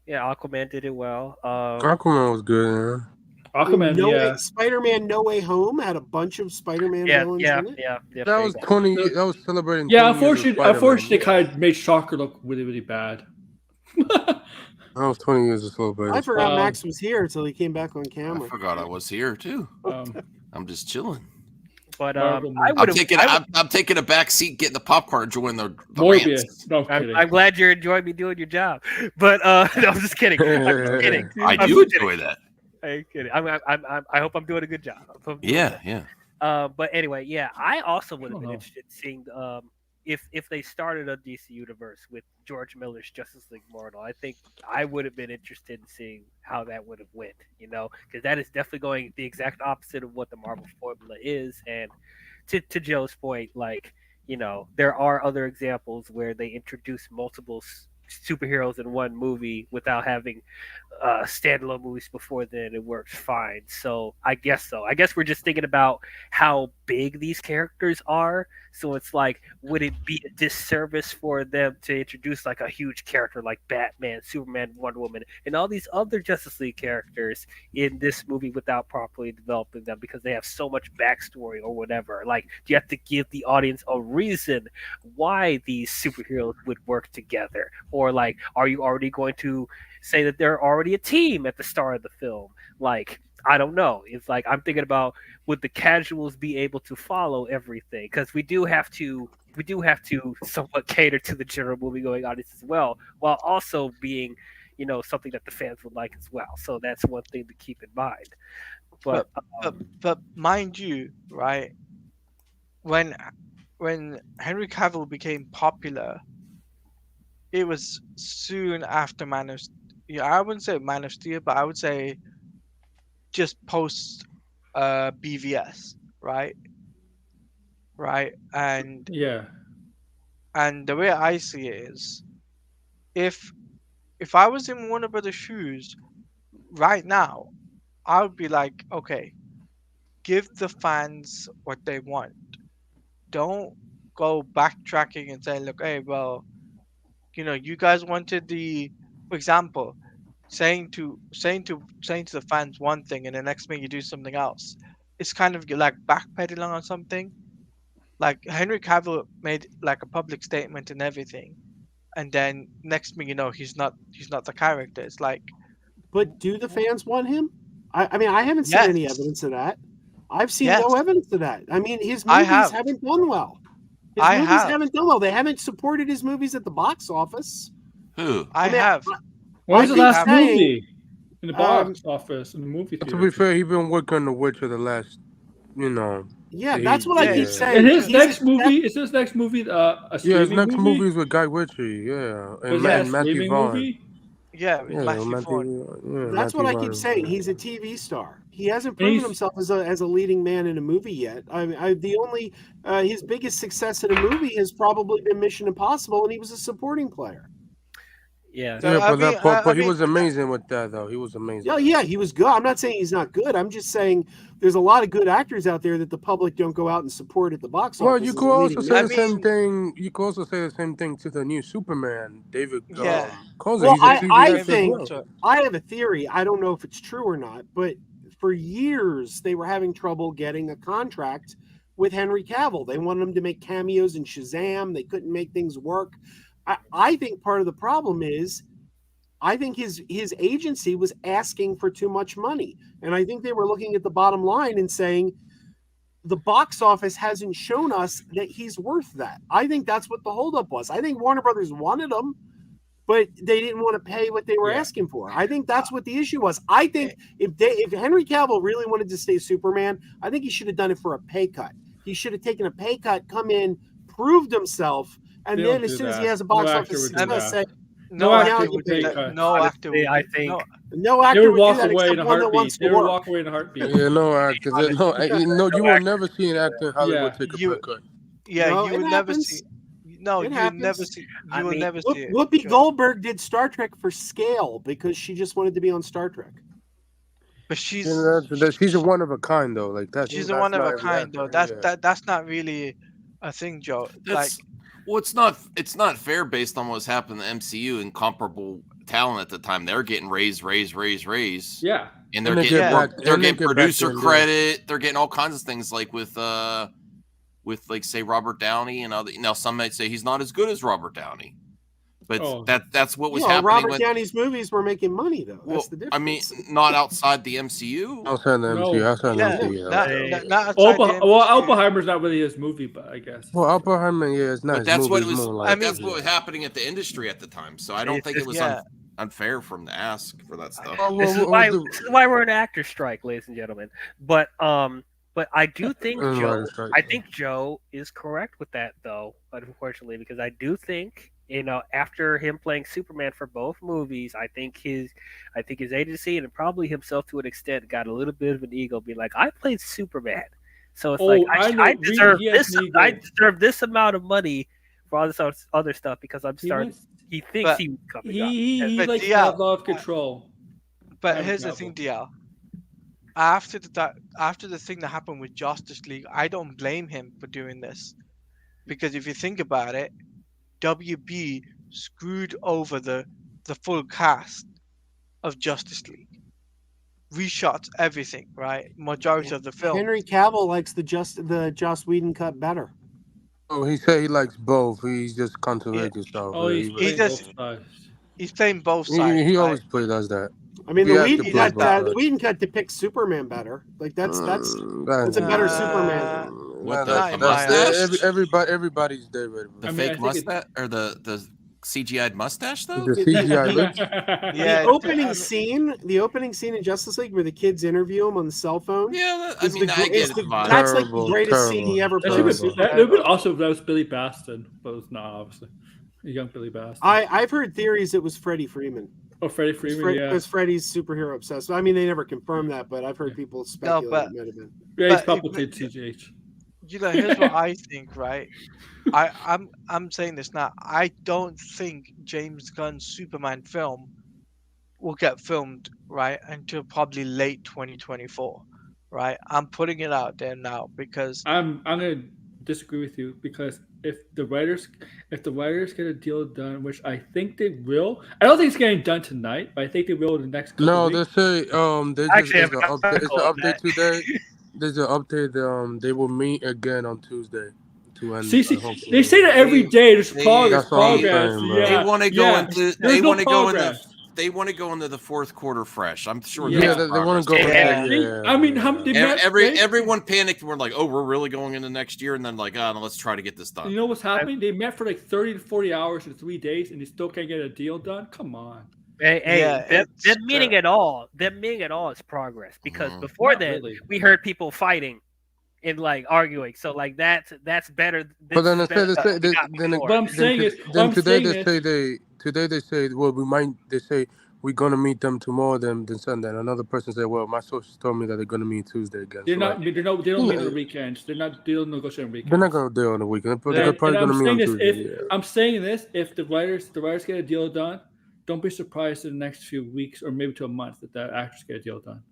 Aquaman did it well. Aquaman was good. Aquaman, Spider-Man: No Way Home had a bunch of Spider-Man villains in it. Yeah. That was 20. That was celebrating. Yeah, unfortunately, they kind of made Shocker look really, really bad. That was 20 years of celebration. I forgot Max was here until he came back on camera. I forgot I was here too. I'm just chilling. But I'm taking a back seat, getting the popcorn, enjoying the Morbius. No, I'm glad you're enjoying me doing your job. But no, I'm just kidding. I'm kidding. I do enjoy that. I'm kidding. I hope I'm doing a good job. Yeah. But anyway, I also would have been interested in seeing if they started a DC universe with George Miller's Justice League Immortal, I think I would have been interested in seeing how that would have went. Because that is definitely going the exact opposite of what the Marvel formula is. And to Joe's point, like there are other examples where they introduce multiple superheroes in one movie without having standalone movies before then. It works fine. So I guess we're just thinking about how big these characters are. So it's like, would it be a disservice for them to introduce like a huge character like Batman, Superman, Wonder Woman, and all these other Justice League characters in this movie without properly developing them because they have so much backstory or whatever? Like, do you have to give the audience a reason why these superheroes would work together? Or like, are you already going to say that they're already a team at the start of the film? Like, I don't know. It's like, I'm thinking about, would the casuals be able to follow everything? Because we do have to somewhat cater to the general movie going audience as well, while also being something that the fans would like as well. So that's one thing to keep in mind. But mind you, right, when Henry Cavill became popular, it was soon after Man of I wouldn't say Man of Steel, but I would say just post BVS, right? And and the way I see it is, if I was in Warner Brothers' shoes right now, I would be like, okay, give the fans what they want. Don't go backtracking and say, look, hey, well, you guys wanted for example, saying to the fans one thing and the next minute you do something else. It's kind of like backpedaling on something. Like Henry Cavill made like a public statement and everything, and then next thing you know, he's not the character. It's like, but do the fans want him? I mean, I haven't seen any evidence of that. I've seen no evidence of that. I mean, his movies haven't done well. His movies haven't done well. They haven't supported his movies at the box office. Who? I have. What was the last movie in the box office in the movie theater? To be fair, he's been working on The Witcher the last, Yeah, that's what I keep saying. And his next movie is his next movie a his next movie? movie is with Guy Ritchie, yeah, and Matthew Vaughn. Yeah, Matthew Vaughn. That's what I keep saying. He's a TV star. He hasn't proven himself as a leading man in a movie yet. His biggest success in a movie has probably been Mission Impossible, and he was a supporting player. Yeah, but he was amazing with that, though. He was amazing. Yeah, he was good. I'm not saying he's not good. I'm just saying there's a lot of good actors out there that the public don't go out and support at the box office. Well, you could also say the same thing. You could also say the same thing to the new Superman, David. Yeah. Well, I think I have a theory. I don't know if it's true or not, but for years they were having trouble getting a contract with Henry Cavill. They wanted him to make cameos in Shazam. They couldn't make things work. I think part of the problem is, I think his agency was asking for too much money. And I think they were looking at the bottom line and saying, the box office hasn't shown us that he's worth that. I think that's what the holdup was. I think Warner Brothers wanted him, but they didn't want to pay what they were asking for. I think that's what the issue was. I think if Henry Cavill really wanted to stay Superman, I think he should have done it for a pay cut. He should have taken a pay cut, come in, proved himself, and then as soon as he has a box office success, say, no actor would do that. No actor would. I think no actor would do that away except one that wants to work. Walk away in a heartbeat. Yeah, no actor. No, you will never see an actor in Hollywood take a pay cut. Yeah, you would never see. No, you would never see. You will never see it. Whoopi Goldberg did Star Trek for scale because she just wanted to be on Star Trek. But she's a one of a kind though. Like that. She's a one of a kind though. That's not really a thing, Joe. Well, it's not fair based on what's happened in the MCU and comparable talent at the time. They're getting raised. Yeah. And they're getting producer credit. They're getting all kinds of things like with like say Robert Downey and other. Now some might say he's not as good as Robert Downey. But that's what was happening. Robert Downey's movies were making money though. That's the difference. I mean, not outside the MCU. Outside the MCU. Oppenheimer's not really his movie, but I guess. Well, Oppenheimer, it's not. But that's what it was. That's what was happening at the industry at the time. So I don't think it was unfair for him to ask for that stuff. This is why we're in actor strike, ladies and gentlemen. But But I do think Joe. Right. I think Joe is correct with that, though. Unfortunately, because I do think after him playing Superman for both movies, I think his agency and probably himself to an extent got a little bit of an ego, being like, I played Superman, so it's like I deserve this. I deserve this amount of money for all this other stuff because I'm starting. He thinks he was coming up. He likes to have a lot of control. But here's the thing, DL. After the thing that happened with Justice League, I don't blame him for doing this, because if you think about it, WB screwed over the full cast of Justice League, reshot everything, right? Majority of the film. Henry Cavill likes the Joss Whedon cut better. Oh, he said he likes both. He's just contradicting himself. Oh, he's playing both sides. He always does that. I mean, the Whedon cut depicts Superman better. Like that's a better Superman. What the everybody's there. The fake mustache or the CGI'd mustache though? The CGI lips. Yeah. The opening scene in Justice League where the kids interview him on the cell phone. Yeah, I get the vibe. That's like the greatest scene he ever played. That was Billy Baston, but it was not obviously a young Billy Baston. I've heard theories it was Freddie Freeman. Oh, Freddie Freeman, yeah. Because Freddie's superhero obsessed. I mean, they never confirmed that, but I've heard people speculate it might have been. Yeah, he's probably TGH. Here's what I think, right? I'm saying this now. I don't think James Gunn's Superman film will get filmed, right, until probably late 2024, right? I'm putting it out there now because I'm gonna disagree with you, because if the writers get a deal done, which I think they will, I don't think it's getting done tonight, but I think they will in the next couple weeks. They say there's an update today. There's an update. They will meet again on Tuesday to end. See, they say that every day. There's progress. They want to go into. They want to go into. They want to go into the fourth quarter fresh. I'm sure. Yeah, they want to go. I mean, everyone panicked. We're like, oh, we're really going into next year, and then like, oh, no, let's try to get this done. You know what's happening? They met for like 30 to 40 hours in 3 days, and they still can't get a deal done. Come on. Them meeting at all is progress, because before then we heard people fighting and like arguing. So like that's better. But then what I'm saying is today they say, well, we're gonna meet them tomorrow, then Sunday. And another person said, well, my sources told me that they're gonna meet Tuesday again. They don't meet on the weekends. They're not negotiating on weekends. They're not gonna deal on the weekend. They're probably gonna meet on Tuesday. I'm saying this: if the writers get a deal done, don't be surprised in the next few weeks or maybe to a month that the actors get a deal done,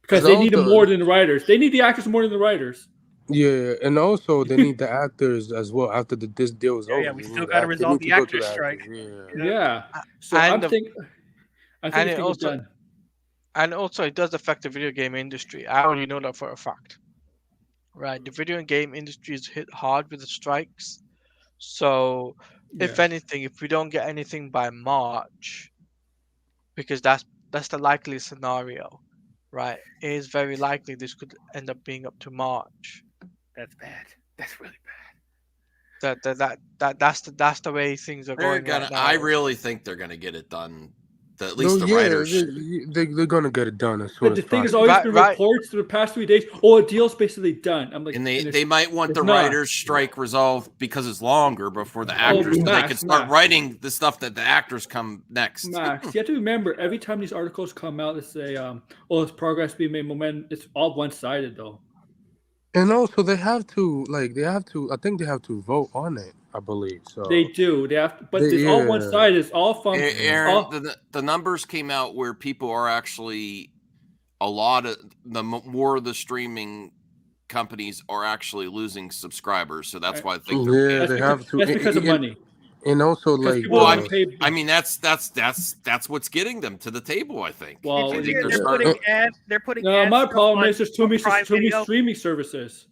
because they need them more than the writers. They need the actors more than the writers. Yeah, and also they need the actors as well after this deal is over. Yeah, we still got to resolve the actors strike. Yeah. So I think it's done. And also, it does affect the video game industry. I already know that for a fact. Right, the video game industry is hit hard with the strikes. So, if anything, if we don't get anything by March, because that's the likely scenario, right? It is very likely this could end up being up to March. That's bad. That's really bad. That's the way things are going. I really think they're gonna get it done. At least the writers. They're gonna get it done as soon But as the thing possible. has always been reports for the past 3 days. Oh, a deal's basically done. I'm like, and they might want the writers' strike resolved because it's longer before the actors, so they can start writing the stuff that the actors come next. Max, you have to remember, every time these articles come out, they say, "Oh, it's progress being made." Momentum. It's all one-sided, though. And also, they have to. I think they have to vote on it. I believe so. They do. They have to, but it's all one side. It's all fun. Aaron, the numbers came out where people are actually more of the streaming companies are actually losing subscribers. So that's why I think they have to. That's because of money. And also, I mean, that's what's getting them to the table. I think. Well, they're putting ads. No, my problem is there's too many streaming services.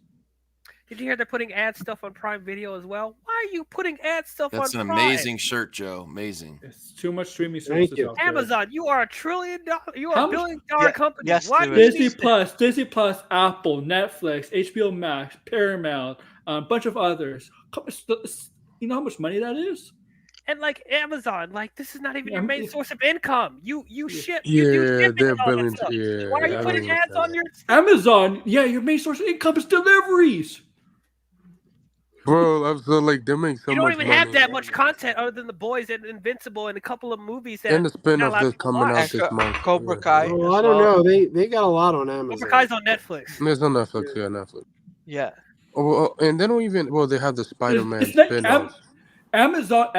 Did you hear they're putting ad stuff on Prime Video as well? Why are you putting ad stuff on Prime? That's an amazing shirt, Joe. Amazing. It's too much streaming services. Amazon, you are $1 trillion. You are a $1 billion company. Yes, why Disney Plus, Apple, Netflix, HBO Max, Paramount, a bunch of others. You know how much money that is? And like Amazon, like this is not even your main source of income. You ship, Yeah, you do shipping they're and all that billions. stuff. Yeah, Why are you I putting don't ads on your? Amazon, yeah, your main source of income is deliveries. Bro, so like they make so You don't much even money. have that much content other than The Boys and Invincible and a couple of movies that And the not a spin-off lot of that's people coming watch. out this month. Cobra Kai. Oh, as I don't well. know. They got a lot on Cobra Amazon. Kai's on Netflix. It's on Netflix, yeah, Netflix. Yeah. Oh, and they don't even. Well, they have the Spider-Man It's like spin-offs. Amazon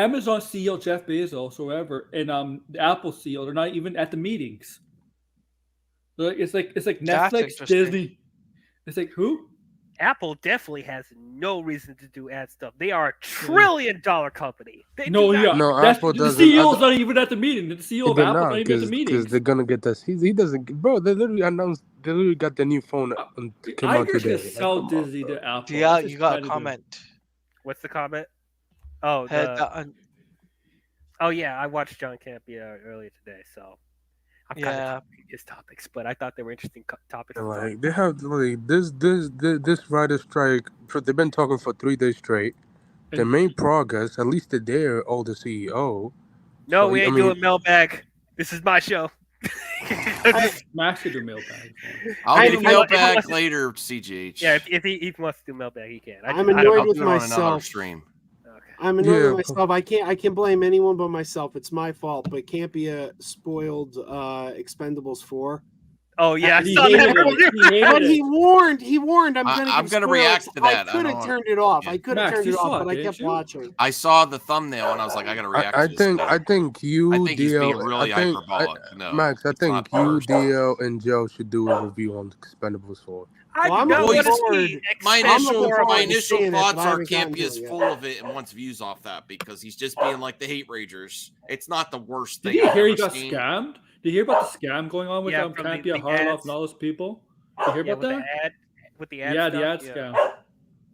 CEO Jeff Bezos or whatever, and the Apple CEO, they're not even at the meetings. It's like That's Netflix, interesting. Disney. It's like who? Apple definitely has no reason to do ad stuff. They are a $1 trillion company. They No, do not. yeah, No, that's Apple the doesn't. CEO's not even at the meeting. The CEO of They're Apple's not not even at the because meetings. they're gonna get this. He doesn't. Bro, they literally announced. They literally got the new phone came out Iger's today. gonna sell Disney to Apple. Yeah, That's you just got a competitive. comment. What's the comment? Oh, oh yeah, I watched John Campea earlier today, so I'm kind Yeah. of his topics, but I thought they were interesting topics. And like they have like this writer strike. They've been talking for 3 days straight. The main progress, at least they're all the CEO. No, So, we I ain't mean- doing mailbag. This is my show. Max should do mailbag. I'll do I- mailbag later, CGH. Yeah, if he wants to do mailbag, he can. I'm I don't annoyed know. with do it on another myself. stream. I'm annoyed Yeah, with myself. I can't blame anyone but myself. It's my fault, but can't be a spoiled Expendables 4. Oh yeah, I He saw hated that. it. He hated But it. he warned. I'm I'm gonna gonna react to that. I I could don't have know. turned it off. Yeah. I could have Max, turned you it saw off, it, but I didn't kept you? watching. I saw the thumbnail and I was like, I gotta react I to this. think now. I think you, I think he's DL, being really I think, hyperbolic. No, Max, I it's think not you, first. DL, and Joe should do a review on Expendables 4. I Well, I'm do not looking want to forward- see My I'm initial, looking forward my to initial seeing it, but thoughts I are haven't gotten Campy to is it yet. full of it and wants views off that because he's just being like the hate ragers. It's not the worst Did thing you I've hear he ever got seen. scammed? Did you hear about the scam going on with Yeah, from the Campia, Harloff, ads. and all those people? Did you hear Yeah, about that? with the ad Yeah, stuff, the ad yeah. scam.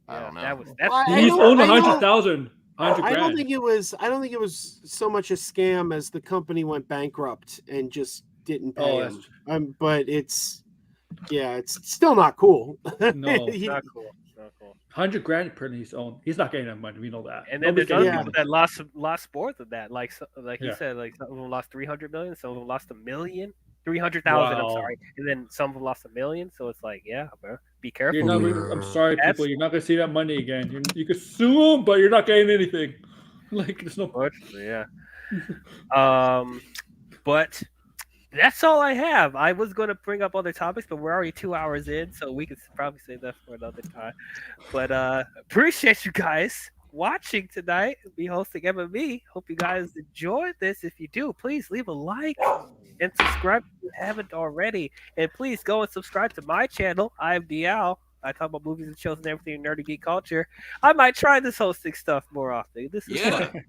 I don't know. That's Well, I He's don't- owned I don't- 100,000. I don't grand. think it was so much a scam as the company went bankrupt and just didn't pay Oh, him. But it's still not cool. No. He- not cool. Not cool. 100 grand per his own. He's not getting that money. We know that. And then Nobody's there's other getting people that. that lost more than that. Like Yeah. you said, like some of them lost 300 million, some of them lost 1 million, 300,000. Wow. I'm sorry, and then some of them lost 1 million. So it's like, yeah, bro, be careful. You're not, Yeah. I'm sorry, That's- people. You're not going to see that money again. You can sue him, but you're not getting anything. Like, there's no. Unfortunately, yeah. But that's all I have. I was going to bring up other topics, but we're already 2 hours in, so we could probably save that for another time. But appreciate you guys watching tonight. Be hosting MME. Hope you guys enjoyed this. If you do, please leave a like and subscribe if you haven't already. And please go and subscribe to my channel. I'm DL. I talk about movies and shows and everything in nerdy geek culture. I might try this hosting stuff more often. This is Yeah. fun.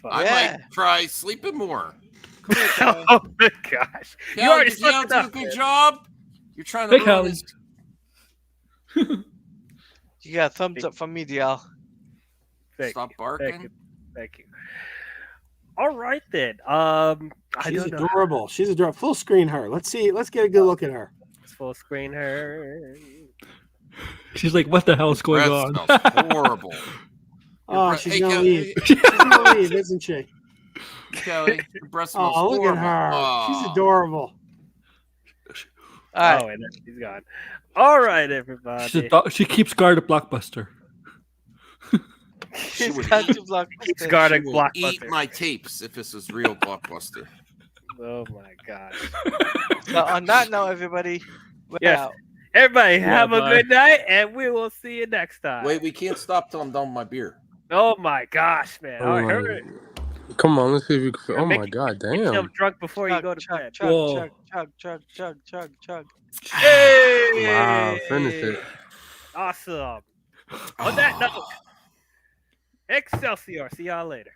I might try sleeping more. Come here, Kelly. Oh my gosh! You Cal, already did you slept do a enough. good man. job? You're trying to Hey, ruin Callie. this. You got a thumbs up from me, DL. Thank Stop you. barking. Thank you. Thank you. All right then. I She's don't know. adorable. She's adorable. Full screen her. Let's see. Let's get a good look at her. Let's full screen her. She's like, what the hell is going Breath on? smells horrible. Oh, breath- she's hey, gonna Kel- leave. She's gonna leave, isn't she? Kelly, your breath smells Oh, look horrible. at her. She's Aw. adorable. All right. Oh, and then she's gone. All right, everybody. She keeps guard at Blockbuster. She He's would got eat- to block. Keeps she guarding will eat Blockbuster. my tapes if this was real Blockbuster. Oh my gosh. So on that note, everybody, we're Yes. out. Everybody, have a bye. good night, and we will see you next time. Wait, we can't stop till I'm done with my beer. Oh my gosh, man! Oh I my- heard it. Come on, let's see if you can. Oh Make my it- god, Get yourself damn! drunk before you Chug, go to chug, bed. chug, Whoa. chug, chug, chug, chug, chug, chug. Hey! Wow, finish it. Awesome. On that note, Excelsior. See y'all later.